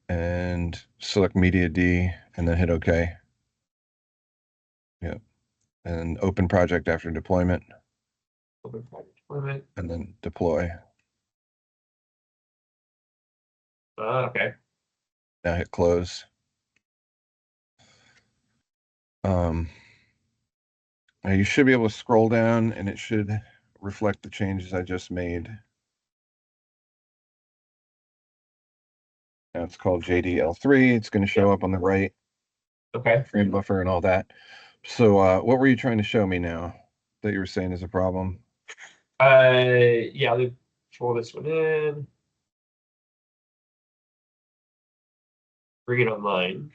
Speaker 1: And select Media D and then hit OK. Yep. And open project after deployment.
Speaker 2: Open project deployment.
Speaker 1: And then deploy.
Speaker 2: Okay.
Speaker 1: Now hit close. Now you should be able to scroll down and it should reflect the changes I just made. Now it's called JDL3. It's going to show up on the right.
Speaker 2: Okay.
Speaker 1: Frame buffer and all that. So what were you trying to show me now that you were saying is a problem?
Speaker 2: Yeah, I'll pull this one in. Bring it online.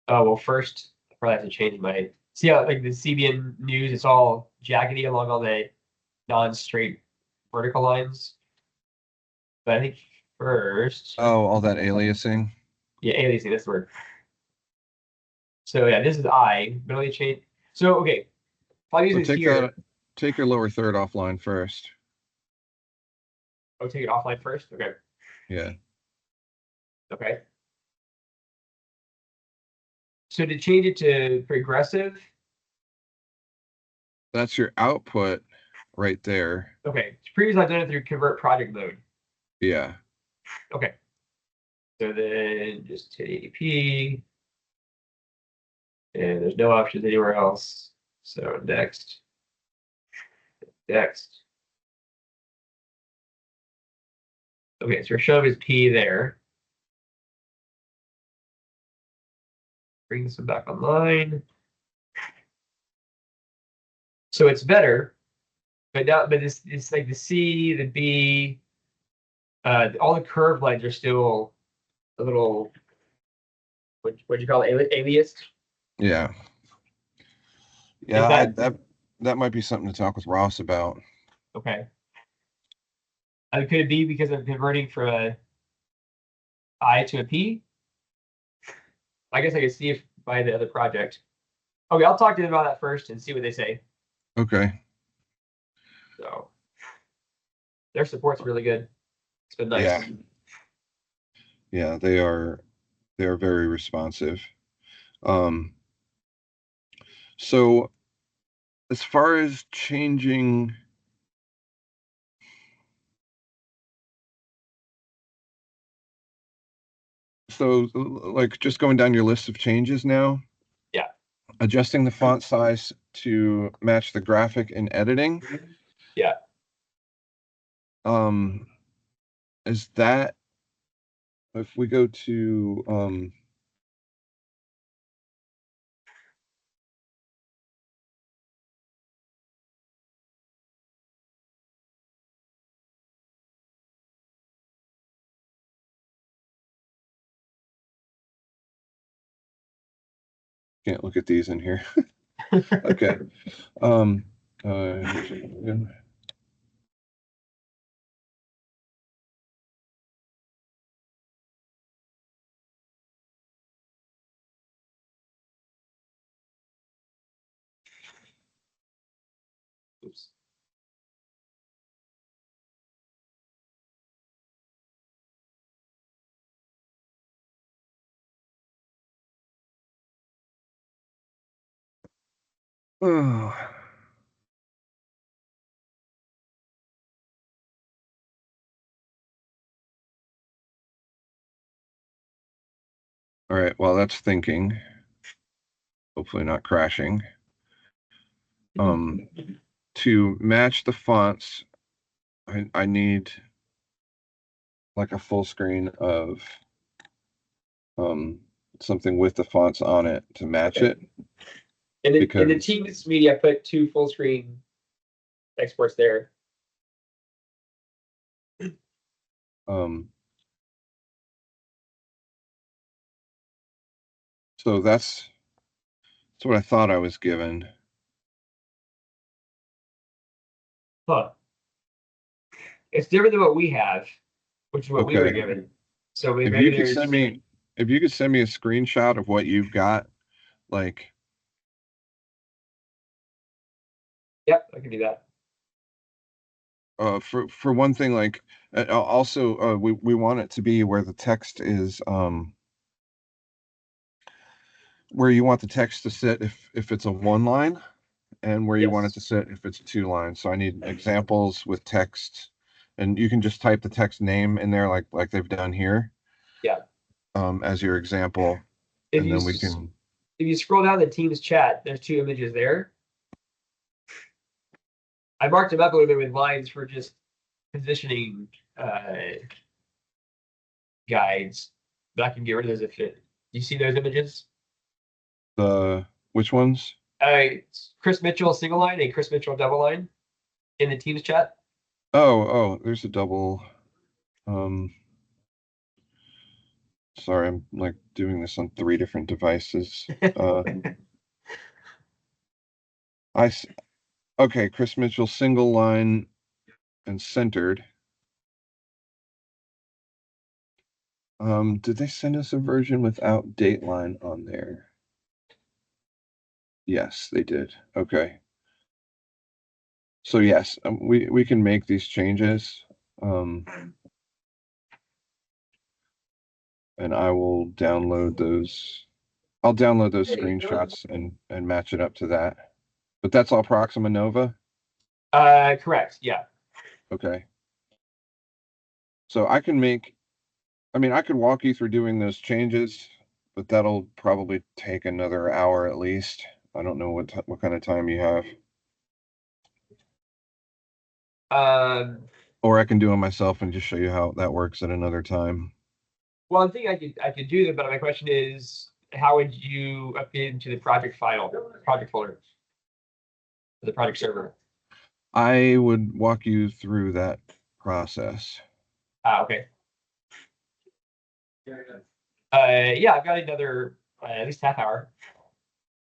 Speaker 2: Oh, well, first, I probably have to change my. See how, like, the CBN news, it's all jaggedy along all the non-straight vertical lines. But I think first,
Speaker 1: Oh, all that aliasing.
Speaker 2: yeah, aliasing, that's the word. So yeah, this is I, but only change. So, okay, if I use
Speaker 1: So
Speaker 2: this here,
Speaker 1: take your lower third offline first.
Speaker 2: I'll take it offline first. Okay.
Speaker 1: Yeah.
Speaker 2: Okay. So to change it to progressive,
Speaker 1: That's your output right there.
Speaker 2: okay. Previously I've done it through convert project mode.
Speaker 1: Yeah.
Speaker 2: Okay. So then just hit 80p. And there's no options anywhere else. So next. Next. Okay, so shove is P there. Bring this one back online. So it's better, but now, but it's like the C, the B, all the curve lines are still a little. What do you call it? Alias?
Speaker 1: Yeah.
Speaker 2: Is
Speaker 1: Yeah,
Speaker 2: that
Speaker 1: that might be something to talk with Ross about.
Speaker 2: okay? Could it be because I'm converting from a I to a P? I guess I could see if by the other project. Okay, I'll talk to them about that first and see what they say.
Speaker 1: Okay.
Speaker 2: So their support's really good. It's been nice.
Speaker 1: Yeah. Yeah, they are very responsive. Um, so as far as changing, so like just going down your list of changes now,
Speaker 2: Yeah.
Speaker 1: adjusting the font size to match the graphic in editing.
Speaker 2: Yeah.
Speaker 1: Is that if we go to can't look at these in here. Okay. Um
Speaker 2: Oops.
Speaker 1: oh. All right, well that's thinking. Hopefully not crashing. To match the fonts, I need like a full screen of something with the fonts on it to match it.
Speaker 2: In the Teams media, I put 2 full screen exports there.
Speaker 1: So that's what I thought I was given.
Speaker 2: Huh. It's different than what we have, which is what we were given. So
Speaker 1: if
Speaker 2: maybe
Speaker 1: you could send me a screenshot of what you've got, like.
Speaker 2: Yep, I can do that.
Speaker 1: For one thing, like also we want it to be where the text is where you want the text to sit if it's a 1 line, and where you want it to sit if it's 2 lines. So I need examples with text, and you can just type the text name in there like they've done here.
Speaker 2: Yeah.
Speaker 1: As your example, and then we can.
Speaker 2: If you scroll down the Teams chat, there's 2 images there. I marked them up a little bit with lines for just positioning guides, but I can get rid of those if it. Do you see those images?
Speaker 1: Which ones?
Speaker 2: Chris Mitchell single line and Chris Mitchell double line in the Teams chat.
Speaker 1: Oh, there's a double. Sorry, I'm like doing this on 3 different devices. Okay, Chris Mitchell single line and centered. Did they send us a version without Dateline on there? Yes, they did. Okay. So yes, we can make these changes. And I will download those. I'll download those screenshots and match it up to that. But that's all Proxima Nova?
Speaker 2: Correct. Yeah.
Speaker 1: Okay. So I could walk you through doing those changes, but that'll probably take another hour at least. I don't know what kind of time you have. Or I can do it myself and just show you how that works at another time.
Speaker 2: Well, I think I could do that, but my question is, how would you update into the project folder, the project server?
Speaker 1: I would walk you through that process.
Speaker 2: Okay. Yeah, I've got another at least half hour.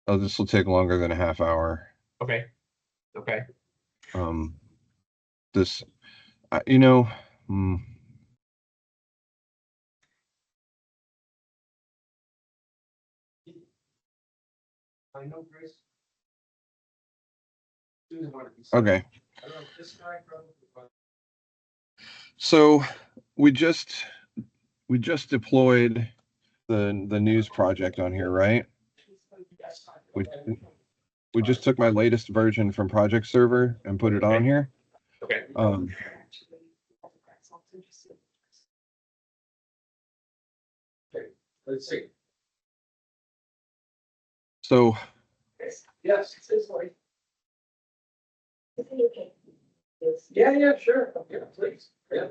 Speaker 1: Oh, this will take longer than a half hour.
Speaker 2: Okay.
Speaker 1: This, I know, Grace. Okay. So we just deployed the news project on here, right? We just took my latest version from Project Server and put it on here.
Speaker 2: Okay. Let's see.
Speaker 1: So.
Speaker 2: Yes. Yeah, sure. Yeah, please. Yeah.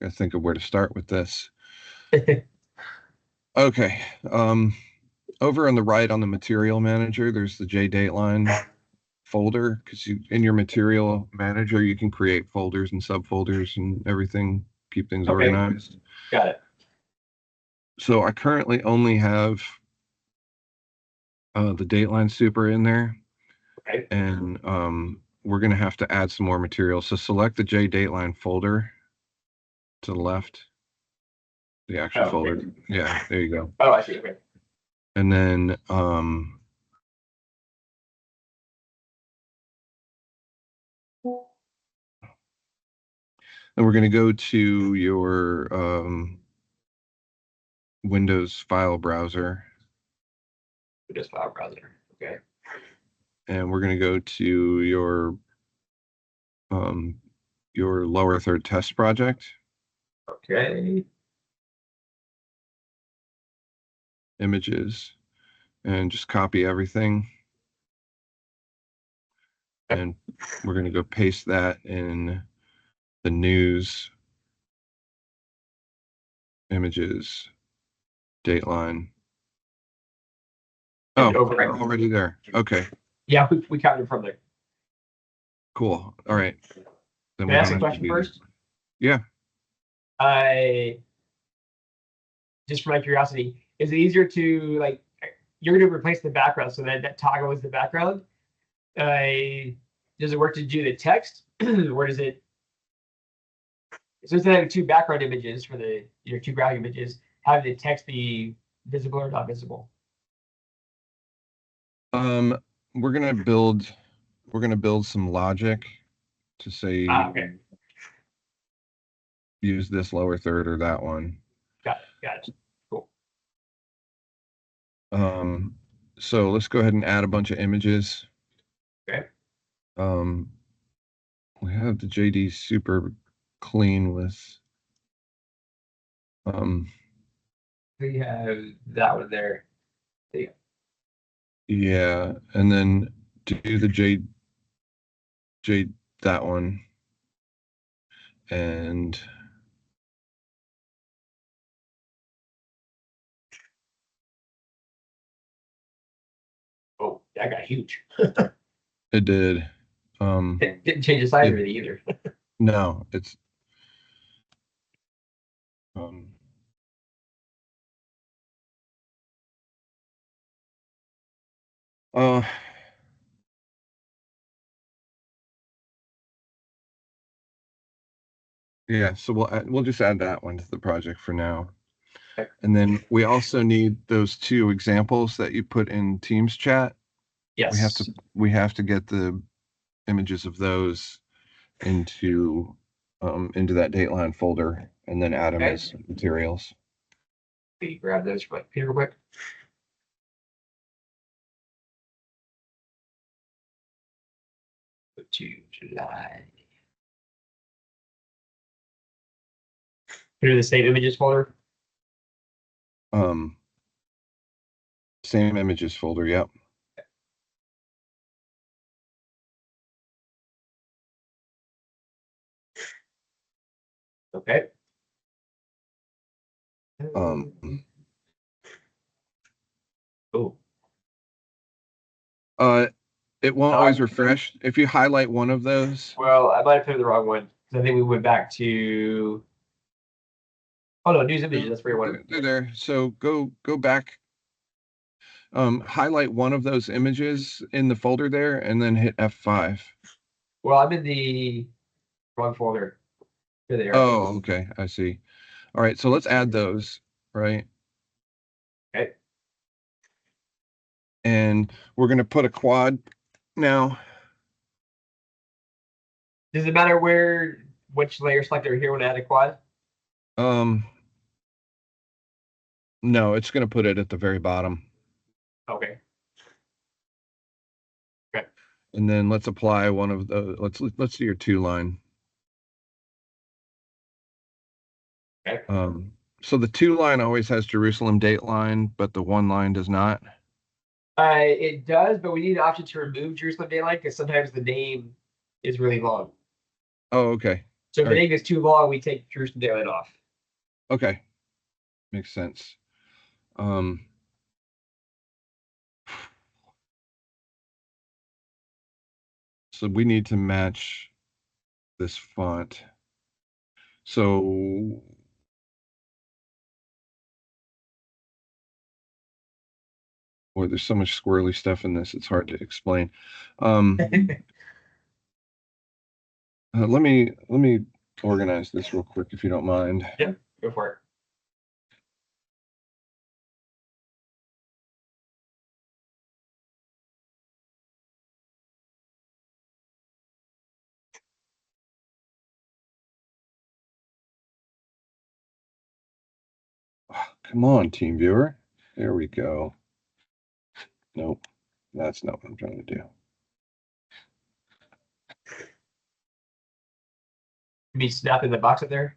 Speaker 1: I think of where to start with this. Okay. Over on the right on the material manager, there's the JDateline folder, because in your material manager you can create folders and subfolders and everything, keep things organized.
Speaker 2: Got it.
Speaker 1: So I currently only have the Dateline super in there.
Speaker 2: Okay.
Speaker 1: And we're going to have to add some more material. So select the JDateline folder to the left. The actual folder. Okay. Yeah, there you go.
Speaker 2: Oh, I see. Okay.
Speaker 1: And then we're going to go to your Windows file browser.
Speaker 2: Windows file browser. Okay.
Speaker 1: And we're going to go to your lower third test project.
Speaker 2: Okay.
Speaker 1: images and just copy everything. And we're going to go paste that in the news images Dateline. Oh, we're already there. Okay.
Speaker 2: Yeah, we copied it from there.
Speaker 1: Cool. All right. Then
Speaker 2: Can I ask a question first?
Speaker 1: Yeah.
Speaker 2: Just for my curiosity, is it easier to like you're going to replace the background so that toggle is the background? Does it work to do the text, or does it? So instead of having two background images for your two ground images, have the text be visible or not visible?
Speaker 1: We're gonna build some logic to say
Speaker 2: Okay.
Speaker 1: Use this lower third or that one.
Speaker 2: Got it. Cool.
Speaker 1: So let's go ahead and add a bunch of images.
Speaker 2: Okay.
Speaker 1: We have the JD super clean with
Speaker 2: We have that one there.
Speaker 1: Yeah, and then do the J that one. And
Speaker 2: oh, that got huge.
Speaker 1: It did.
Speaker 2: It didn't change the size of it either.
Speaker 1: No, it's yeah, so we'll just add that one to the project for now.
Speaker 2: Okay.
Speaker 1: And then we also need those two examples that you put in Teams chat.
Speaker 2: Yes.
Speaker 1: We have to get the images of those into that Dateline folder and then add them as materials.
Speaker 2: Can you grab those for real quick? Go to July. Here the save images folder.
Speaker 1: Same images folder, yep.
Speaker 2: Okay.
Speaker 1: Oh. It won't always refresh. If you highlight one of those.
Speaker 2: Well, I might have put the wrong one because I think we went back to. Oh no, news images. That's where you want.
Speaker 1: They're there. So go back. Highlight one of those images in the folder there, and then hit F5.
Speaker 2: Well, I'm in the wrong folder. Here they are.
Speaker 1: Oh, okay. I see. All right. So let's add those, right?
Speaker 2: Okay.
Speaker 1: And we're going to put a quad now.
Speaker 2: Does it matter which layer selector here when I add a quad?
Speaker 1: No, it's going to put it at the very bottom.
Speaker 2: Okay. Okay.
Speaker 1: And then let's apply one of the, let's do your 2-line.
Speaker 2: Okay.
Speaker 1: So the 2-line always has Jerusalem Dateline, but the 1-line does not.
Speaker 2: It does, but we need an option to remove Jerusalem Dateline because sometimes the name is really long.
Speaker 1: Oh, okay.
Speaker 2: So if the name is too long, we take Jerusalem Dateline off.
Speaker 1: Okay. Makes sense. So we need to match this font. So boy, there's so much squirrely stuff in this, it's hard to explain. Let me organize this real quick if you don't mind.
Speaker 2: Yeah, go for it.
Speaker 1: Come on, team viewer. There we go. Nope, that's not what I'm trying to do.
Speaker 2: Me snapping the box up there.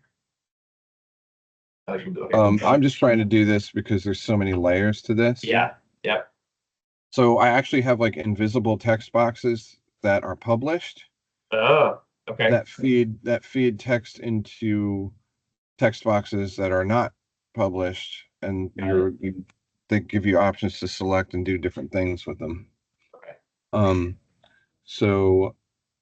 Speaker 2: Okay.
Speaker 1: I'm just trying to do this because there's so many layers to this.
Speaker 2: Yeah. Yep.
Speaker 1: So I actually have like invisible text boxes that are published
Speaker 2: Oh, okay.
Speaker 1: that feed text into text boxes that are not published, and they give you options to select and do different things with them.
Speaker 2: Okay.
Speaker 1: So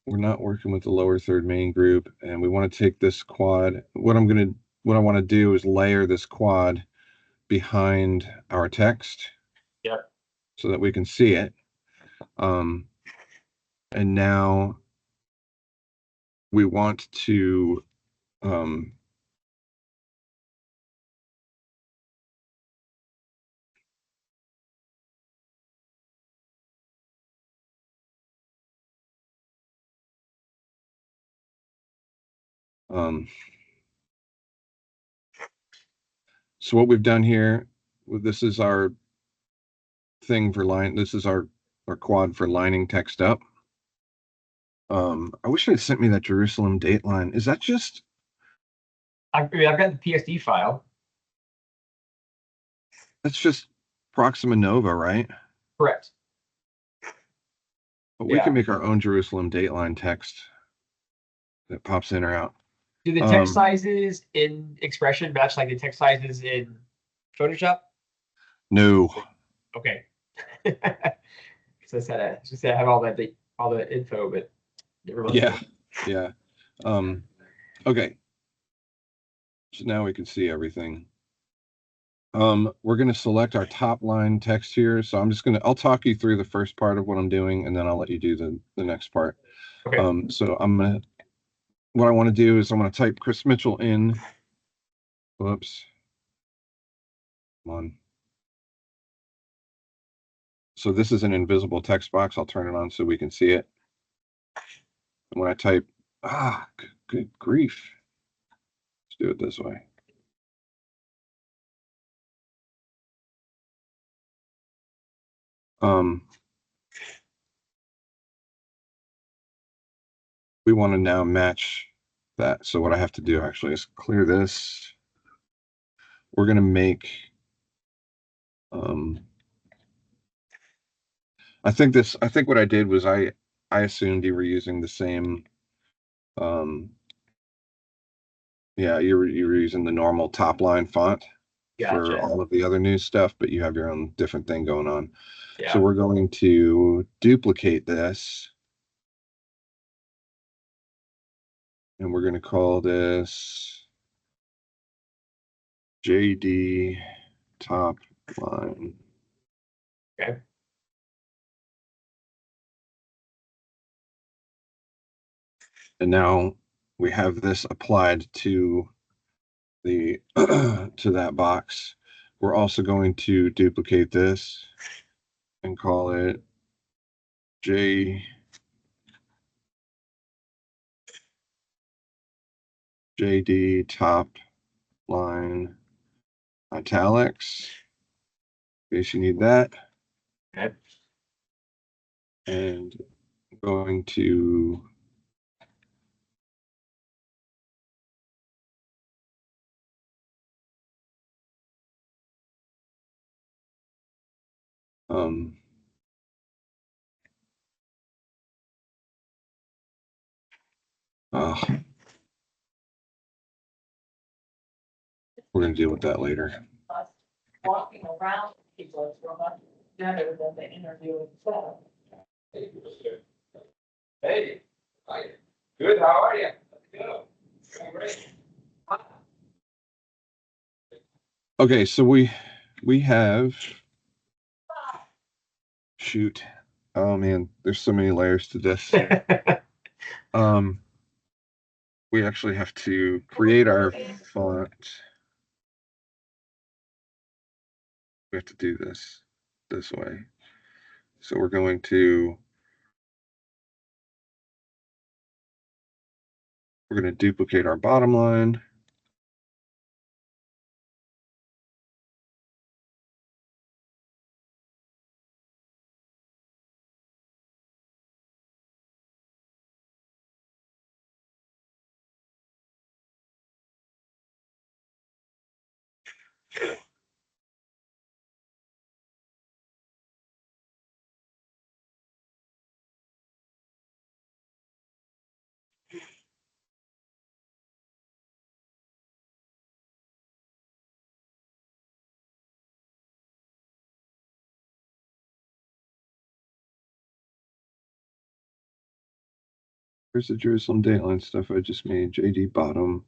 Speaker 1: we're not working with the lower third main group, and we want to take this quad. What I want to do is layer this quad behind our text.
Speaker 2: Yep.
Speaker 1: So that we can see it. And now we want to um, um, so what we've done here, this is our thing for line. This is our quad for lining text up. I wish they'd sent me that Jerusalem date line. Is that just?
Speaker 2: I've got the PSD file.
Speaker 1: That's just Proxima Nova, right?
Speaker 2: Correct.
Speaker 1: But we can make our own Jerusalem dateline text that pops in or out.
Speaker 2: Do the text sizes in XPression match like the text sizes in Photoshop?
Speaker 1: No.
Speaker 2: Okay. So I have all the info, but never mind.
Speaker 1: Yeah. Okay. So now we can see everything. We're going to select our top line text here. So I'll talk you through the first part of what I'm doing, and then I'll let you do the next part.
Speaker 2: Okay.
Speaker 1: So what I want to do is I'm going to type Chris Mitchell in. Whoops. Come on. So this is an invisible text box. I'll turn it on so we can see it. And when I type, good grief. Let's do it this way. We want to now match that. So what I have to do actually is clear this. We're going to make, I think what I did was I assumed you were using the same, yeah, you were using the normal top line font. Gotcha. For all of the other news stuff, but you have your own different thing going on. Yeah. So we're going to duplicate this. And we're going to call this JD top line.
Speaker 2: Okay.
Speaker 1: And now we have this applied to the to that box. We're also going to duplicate this and call it JD top line italics, in case you need that.
Speaker 2: Okay.
Speaker 1: And I'm going to we're going to deal with that later.
Speaker 3: Walking around people for much better than the interview itself.
Speaker 2: Hey, hi. Good. How are you? Good. Great.
Speaker 1: Okay, so we have, shoot. Oh man, there's so many layers to this. We actually have to create our font. We have to do this way. So we're going to duplicate our bottom line. Here's the Jerusalem Dateline stuff I just made. JD bottom.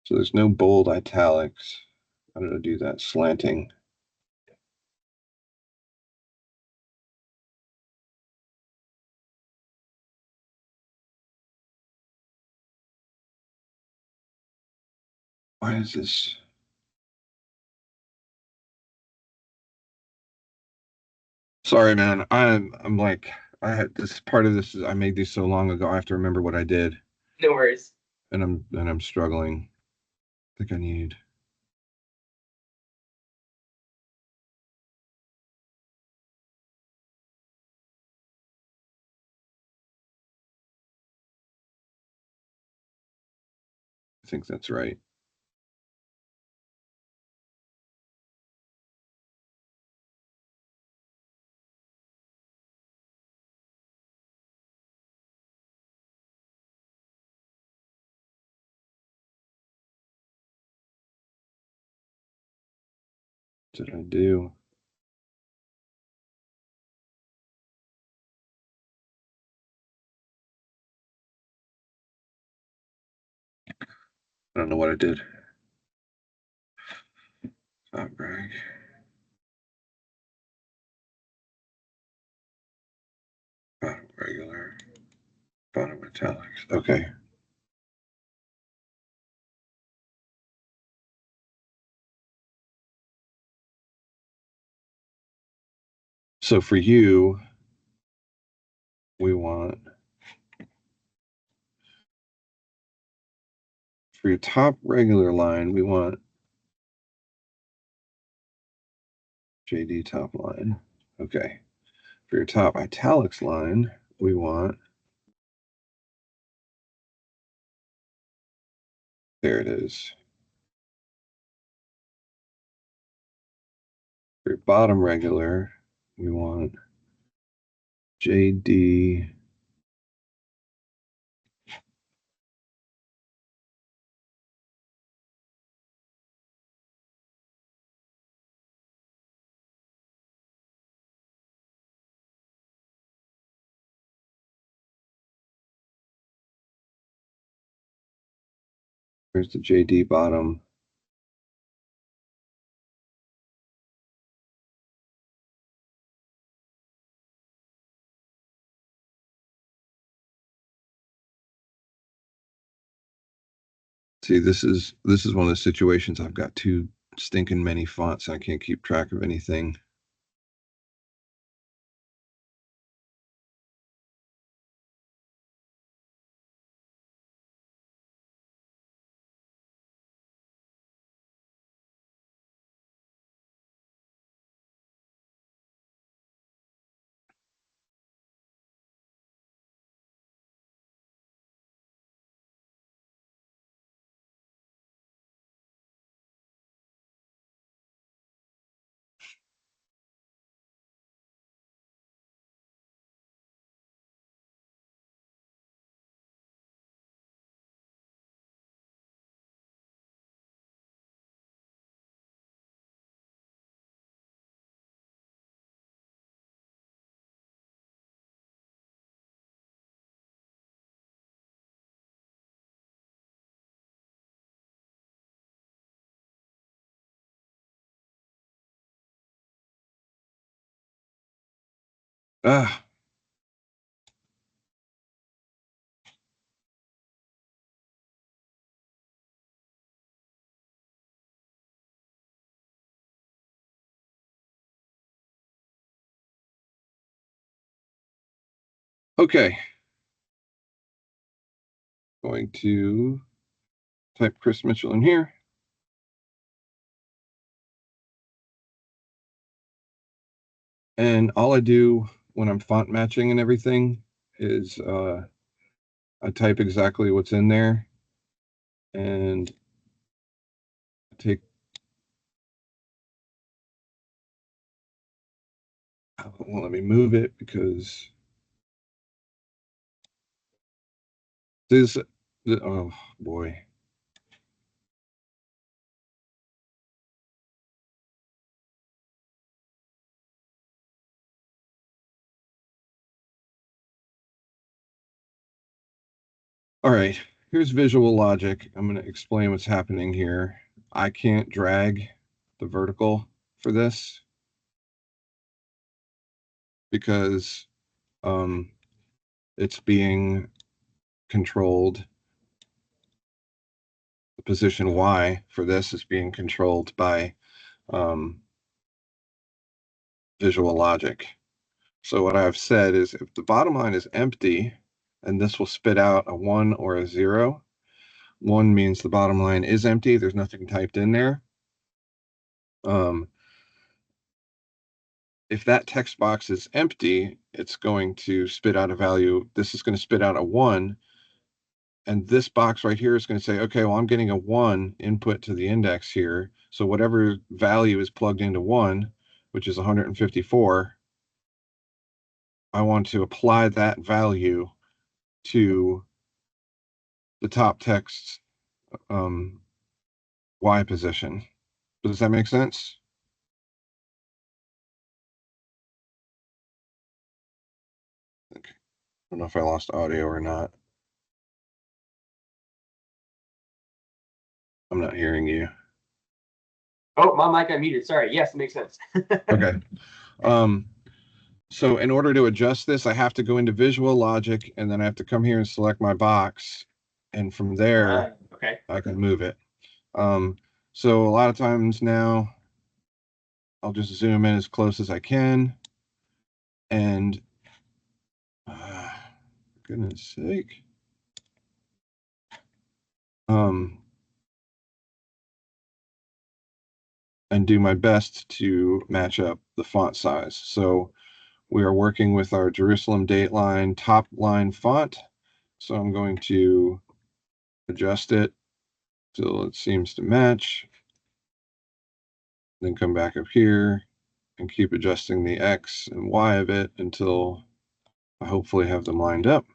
Speaker 1: So there's no bold italics. How did I do that? Slanting. Why is this? Sorry, man. I'm like I had this part of this. I made these so long ago. I have to remember what I did,
Speaker 2: No worries.
Speaker 1: and I'm struggling. I think I need. I think that's right. What did I do? I don't know what I did. Top rag. Bottom regular. Bottom italics. Okay. So for you, we want for your top regular line, we want JD top line. Okay. For your top italics line, we want, there it is. For your bottom regular, we want JD. Where's the JD bottom? See, this is one of the situations I've got too stinking many fonts and I can't keep track of anything. Ah, Okay. Going to type Chris Mitchell in here. And all I do when I'm font matching and everything is I type exactly what's in there and take, well, let me move it because this, oh boy. All right, here's visual logic. I'm going to explain what's happening here. I can't drag the vertical for this because it's being controlled. The position Y for this is being controlled by visual logic. So what I've said is if the bottom line is empty, and this will spit out a 1 or a 0, 1 means the bottom line is empty. There's nothing typed in there. If that text box is empty, it's going to spit out a value. This is going to spit out a 1. And this box right here is going to say, okay, well, I'm getting a 1 input to the index here. So whatever value is plugged into 1, which is 154, I want to apply that value to the top text Y position. Does that make sense? I don't know if I lost audio or not. I'm not hearing you.
Speaker 2: Oh, my mic got muted. Sorry. Yes, it makes sense.
Speaker 1: Okay. So in order to adjust this, I have to go into visual logic, and then I have to come here and select my box. And from there,
Speaker 2: okay,
Speaker 1: I can move it. So a lot of times now, I'll just zoom in as close as I can. And for goodness sake. And do my best to match up the font size. So we are working with our Jerusalem Dateline top line font. So I'm going to adjust it till it seems to match. Then come back up here and keep adjusting the X and Y of it until I hopefully have them lined up.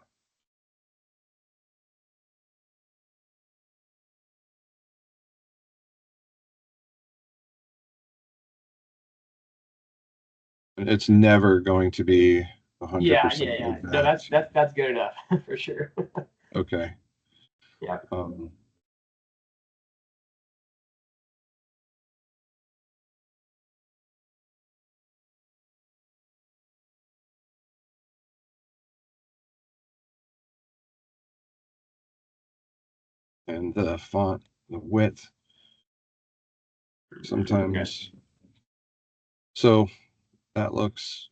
Speaker 1: It's never going to be 100%.
Speaker 2: Yeah. No, that's good enough for sure.
Speaker 1: Okay.
Speaker 2: Yeah.
Speaker 1: And the font, the width, sometimes. Okay. So that looks.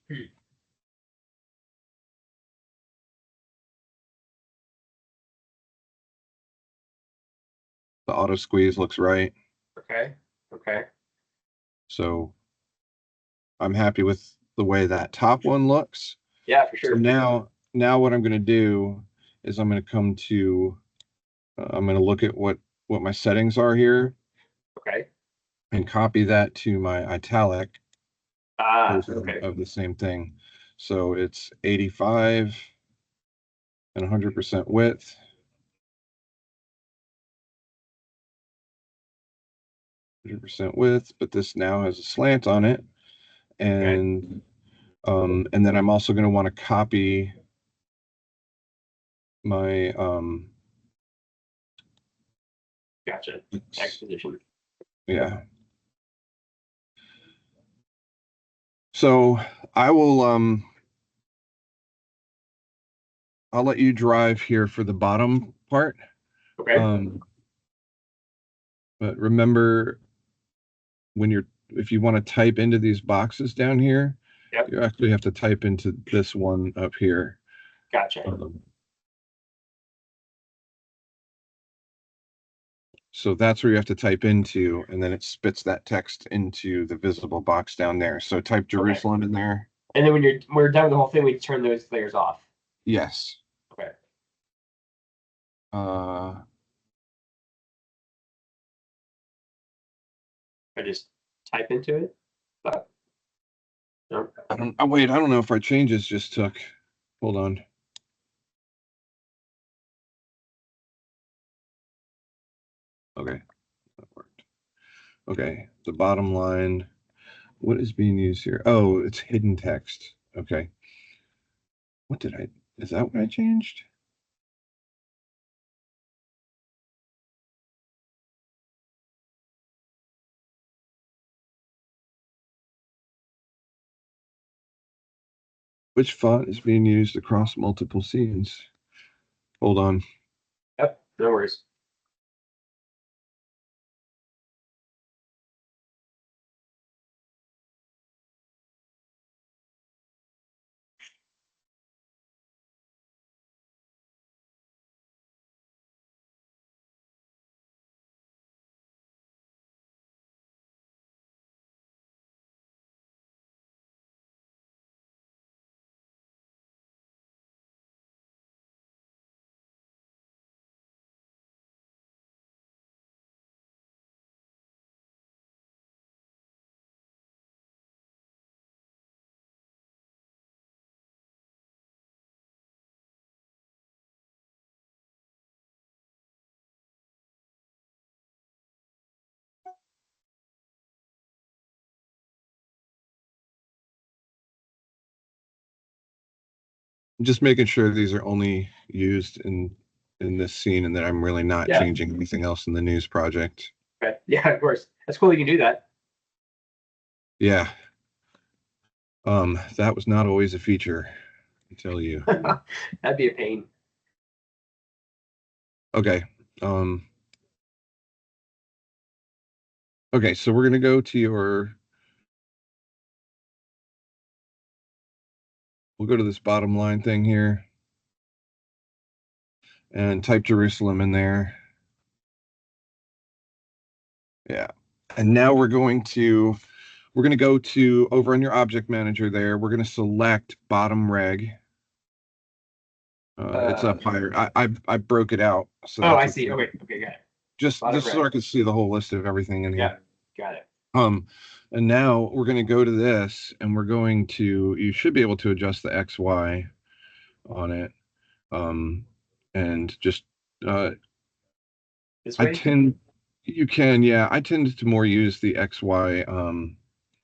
Speaker 1: The auto squeeze looks right.
Speaker 2: Okay.
Speaker 1: So I'm happy with the way that top one looks.
Speaker 2: Yeah, for sure.
Speaker 1: So now what I'm going to do is I'm going to come to, I'm going to look at what my settings are here.
Speaker 2: Okay.
Speaker 1: And copy that to my italic
Speaker 2: okay.
Speaker 1: of the same thing. So it's 85 and 100% width. Width, but this now has a slant on it. And and then I'm also going to want to copy my
Speaker 2: gotcha. X position.
Speaker 1: Yeah. So I will I'll let you drive here for the bottom part.
Speaker 2: Okay.
Speaker 1: But remember if you want to type into these boxes down here,
Speaker 2: yep.
Speaker 1: you actually have to type into this one up here.
Speaker 2: Gotcha.
Speaker 1: So that's where you have to type into, and then it spits that text into the visible box down there. So type Jerusalem in there.
Speaker 2: And then when we're done with the whole thing, we turn those layers off.
Speaker 1: Yes.
Speaker 2: Okay.
Speaker 1: I
Speaker 2: just type into it. No.
Speaker 1: I don't know if our changes just took. Hold on. Okay, that worked. Okay, the bottom line. What is being used here? Oh, it's hidden text. Okay. Is that what I changed? Which font is being used across multiple scenes? Hold on.
Speaker 2: Yep, no worries.
Speaker 1: Just making sure these are only used in this scene, and that I'm really not changing anything else in the news project.
Speaker 2: Okay. Yeah, of course. That's cool. You can do that.
Speaker 1: Yeah. That was not always a feature, I tell you.
Speaker 2: That'd be a pain.
Speaker 1: Okay. Okay, so we're gonna go to we'll go to this bottom line thing here and type Jerusalem in there. Yeah. And now we're going to go to over on your object manager there. We're going to select bottom reg. It's up higher. I broke it out. So
Speaker 2: I see. Okay, got it.
Speaker 1: Just so I can see the whole list of everything in here.
Speaker 2: Yeah, got it.
Speaker 1: And now we're going to go to this, and we're going to. You should be able to adjust the XY on it. And just
Speaker 2: this way?
Speaker 1: You can, yeah. I tend to more use the XY.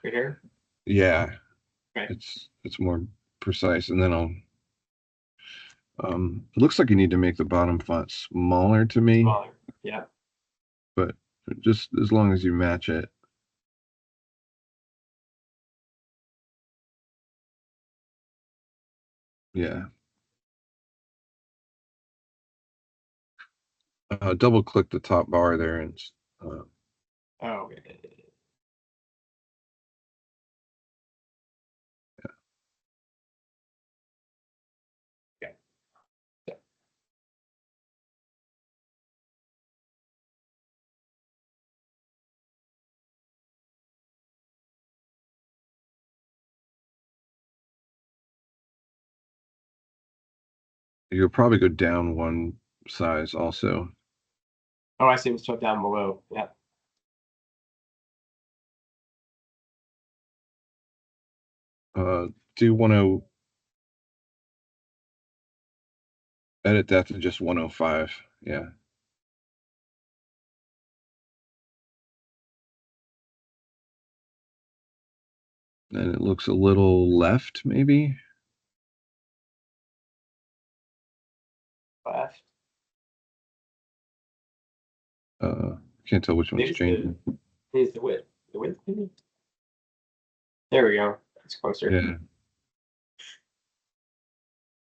Speaker 2: Right here?
Speaker 1: Yeah.
Speaker 2: Okay.
Speaker 1: It's more precise, and then I'll. It looks like you need to make the bottom font smaller to me.
Speaker 2: Smaller, yeah.
Speaker 1: But just as long as you match it. Yeah. Double click the top bar there and.
Speaker 2: Okay.
Speaker 1: You'll probably go down one size also.
Speaker 2: Oh, I see. It's down below. Yeah.
Speaker 1: Do you want to edit that to just 105? Yeah. And it looks a little left, maybe.
Speaker 2: Left.
Speaker 1: Can't tell which one's changing.
Speaker 2: Here's the width. The width, maybe? There we go. It's closer.
Speaker 1: Yeah.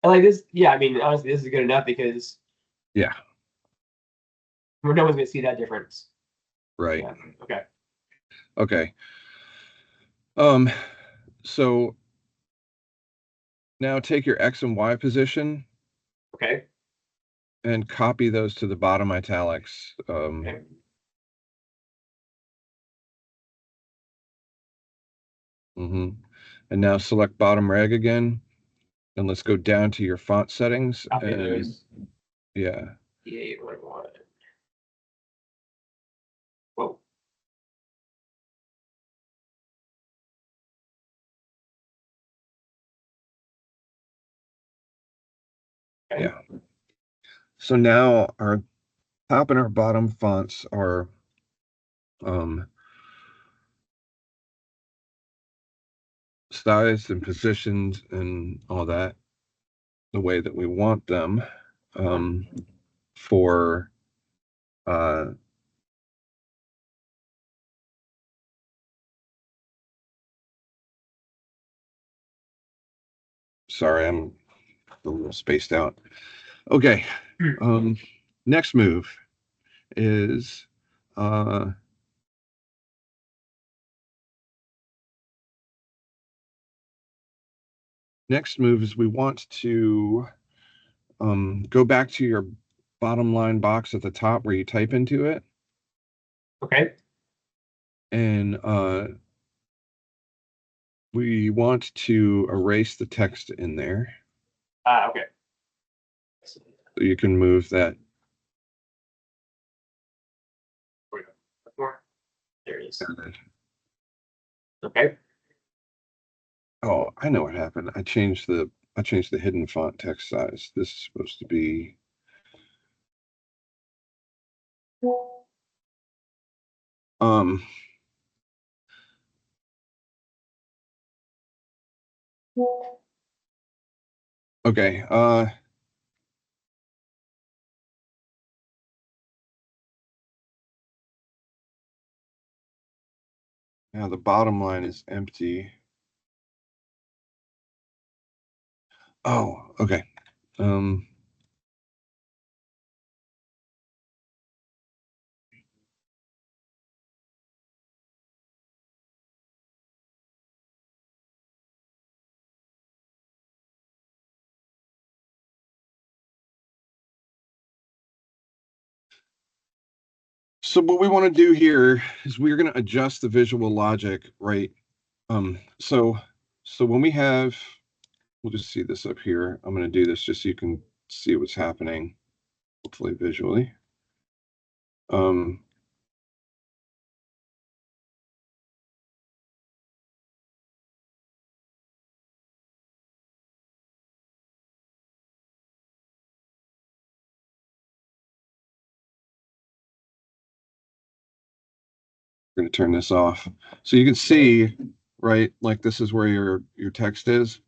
Speaker 2: I like this. Yeah, I mean, honestly, this is good enough because
Speaker 1: yeah,
Speaker 2: no one's gonna see that difference.
Speaker 1: Right.
Speaker 2: Yeah. Okay.
Speaker 1: Okay. So now take your X and Y position
Speaker 2: Okay.
Speaker 1: And copy those to the bottom italics.
Speaker 2: Okay.
Speaker 1: And now select bottom reg again, and let's go down to your font settings.
Speaker 2: Copy
Speaker 1: And
Speaker 2: those.
Speaker 1: yeah.
Speaker 2: D811. Whoa. Okay.
Speaker 1: Yeah. So now our top and our bottom fonts are sized and positioned and all that the way that we want them for sorry, I'm a little spaced out. Okay. Next move is we want to go back to your bottom line box at the top where you type into it.
Speaker 2: Okay.
Speaker 1: And we want to erase the text in there.
Speaker 2: Okay.
Speaker 1: So you can move that.
Speaker 2: There it is. Okay.
Speaker 1: Oh, I know what happened. I changed the hidden font text size. This is supposed to be okay, now the bottom line is empty. Oh, okay. So what we want to do here is we're going to adjust the visual logic, right? So when we have, we'll just see this up here. I'm going to do this just so you can see what's happening, hopefully visually. Going to turn this off so you can see, right? Like this is where your text is.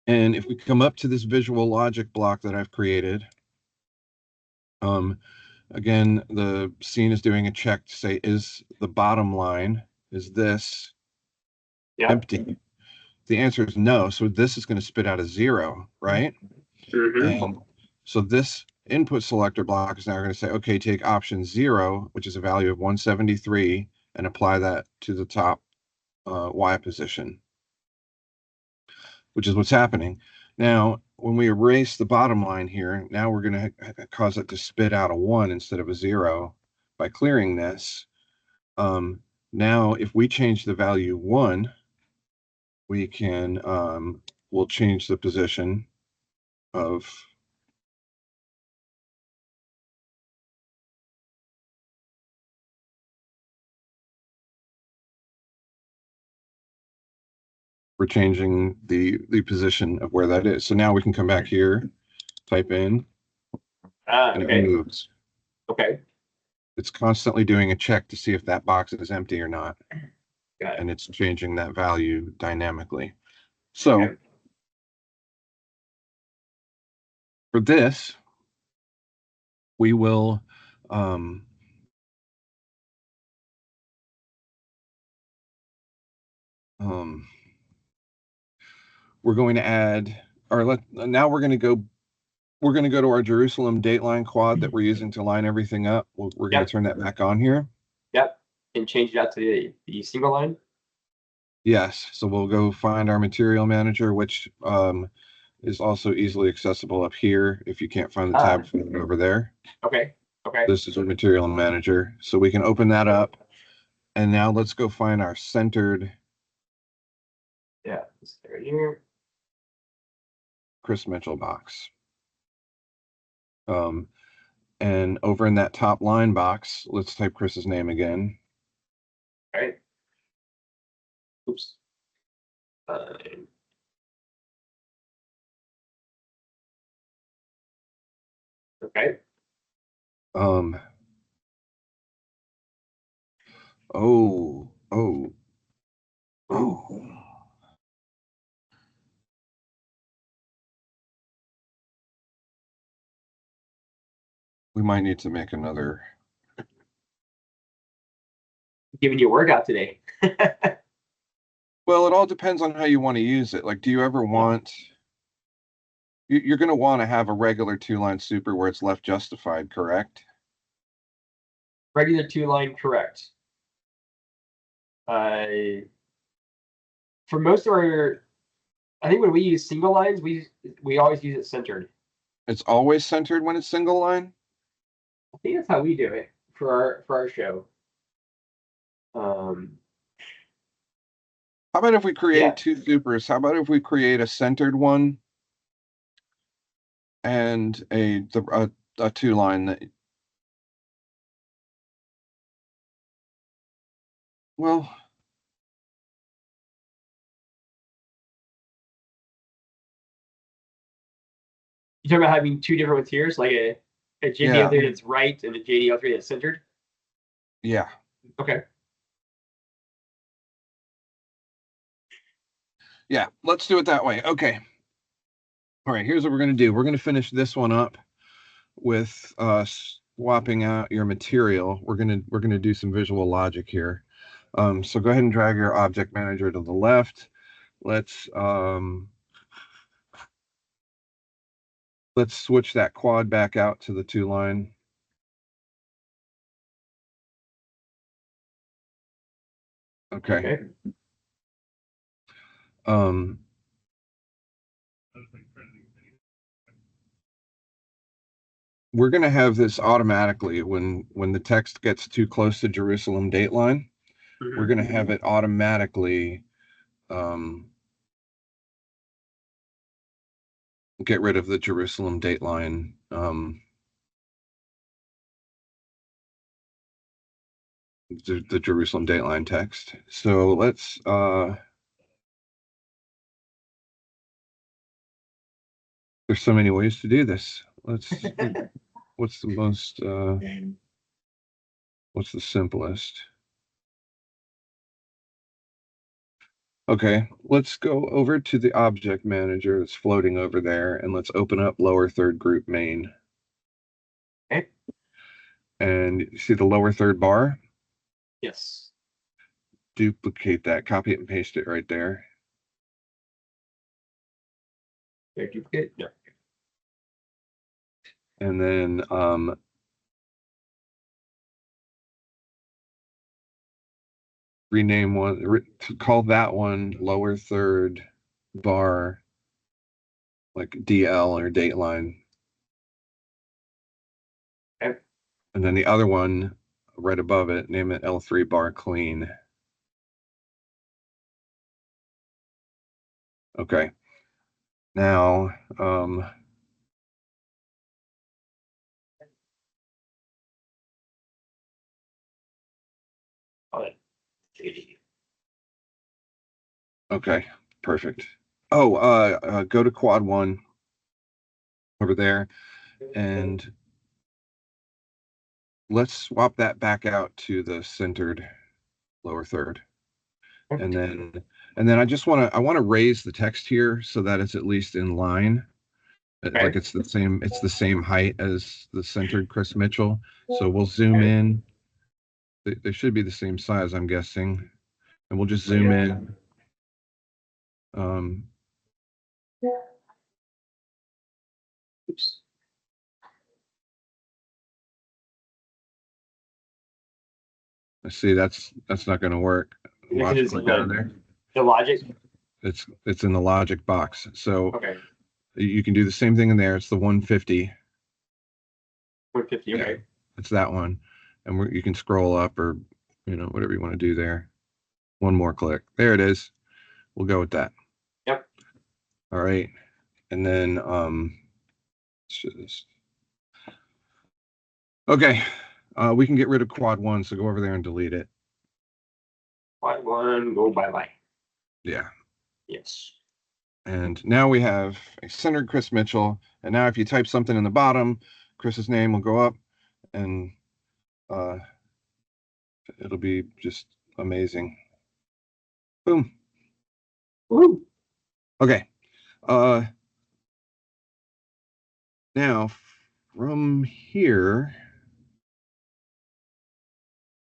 Speaker 1: And if we come up to this visual logic block that I've created, again, the scene is doing a check to say, is the bottom line, is this empty? The answer is no. So this is going to spit out a 0, right? And so this input selector block is now going to say, okay, take option 0, which is a value of 173, and apply that to the top Y position, which is what's happening. Now, when we erase the bottom line here, now we're going to cause it to spit out a 1 instead of a 0 by clearing this. Now, if we change the value 1, we can, we'll change the position of we're changing the position of where that is. So now we can come back here, type in, and it moves.
Speaker 2: Okay.
Speaker 1: It's constantly doing a check to see if that box is empty or not.
Speaker 2: Got it.
Speaker 1: And it's changing that value dynamically. So for this, we will we're going to add, or now we're going to go to our Jerusalem dateline quad that we're using to line everything up. We're going to turn that back on here.
Speaker 2: Yep. And change it out to the single line.
Speaker 1: Yes. So we'll go find our material manager, which is also easily accessible up here if you can't find the tab for it over there.
Speaker 2: Okay. Okay.
Speaker 1: This is a material manager. So we can open that up. And now let's go find our centered.
Speaker 2: Yeah, it's right here.
Speaker 1: Chris Mitchell box. And over in that top line box, let's type Chris's name again.
Speaker 2: All right. Oops. Okay.
Speaker 1: Oh. We might need to make another.
Speaker 2: Giving you a workout today.
Speaker 1: Well, it all depends on how you want to use it. Like, do you ever want, you're going to want to have a regular 2-line super where it's left justified, correct?
Speaker 2: Regular 2-line, correct. For most of our, I think when we use single lines, we always use it centered.
Speaker 1: It's always centered when it's single line?
Speaker 2: I think that's how we do it for our show.
Speaker 1: How about if we create 2 supers? How about if we create a centered one and a 2-line that, well,
Speaker 2: You talking about having 2 different ones here, so like a JDL3 that's right and a JDL3 that's centered?
Speaker 1: Yeah.
Speaker 2: Okay.
Speaker 1: Yeah, let's do it that way. Okay. All right, here's what we're going to do. We're going to finish this one up with swapping out your material. We're going to do some visual logic here. So go ahead and drag your object manager to the left. Let's switch that quad back out to the 2-line. Okay. We're going to have this automatically when the text gets too close to Jerusalem dateline. We're going to have it automatically get rid of the Jerusalem dateline. The Jerusalem dateline text. So let's there's so many ways to do this. Let's what's the most what's the simplest? Okay, let's go over to the object manager that's floating over there, and let's open up lower third group main.
Speaker 2: Okay.
Speaker 1: And you see the lower third bar?
Speaker 2: Yes.
Speaker 1: Duplicate that, copy it and paste it right there.
Speaker 2: Duplicate? Yeah.
Speaker 1: And then rename one, call that one lower third bar, like DL or dateline.
Speaker 2: Okay.
Speaker 1: And then the other one right above it, name it L3 bar clean. Okay. Now, okay, perfect. Oh, go to quad 1 over there, and let's swap that back out to the centered lower third. And then I just want to raise the text here so that it's at least in line. Okay. Like it's the same height as the centered Chris Mitchell. So we'll zoom in. They should be the same size, I'm guessing. And we'll just zoom in. Oops. I see that's not going to work. Watch, click out of there.
Speaker 2: The logic.
Speaker 1: It's in the logic box. So
Speaker 2: okay.
Speaker 1: You can do the same thing in there. It's the 150.
Speaker 2: 150. Okay.
Speaker 1: Yeah, it's that one. And you can scroll up or, whatever you want to do there. One more click. There it is. We'll go with that.
Speaker 2: Yep.
Speaker 1: All right. And then, okay. We can get rid of quad 1. So go over there and delete it.
Speaker 2: Quad 1, go bye-bye.
Speaker 1: Yeah.
Speaker 2: Yes.
Speaker 1: And now we have a centered Chris Mitchell. And now if you type something in the bottom, Chris's name will go up and it'll be just amazing. Boom.
Speaker 2: Woo.
Speaker 1: Okay. Now from here,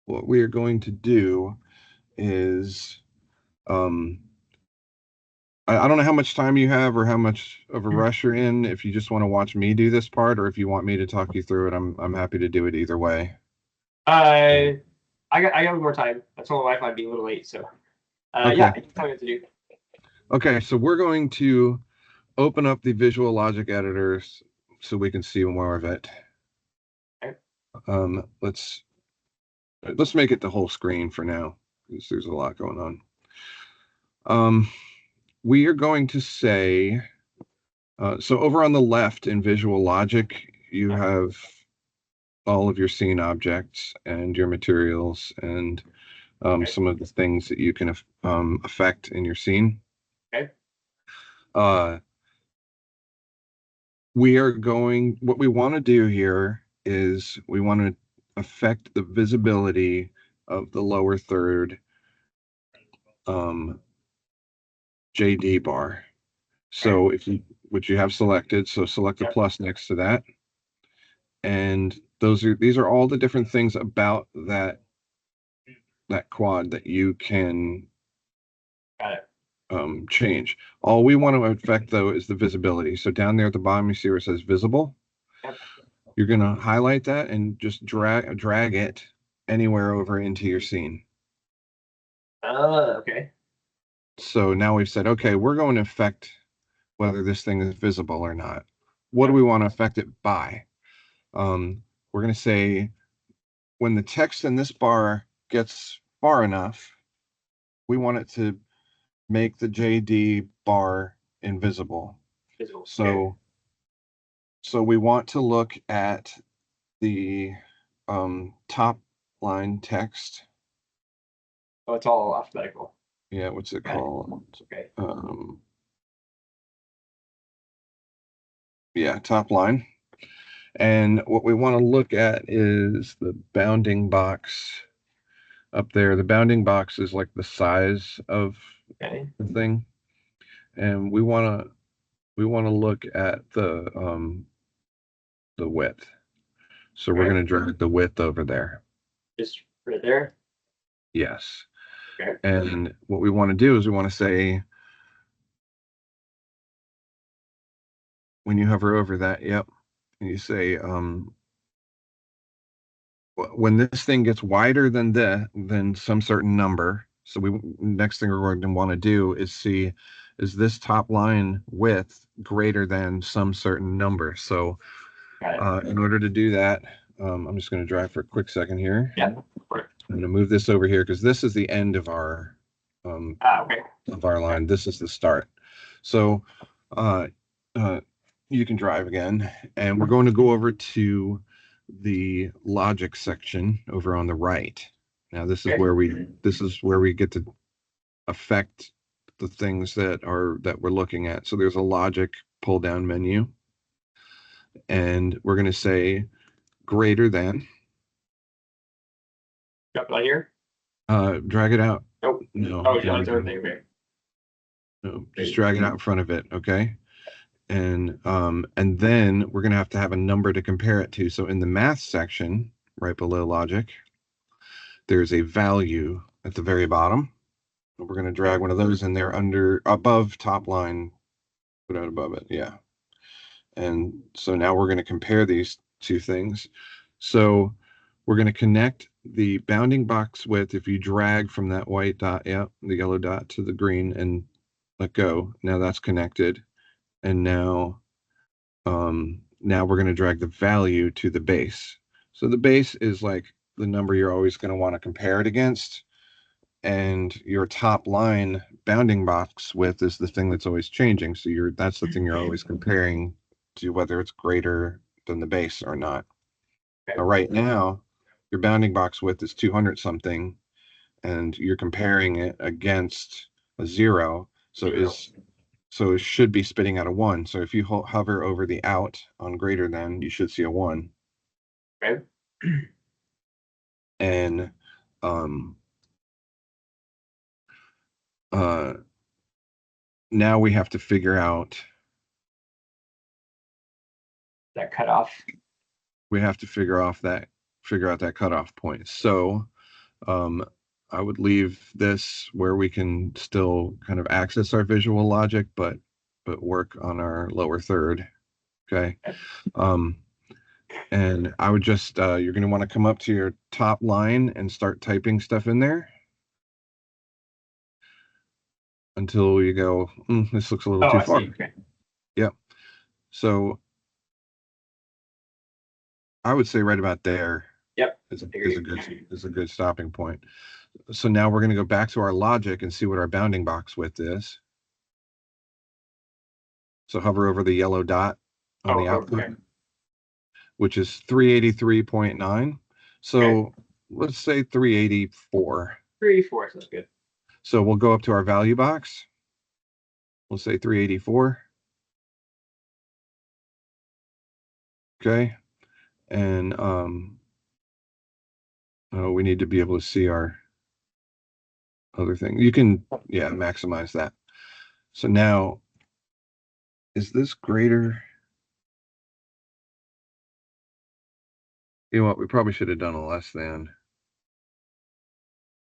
Speaker 1: what we are going to do is, I don't know how much time you have or how much of a rush you're in. If you just want to watch me do this part, or if you want me to talk you through it, I'm happy to do it either way.
Speaker 2: I got more time. I told my wife I'd be a little late, so
Speaker 1: Okay.
Speaker 2: yeah, you can tell me what to do.
Speaker 1: Okay, so we're going to open up the Visual Logic editors so we can see more of it.
Speaker 2: Okay.
Speaker 1: Let's make it the whole screen for now, because there's a lot going on. We are going to say, so over on the left in Visual Logic, you have all of your scene objects and your materials and some of the things that you can affect in your scene.
Speaker 2: Okay.
Speaker 1: What we want to do here is we want to affect the visibility of the lower third JD bar. So which you have selected, so select the plus next to that. And these are all the different things about that quad that you can change. All we want to affect though is the visibility. So down there at the bottom, you see where it says visible.
Speaker 2: Yep.
Speaker 1: You're going to highlight that and just drag it anywhere over into your scene.
Speaker 2: Okay.
Speaker 1: So now we've said, okay, we're going to affect whether this thing is visible or not. What do we want to affect it by? We're going to say when the text in this bar gets far enough, we want it to make the JD bar invisible.
Speaker 2: Visible.
Speaker 1: So we want to look at the top line text.
Speaker 2: Oh, it's all alphabetical.
Speaker 1: Yeah, what's it called?
Speaker 2: Okay.
Speaker 1: Yeah, top line. And what we want to look at is the bounding box up there. The bounding box is like the size of the thing. And we want to look at the width. So we're going to drag the width over there.
Speaker 2: Just right there?
Speaker 1: Yes.
Speaker 2: Okay.
Speaker 1: And what we want to do is we want to say, when you hover over that, yep, and you say, when this thing gets wider than some certain number, so next thing we're going to want to do is see, is this top line width greater than some certain number? So in order to do that, I'm just going to drive for a quick second here.
Speaker 2: Yeah.
Speaker 1: I'm going to move this over here because this is the end of our of our line. This is the start. So you can drive again, and we're going to go over to the logic section over on the right. Now this is where we get to affect the things that we're looking at. So there's a logic pull down menu, and we're going to say greater than.
Speaker 2: Drop it on here?
Speaker 1: Drag it out.
Speaker 2: Nope.
Speaker 1: No.
Speaker 2: Oh, yeah, it's everything. Okay.
Speaker 1: No, just drag it out in front of it. Okay. And then we're going to have a number to compare it to. So in the math section, right below logic, there's a value at the very bottom. We're going to drag one of those in there above top line, put it above it. Yeah. And so now we're going to compare these two things. So we're going to connect the bounding box width. If you drag from that white dot, the yellow dot to the green and let go, now that's connected. And now we're going to drag the value to the base. So the base is like the number you're always going to want to compare it against. And your top line bounding box width is the thing that's always changing. So that's the thing you're always comparing to, whether it's greater than the base or not.
Speaker 2: Okay.
Speaker 1: Now, right now, your bounding box width is 200 something, and you're comparing it against a 0. So it should be spitting out a 1. So if you hover over the out on greater than, you should see a 1.
Speaker 2: Okay.
Speaker 1: And now we have to figure out
Speaker 2: that cutoff.
Speaker 1: We have to figure out that cutoff point. So I would leave this where we can still kind of access our visual logic, but work on our lower third. Okay. And I would just you're going to want to come up to your top line and start typing stuff in there until you go, this looks a little too far.
Speaker 2: Okay.
Speaker 1: Yep. So I would say right about there.
Speaker 2: Yep.
Speaker 1: Is a good stopping point. So now we're going to go back to our logic and see what our bounding box width is. So hover over the yellow dot on the output, okay, which is 383.9. So okay, let's say 384.
Speaker 2: 384 sounds good.
Speaker 1: So we'll go up to our value box. We'll say 384. Okay. And we need to be able to see our other thing. You can, maximize that. So now, is this greater? You know what? We probably should have done a less than.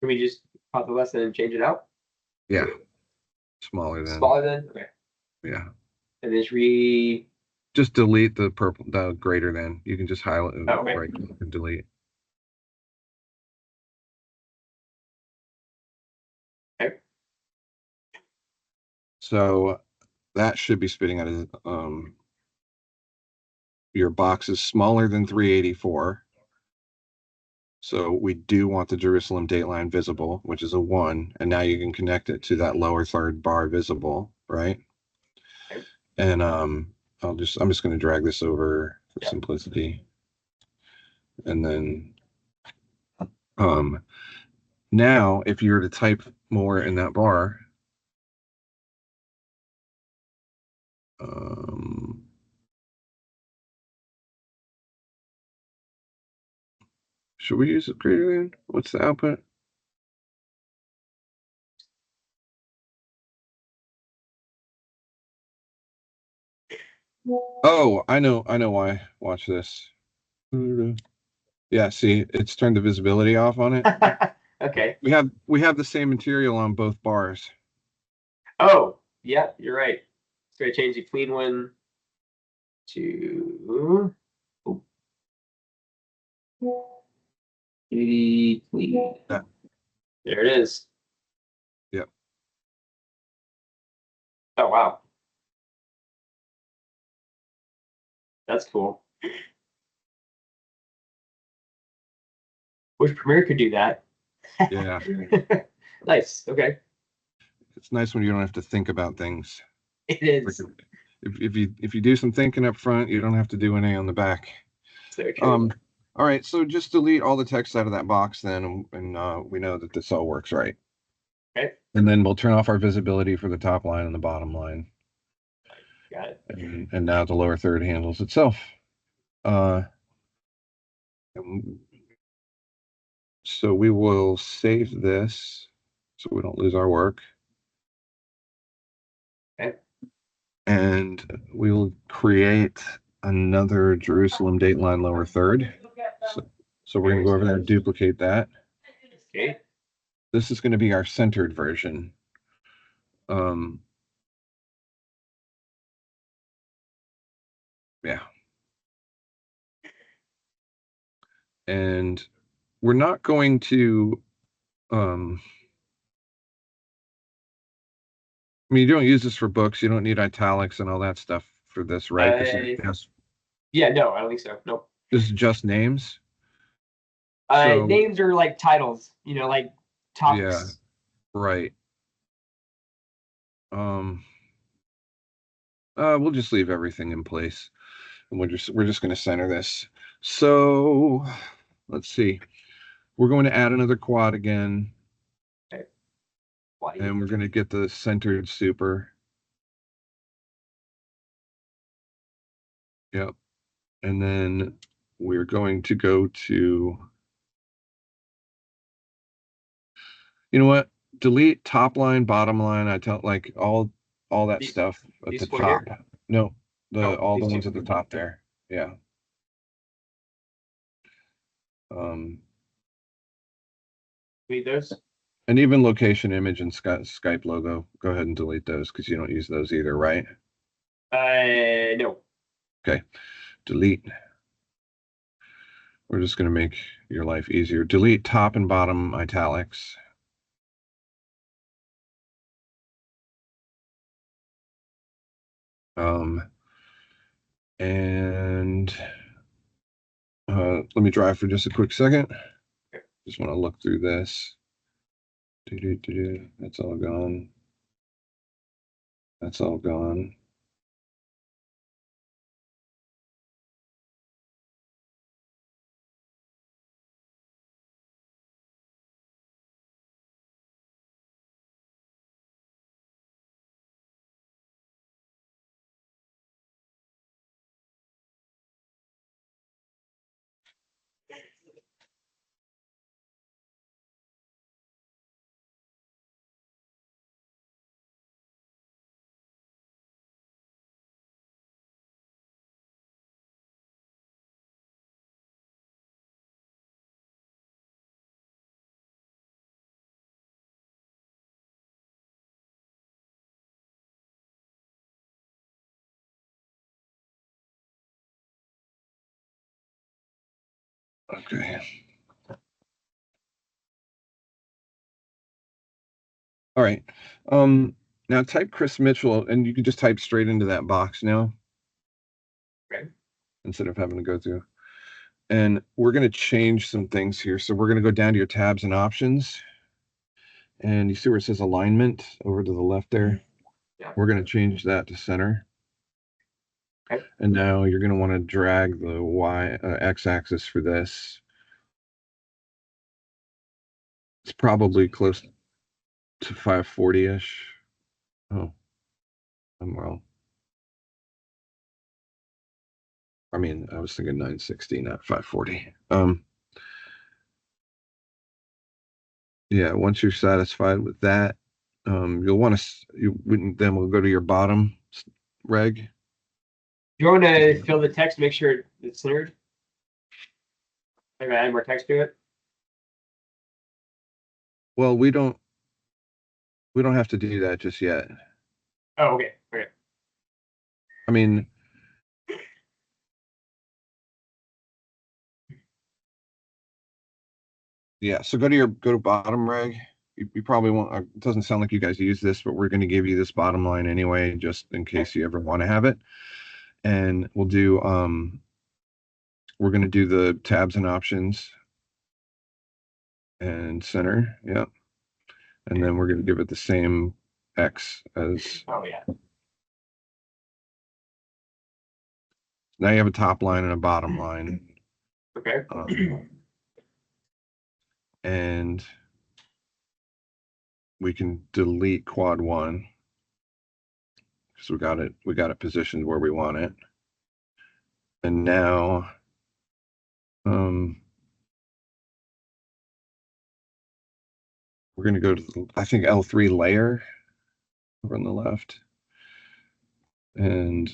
Speaker 2: Can we just pop the less than and change it out?
Speaker 1: Yeah. Smaller than.
Speaker 2: Smaller than? Okay.
Speaker 1: Yeah.
Speaker 2: And
Speaker 1: just delete the purple, the greater than. You can just highlight it, okay, right click and delete.
Speaker 2: Okay.
Speaker 1: So that should be spitting out as your box is smaller than 384. So we do want the Jerusalem dateline visible, which is a 1, and now you can connect it to that lower third bar visible, right?
Speaker 2: Okay.
Speaker 1: And I'm just going to drag this over for simplicity. And then now if you were to type more in that bar, should we use it greater than? What's the output? Oh, I know why. Watch this. Yeah, see, it's turned the visibility off on it.
Speaker 2: Okay.
Speaker 1: We have the same material on both bars.
Speaker 2: Oh, yeah, you're right. So I change the clean one to clean. Yeah. There it is.
Speaker 1: Yep.
Speaker 2: Oh wow. That's cool. Wish Premiere could do that.
Speaker 1: Yeah.
Speaker 2: Nice. Okay.
Speaker 1: It's nice when you don't have to think about things.
Speaker 2: It is.
Speaker 1: If you do some thinking up front, you don't have to do any on the back.
Speaker 2: So true.
Speaker 1: All right, so just delete all the text out of that box then, and we know that this all works right.
Speaker 2: Okay.
Speaker 1: And then we'll turn off our visibility for the top line and the bottom line.
Speaker 2: Got it.
Speaker 1: And now the lower third handles itself. So we will save this so we don't lose our work.
Speaker 2: Okay.
Speaker 1: And we will create another Jerusalem dateline lower third. So we're going to go over there and duplicate that.
Speaker 2: Okay.
Speaker 1: This is going to be our centered version. Yeah. And we're not going to I mean, you don't use this for books. You don't need italics and all that stuff for this, right?
Speaker 2: Yeah, no, I don't think so. Nope.
Speaker 1: This is just names. So
Speaker 2: names are like titles, like topics.
Speaker 1: yeah, right. We'll just leave everything in place, and we're just going to center this. So let's see. We're going to add another quad again,
Speaker 2: Okay.
Speaker 1: and we're going to get the centered super. Yep. And then we're going to go to, you know what? Delete top line, bottom line. I tell like all that stuff at the top. Here? No, all the ones at the top there. Yeah.
Speaker 2: Delete those.
Speaker 1: And even location image and Skype logo. Go ahead and delete those because you don't use those either, right?
Speaker 2: No.
Speaker 1: Okay. Delete. We're just going to make your life easier. Delete top and bottom italics. And let me drive for just a quick second. Just want to look through this. That's all gone. That's all gone. Okay. All right. Now type Chris Mitchell, and you can just type straight into that box now.
Speaker 2: Okay.
Speaker 1: Instead of having to go through. And we're going to change some things here. So we're going to go down to your tabs and options. And you see where it says alignment over to the left there?
Speaker 2: Yeah.
Speaker 1: We're going to change that to center.
Speaker 2: Okay.
Speaker 1: And now you're going to want to drag the x-axis for this. It's probably close to 540-ish. Oh, I'm wrong. I mean, I was thinking 960, not 540. Yeah, once you're satisfied with that, you'll want to, then we'll go to your bottom reg.
Speaker 2: You want to fill the text, make sure it's centered? Maybe add more text to it?
Speaker 1: Well, we don't have to do that just yet.
Speaker 2: Oh, okay. Okay.
Speaker 1: I mean, yeah, so go to bottom reg. You probably won't, it doesn't sound like you guys use this, but we're going to give you this bottom line anyway, just in case you ever want to have it. And we'll do, we're going to do the tabs and options and center. Yeah. And then we're going to give it the same X as.
Speaker 2: Oh, yeah.
Speaker 1: Now you have a top line and a bottom line.
Speaker 2: Okay.
Speaker 1: And we can delete quad 1 because we got it positioned where we want it. And now we're going to go to I think L3 layer over on the left. And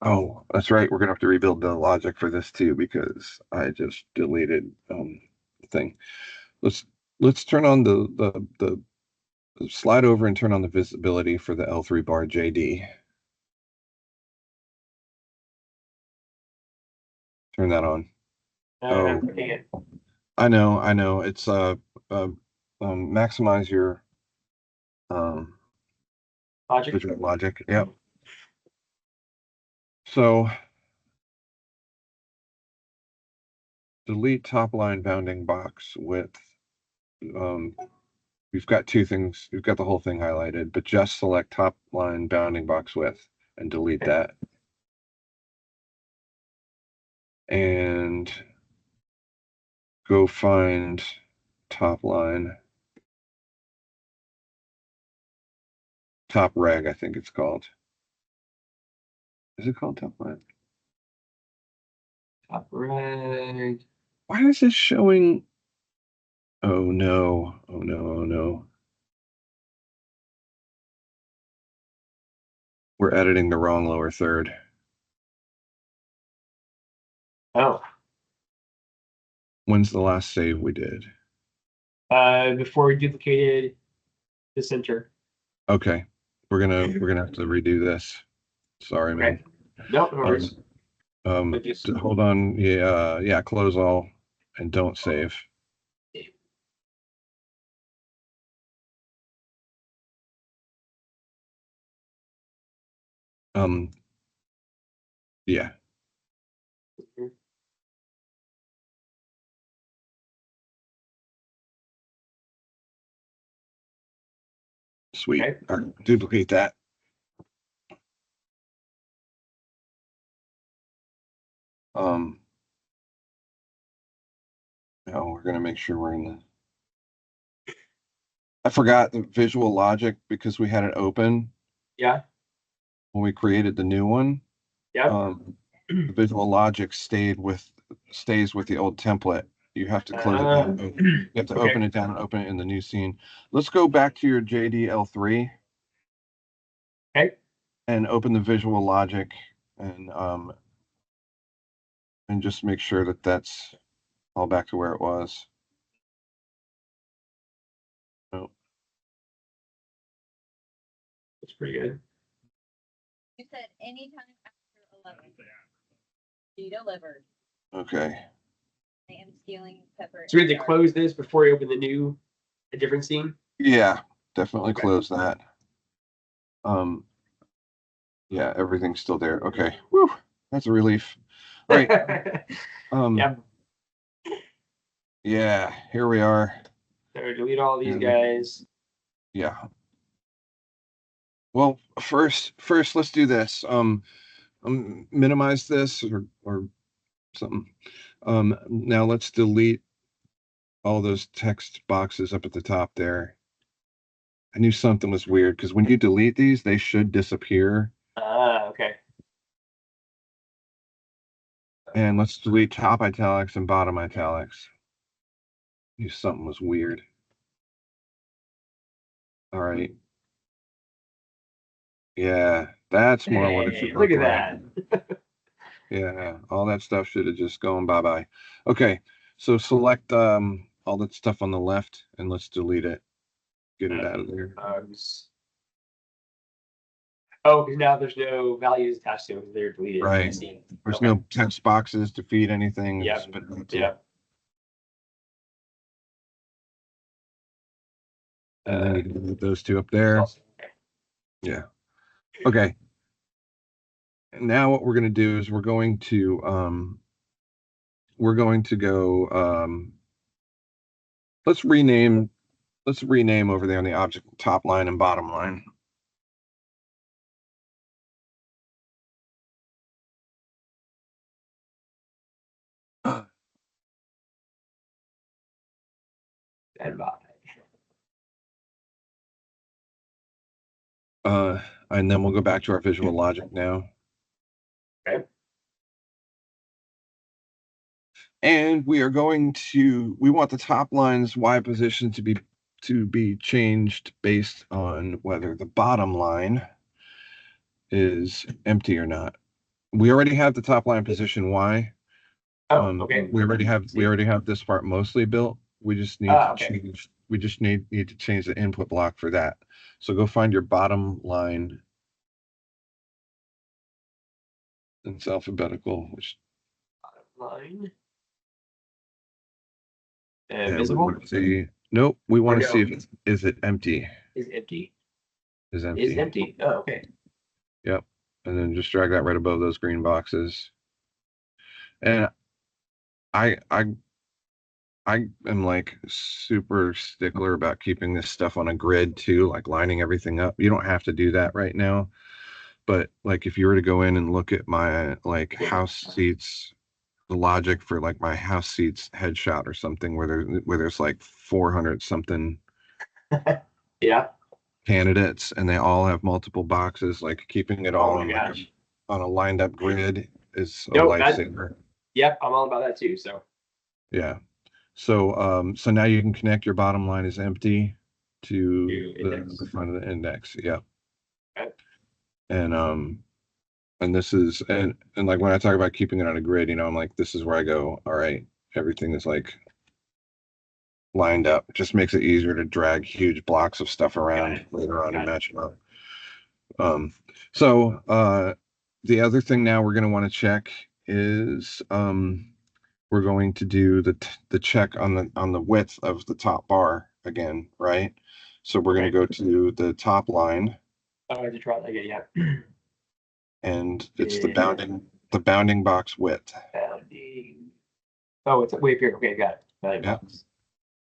Speaker 1: oh, that's right, we're going to have to rebuild the logic for this too because I just deleted the thing. Let's turn on the slide over and turn on the visibility for the L3 bar JD. Turn that on. Oh, I know. It's maximize your
Speaker 2: Logic.
Speaker 1: visual logic. Yep. So delete top line bounding box width. We've got two things. We've got the whole thing highlighted, but just select top line bounding box width and delete that. And go find top line. Top reg, I think it's called. Is it called top line?
Speaker 2: Top reg.
Speaker 1: Why is this showing? Oh no. Oh no. Oh no. We're editing the wrong lower third.
Speaker 2: Oh.
Speaker 1: When's the last save we did?
Speaker 2: Before we duplicated the center.
Speaker 1: Okay. We're gonna have to redo this. Sorry,
Speaker 2: Okay.
Speaker 1: man.
Speaker 2: Nope, no worries.
Speaker 1: Hold on. Yeah, close all and don't save. Yeah. Sweet.
Speaker 2: Okay.
Speaker 1: All right, duplicate that. Now we're gonna make sure we're in the. I forgot the visual logic because we had it open.
Speaker 2: Yeah.
Speaker 1: When we created the new one.
Speaker 2: Yeah.
Speaker 1: The visual logic stays with the old template. You have to close it down. You have to open it down and open it in the new scene. Let's go back to your JDL3.
Speaker 2: Okay.
Speaker 1: And open the visual logic and just make sure that that's all back to where it was. Oh.
Speaker 2: That's pretty good.
Speaker 4: You said anytime after 11. You delivered.
Speaker 1: Okay.
Speaker 4: I am stealing pepper.
Speaker 2: So we have to close this before we open a different scene?
Speaker 1: Yeah, definitely close that. Yeah, everything's still there. Okay. Woo, that's a relief. All right.
Speaker 2: Yeah.
Speaker 1: Yeah, here we are.
Speaker 2: So delete all these guys.
Speaker 1: Yeah. Well, first, let's do this. Minimize this or something. Now let's delete all those text boxes up at the top there. I knew something was weird because when you delete these, they should disappear.
Speaker 2: Okay.
Speaker 1: And let's delete top italics and bottom italics. I knew something was weird. All right. Yeah, that's more what it should
Speaker 2: look
Speaker 1: look
Speaker 2: at
Speaker 1: like.
Speaker 2: that.
Speaker 1: Yeah, all that stuff should have just gone bye-bye. Okay, so select all that stuff on the left and let's delete it. Get it out of there.
Speaker 2: Oh, because now there's no values attached to them. They're deleted.
Speaker 1: Right. There's no text boxes to feed anything.
Speaker 2: Yep.
Speaker 1: Yep. And then you can delete those two up there. Yeah. Okay. And now what we're going to do is we're going to go let's rename over there on the object top line and bottom line. And then we'll go back to our visual logic now.
Speaker 2: Okay.
Speaker 1: And we want the top line's Y position to be changed based on whether the bottom line is empty or not. We already have the top line position Y.
Speaker 2: Okay.
Speaker 1: We already have this part mostly built. We just need to change. We just need to change the input block for that. So go find your bottom line. It's alphabetical, which
Speaker 2: line.
Speaker 1: yeah,
Speaker 2: Visible?
Speaker 1: Nope. We want to
Speaker 2: no?
Speaker 1: see if is it empty?
Speaker 2: Is empty.
Speaker 1: Is empty.
Speaker 2: Is empty. Oh, okay.
Speaker 1: Yep. And then just drag that right above those green boxes. And I am like super stickler about keeping this stuff on a grid too, like lining everything up. You don't have to do that right now. But like if you were to go in and look at my like house seats, the logic for like my house seats headshot or something where there's like 400 something
Speaker 2: Yeah.
Speaker 1: candidates and they all have multiple boxes, like keeping it all
Speaker 2: Oh
Speaker 1: on
Speaker 2: my
Speaker 1: like
Speaker 2: gosh.
Speaker 1: on a lined up grid is a
Speaker 2: Nope,
Speaker 1: lifesaver.
Speaker 2: Yep, I'm all about that too. So
Speaker 1: Yeah. So now you can connect your bottom line is empty to the front of the index. Yeah.
Speaker 2: Okay.
Speaker 1: And this is and like when I talk about keeping it on a grid, I'm like, this is where I go, all right, everything is like lined up. It just makes it easier to drag huge blocks of stuff around later on and match them up. The other thing now we're going to want to check is we're going to do the check on the width of the top bar again, right? So we're going to go to the top line.
Speaker 2: Oh, I have to try that again. Yeah.
Speaker 1: And it's the bounding box width.
Speaker 2: Bounding. Oh, it's way up here. Okay, got it. Bounding box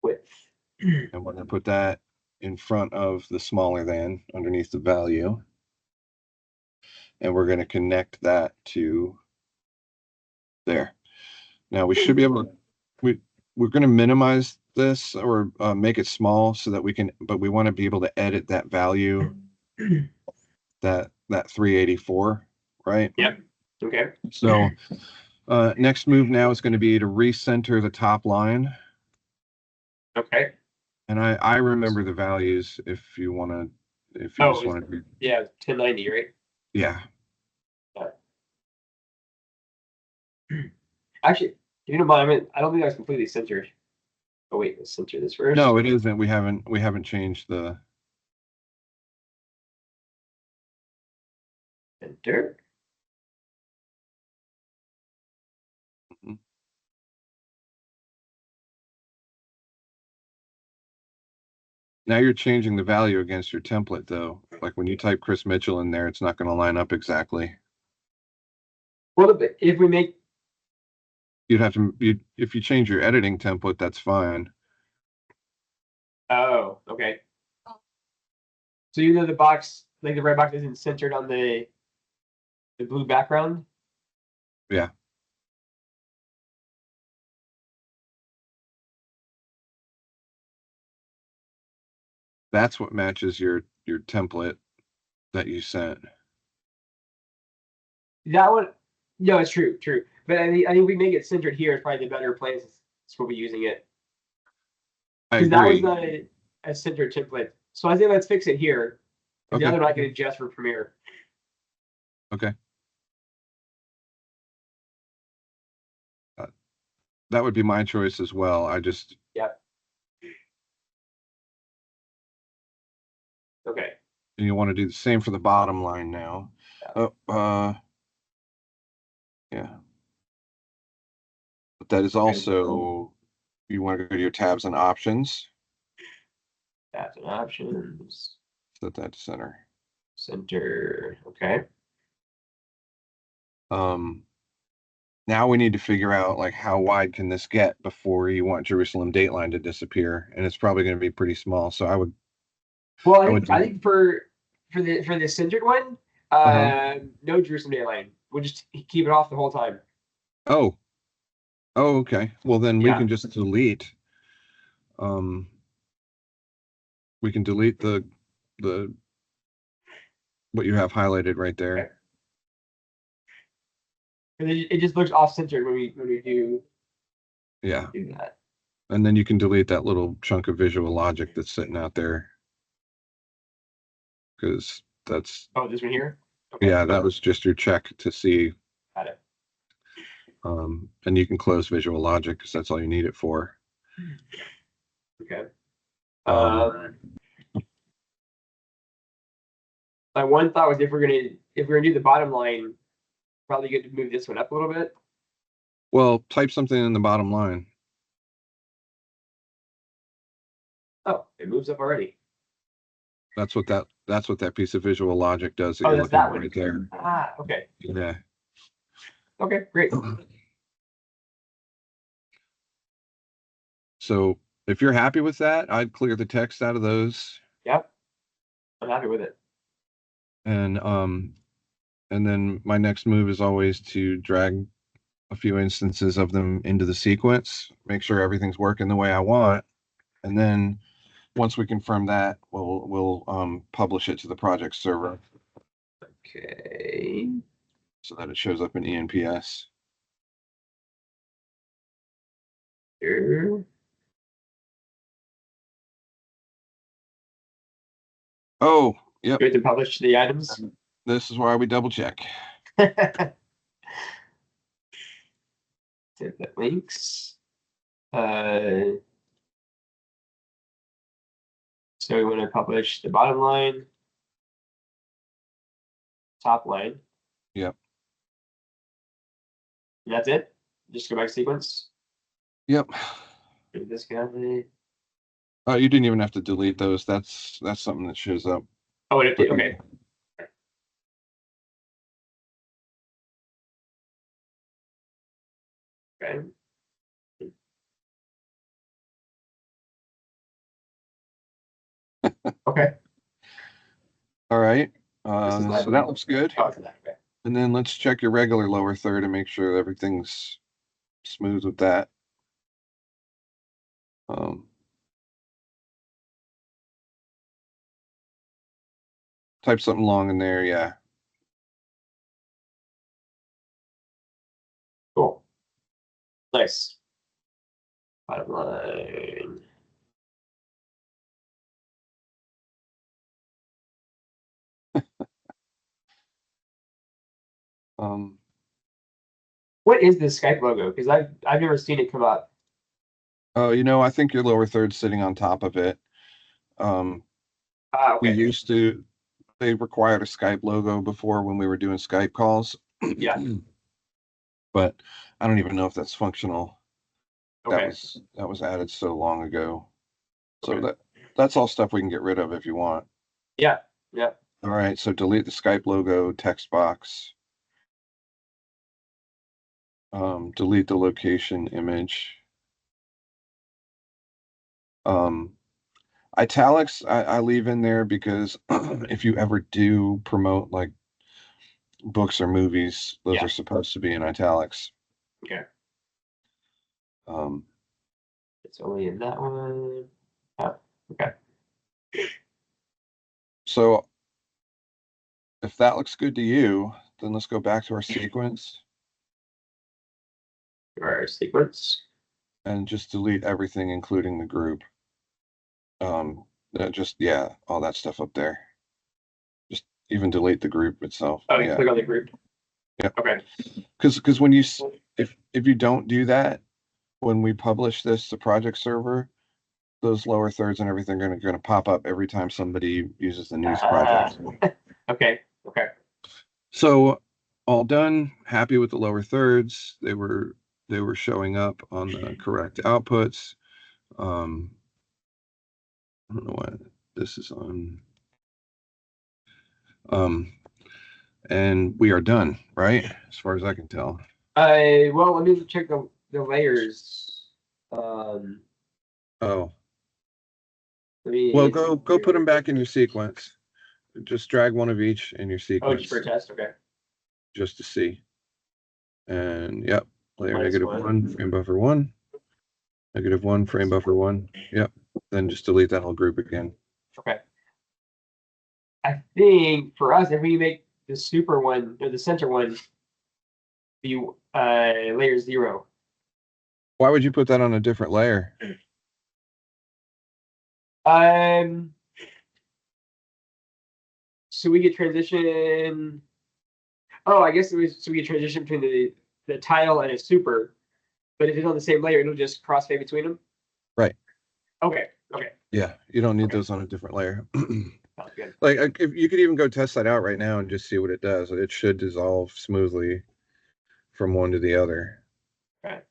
Speaker 2: width.
Speaker 1: And we're going to put that in front of the smaller than underneath the value. And we're going to connect that to there. Now we should be able to, we're going to minimize this or make it small so that but we want to be able to edit that value, that 384, right?
Speaker 2: Yep. Okay.
Speaker 1: So next move now is going to be to recenter the top line.
Speaker 2: Okay.
Speaker 1: And I remember the values if you just want to.
Speaker 2: Yeah, 1090, right?
Speaker 1: Yeah.
Speaker 2: Actually, you know, I don't think that's completely centered. Oh wait, let's center this first.
Speaker 1: No, it isn't. We haven't changed the
Speaker 2: center.
Speaker 1: Mhm. Now you're changing the value against your template though. Like when you type Chris Mitchell in there, it's not going to line up exactly.
Speaker 2: Well, if we make,
Speaker 1: You'd have to if you change your editing template, that's fine.
Speaker 2: oh, okay. So you know the box, like the red box isn't centered on the blue background?
Speaker 1: Yeah. That's what matches your template that you sent.
Speaker 2: That one, no, it's true. But I think we make it centered here is probably the better place. That's where we're using it.
Speaker 1: I
Speaker 2: Because that was
Speaker 1: agree.
Speaker 2: not a centered template. So I think let's fix it here.
Speaker 1: Okay.
Speaker 2: The other one I can adjust for Premiere.
Speaker 1: Okay. That would be my choice as well.
Speaker 2: Yep. Okay.
Speaker 1: And you want to do the same for the bottom line now. Yeah. But that is also, you want to go to your tabs and options.
Speaker 2: Tabs and options.
Speaker 1: Set that to center.
Speaker 2: Center. Okay.
Speaker 1: Now we need to figure out like how wide can this get before you want Jerusalem Dateline to disappear, and it's probably going to be pretty small. So I would.
Speaker 2: Well, I think for the centered one, no Jerusalem Dateline. We'll just keep it off the whole time.
Speaker 1: Oh, okay. Well, then we can just delete. We can delete the what you have highlighted right there.
Speaker 2: Okay. And it just looks off centered when we do.
Speaker 1: Yeah.
Speaker 2: Do that.
Speaker 1: And then you can delete that little chunk of visual logic that's sitting out there. Because that's.
Speaker 2: Oh, this one here? Okay.
Speaker 1: Yeah, that was just your check to see.
Speaker 2: Got it.
Speaker 1: And you can close visual logic because that's all you need it for.
Speaker 2: Okay. My one thought was if we're gonna do the bottom line, probably good to move this one up a little bit.
Speaker 1: Well, type something in the bottom line.
Speaker 2: Oh, it moves up already.
Speaker 1: That's what that piece of visual logic does that
Speaker 2: Oh,
Speaker 1: you're
Speaker 2: that's
Speaker 1: looking
Speaker 2: that
Speaker 1: at
Speaker 2: one.
Speaker 1: right there.
Speaker 2: Ah, okay.
Speaker 1: Yeah.
Speaker 2: Okay, great.
Speaker 1: So if you're happy with that, I'd clear the text out of those.
Speaker 2: Yep. I'm happy with it.
Speaker 1: And then my next move is always to drag a few instances of them into the sequence, make sure everything's working the way I want. And then once we confirm that, we'll publish it to the project server
Speaker 2: Okay.
Speaker 1: so that it shows up in ENPS.
Speaker 2: Here.
Speaker 1: Oh, yep.
Speaker 2: Good to publish the items.
Speaker 1: This is why we double check.
Speaker 2: That links. So we want to publish the bottom line, top line.
Speaker 1: Yep.
Speaker 2: And that's it. Just go back to sequence.
Speaker 1: Yep.
Speaker 2: Do this guy.
Speaker 1: Oh, you didn't even have to delete those. That's something that shows up.
Speaker 2: Oh, it updated. Okay. Okay. Okay.
Speaker 1: All right.
Speaker 2: This
Speaker 1: So that looks good.
Speaker 2: Oh, okay.
Speaker 1: And then let's check your regular lower third and make sure everything's smooth with that. Type something long in there, yeah.
Speaker 2: Cool. Nice. Bottom line. What is this Skype logo? Because I've never seen it come up.
Speaker 1: Oh, I think your lower third's sitting on top of it.
Speaker 2: Okay.
Speaker 1: They required a Skype logo before when we were doing Skype calls.
Speaker 2: Yeah.
Speaker 1: But I don't even know if that's functional.
Speaker 2: Okay.
Speaker 1: That was added so long ago. So
Speaker 2: Okay.
Speaker 1: that's all stuff we can get rid of if you want.
Speaker 2: Yeah. Yeah.
Speaker 1: All right, so delete the Skype logo text box. Delete the location image. Italics I leave in there because if you ever do promote like books or movies, those are supposed to be in italics.
Speaker 2: Okay.
Speaker 1: Um,
Speaker 2: It's only in that one. Oh, okay.
Speaker 1: so if that looks good to you, then let's go back to our sequence
Speaker 2: Our sequence.
Speaker 1: and just delete everything, including the group. All that stuff up there. Just even delete the group itself.
Speaker 2: Oh, you click on the group.
Speaker 1: Yeah.
Speaker 2: Okay.
Speaker 1: Because when if you don't do that, when we publish this to project server, those lower thirds and everything are going to pop up every time somebody uses the news project.
Speaker 2: Okay. Okay.
Speaker 1: So all done. Happy with the lower thirds. They were showing up on the correct outputs. I don't know what this is on. And we are done, right? As far as I can tell.
Speaker 2: Well, let me check the layers.
Speaker 1: Oh.
Speaker 2: Well,
Speaker 1: go put them back in your sequence. Just drag one of each in your sequence.
Speaker 2: Oh, just for a test, okay.
Speaker 1: Just to see. And yep, layer
Speaker 2: -1.
Speaker 1: -1, frame buffer 1, -1, frame buffer 1. Yep. Then just delete that whole group again.
Speaker 2: Okay. I think for us, if we make the super one or the center one be layer 0.
Speaker 1: Why would you put that on a different layer?
Speaker 2: So we get transition. Oh, I guess it was so we get transition between the title and a super, but if it's on the same layer, it'll just crossfade between them.
Speaker 1: Right.
Speaker 2: Okay. Okay.
Speaker 1: Yeah, you don't need those on a different layer.
Speaker 2: Sounds good.
Speaker 1: Like if you could even go test that out right now and just see what it does. It should dissolve smoothly from one to the other.
Speaker 2: Okay.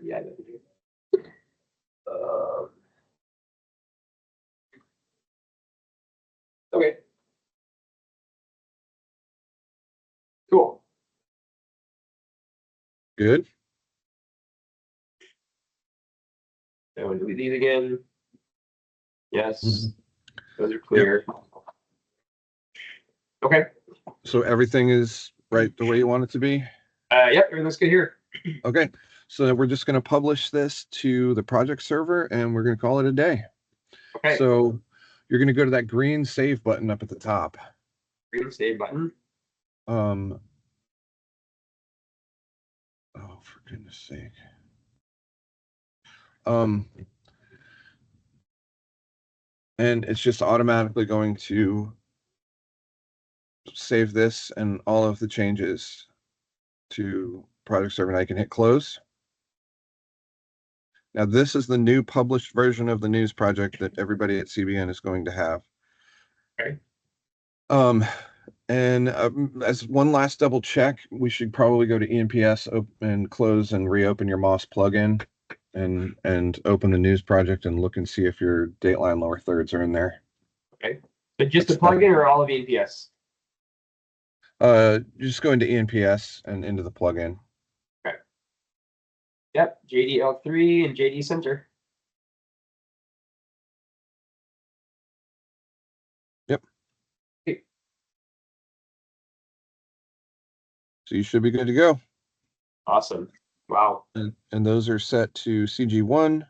Speaker 2: Yeah. Okay. Cool.
Speaker 1: Good.
Speaker 2: So we'll do these again. Yes,
Speaker 1: Mhm.
Speaker 2: those are clear. Okay.
Speaker 1: So everything is right the way you want it to be?
Speaker 2: Yep, everything's good here.
Speaker 1: Okay. So we're just going to publish this to the project server and we're going to call it a day.
Speaker 2: Okay.
Speaker 1: So you're going to go to that green save button up at the top.
Speaker 2: Green save button.
Speaker 1: Oh, for goodness sake. And it's just automatically going to save this and all of the changes to project server. And I can hit close. Now this is the new published version of the news project that everybody at CBN is going to have.
Speaker 2: Okay.
Speaker 1: And as one last double check, we should probably go to ENPS and close and reopen your MOS plugin and open the news project and look and see if your Dateline lower thirds are in there.
Speaker 2: Okay. But just the plugin or all of ENPS?
Speaker 1: Just go into ENPS and into the plugin.
Speaker 2: Okay. Yep, JDL3 and JD Center.
Speaker 1: Yep.
Speaker 2: Okay.
Speaker 1: So you should be good to go.
Speaker 2: Awesome. Wow.
Speaker 1: And those are set to CG1.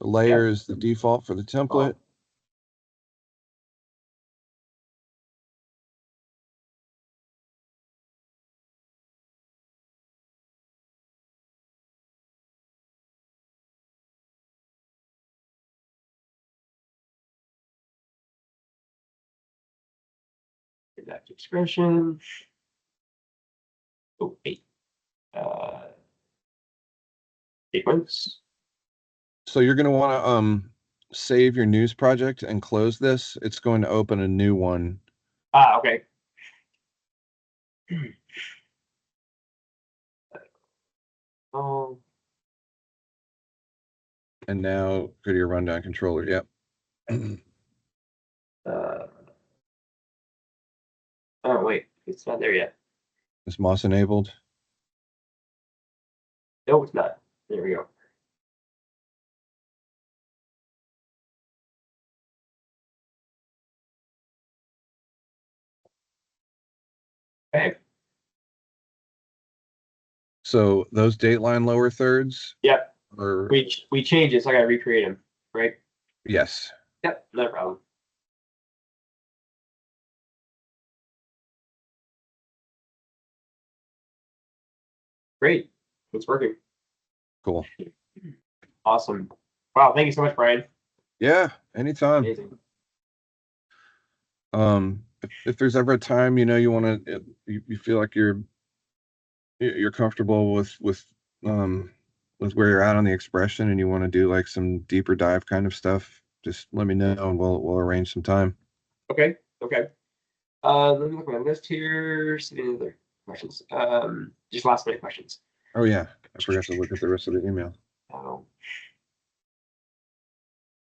Speaker 1: The layer is the default for the template.
Speaker 2: Exact expression. Oh, 8. Sequence.
Speaker 1: So you're going to want to save your news project and close this. It's going to open a new one.
Speaker 2: Okay. Oh.
Speaker 1: And now go to your rundown controller. Yep.
Speaker 2: Oh, wait, it's not there yet.
Speaker 1: Is MOS enabled?
Speaker 2: No, it's not. There we go. Okay.
Speaker 1: So those Dateline lower thirds
Speaker 2: Yep.
Speaker 1: are
Speaker 2: We changed it, so I gotta recreate them, right?
Speaker 1: yes.
Speaker 2: Yep, no problem. Great. It's working.
Speaker 1: Cool.
Speaker 2: Awesome. Wow, thank you so much, Brian.
Speaker 1: Yeah, anytime.
Speaker 2: Amazing.
Speaker 1: If there's ever a time, you want to, you feel like you're comfortable with where you're at on the expression and you want to do like some deeper dive kind of stuff, just let me know and we'll arrange some time.
Speaker 2: Okay. Okay. Let me look at my list here. See any other questions. Just last minute questions.
Speaker 1: Oh yeah, I forgot to look at the rest of the email.
Speaker 2: Oh.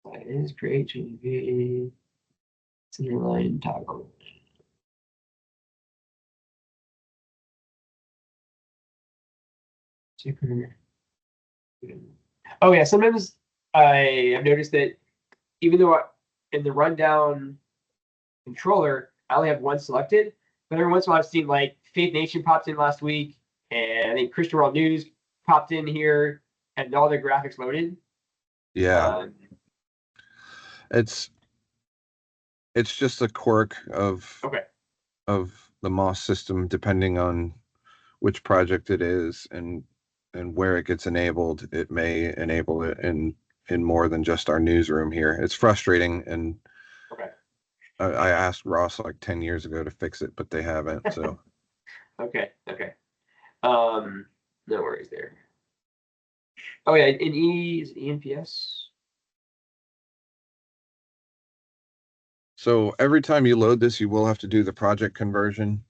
Speaker 2: That is great. GV. Center line toggle. Super. Oh yeah, sometimes I have noticed that even though in the rundown controller, I only have one selected, but every once in a while I've seen like Faith Nation popped in last week, and I think Christian World News popped in here, and all their graphics loaded.
Speaker 1: Yeah. It's just a quirk of the MOS system, depending on which project it is and where it gets enabled. It may enable it in more than just our newsroom here. It's frustrating, and I asked Ross like 10 years ago to fix it, but they haven't. So
Speaker 2: okay. No worries there. Oh yeah, in ENPS.
Speaker 1: So every time you load this, you will have to do the project conversion.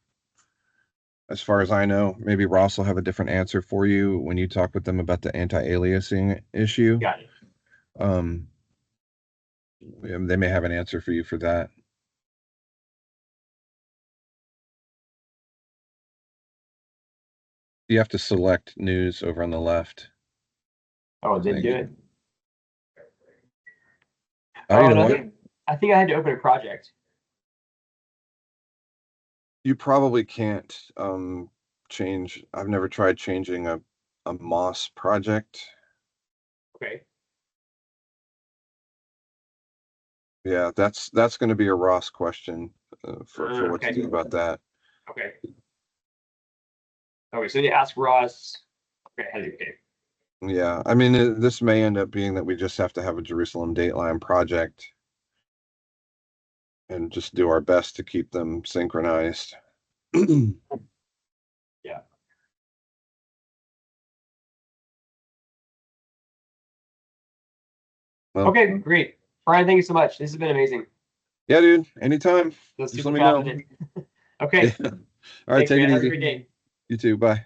Speaker 1: as far as I know. Maybe Ross will have a different answer for you when you talk with them about the anti-aliasing issue.
Speaker 2: Got it.
Speaker 1: They may have an answer for you for that. You have to select news over on the left.
Speaker 2: Oh, it didn't do it.
Speaker 1: Oh, you know what?
Speaker 2: I think I had to open a project.
Speaker 1: You probably can't change. I've never tried changing a Moss project.
Speaker 2: Okay.
Speaker 1: Yeah, that's going to be a Ross question for what to
Speaker 2: Okay.
Speaker 1: do about that.
Speaker 2: Okay. Okay, so you ask Ross. Okay.
Speaker 1: Yeah, I mean, this may end up being that we just have to have a Jerusalem Dateline project and just do our best to keep them synchronized.
Speaker 2: Yeah.
Speaker 1: Well,
Speaker 2: okay, great. Brian, thank you so much. This has been amazing.
Speaker 1: Yeah, dude. Anytime.
Speaker 2: Just
Speaker 1: let me know.
Speaker 2: okay.
Speaker 1: All right,
Speaker 2: Thanks,
Speaker 1: take
Speaker 2: man.
Speaker 1: it
Speaker 2: Have a
Speaker 1: easy.
Speaker 2: great day.
Speaker 1: You too. Bye.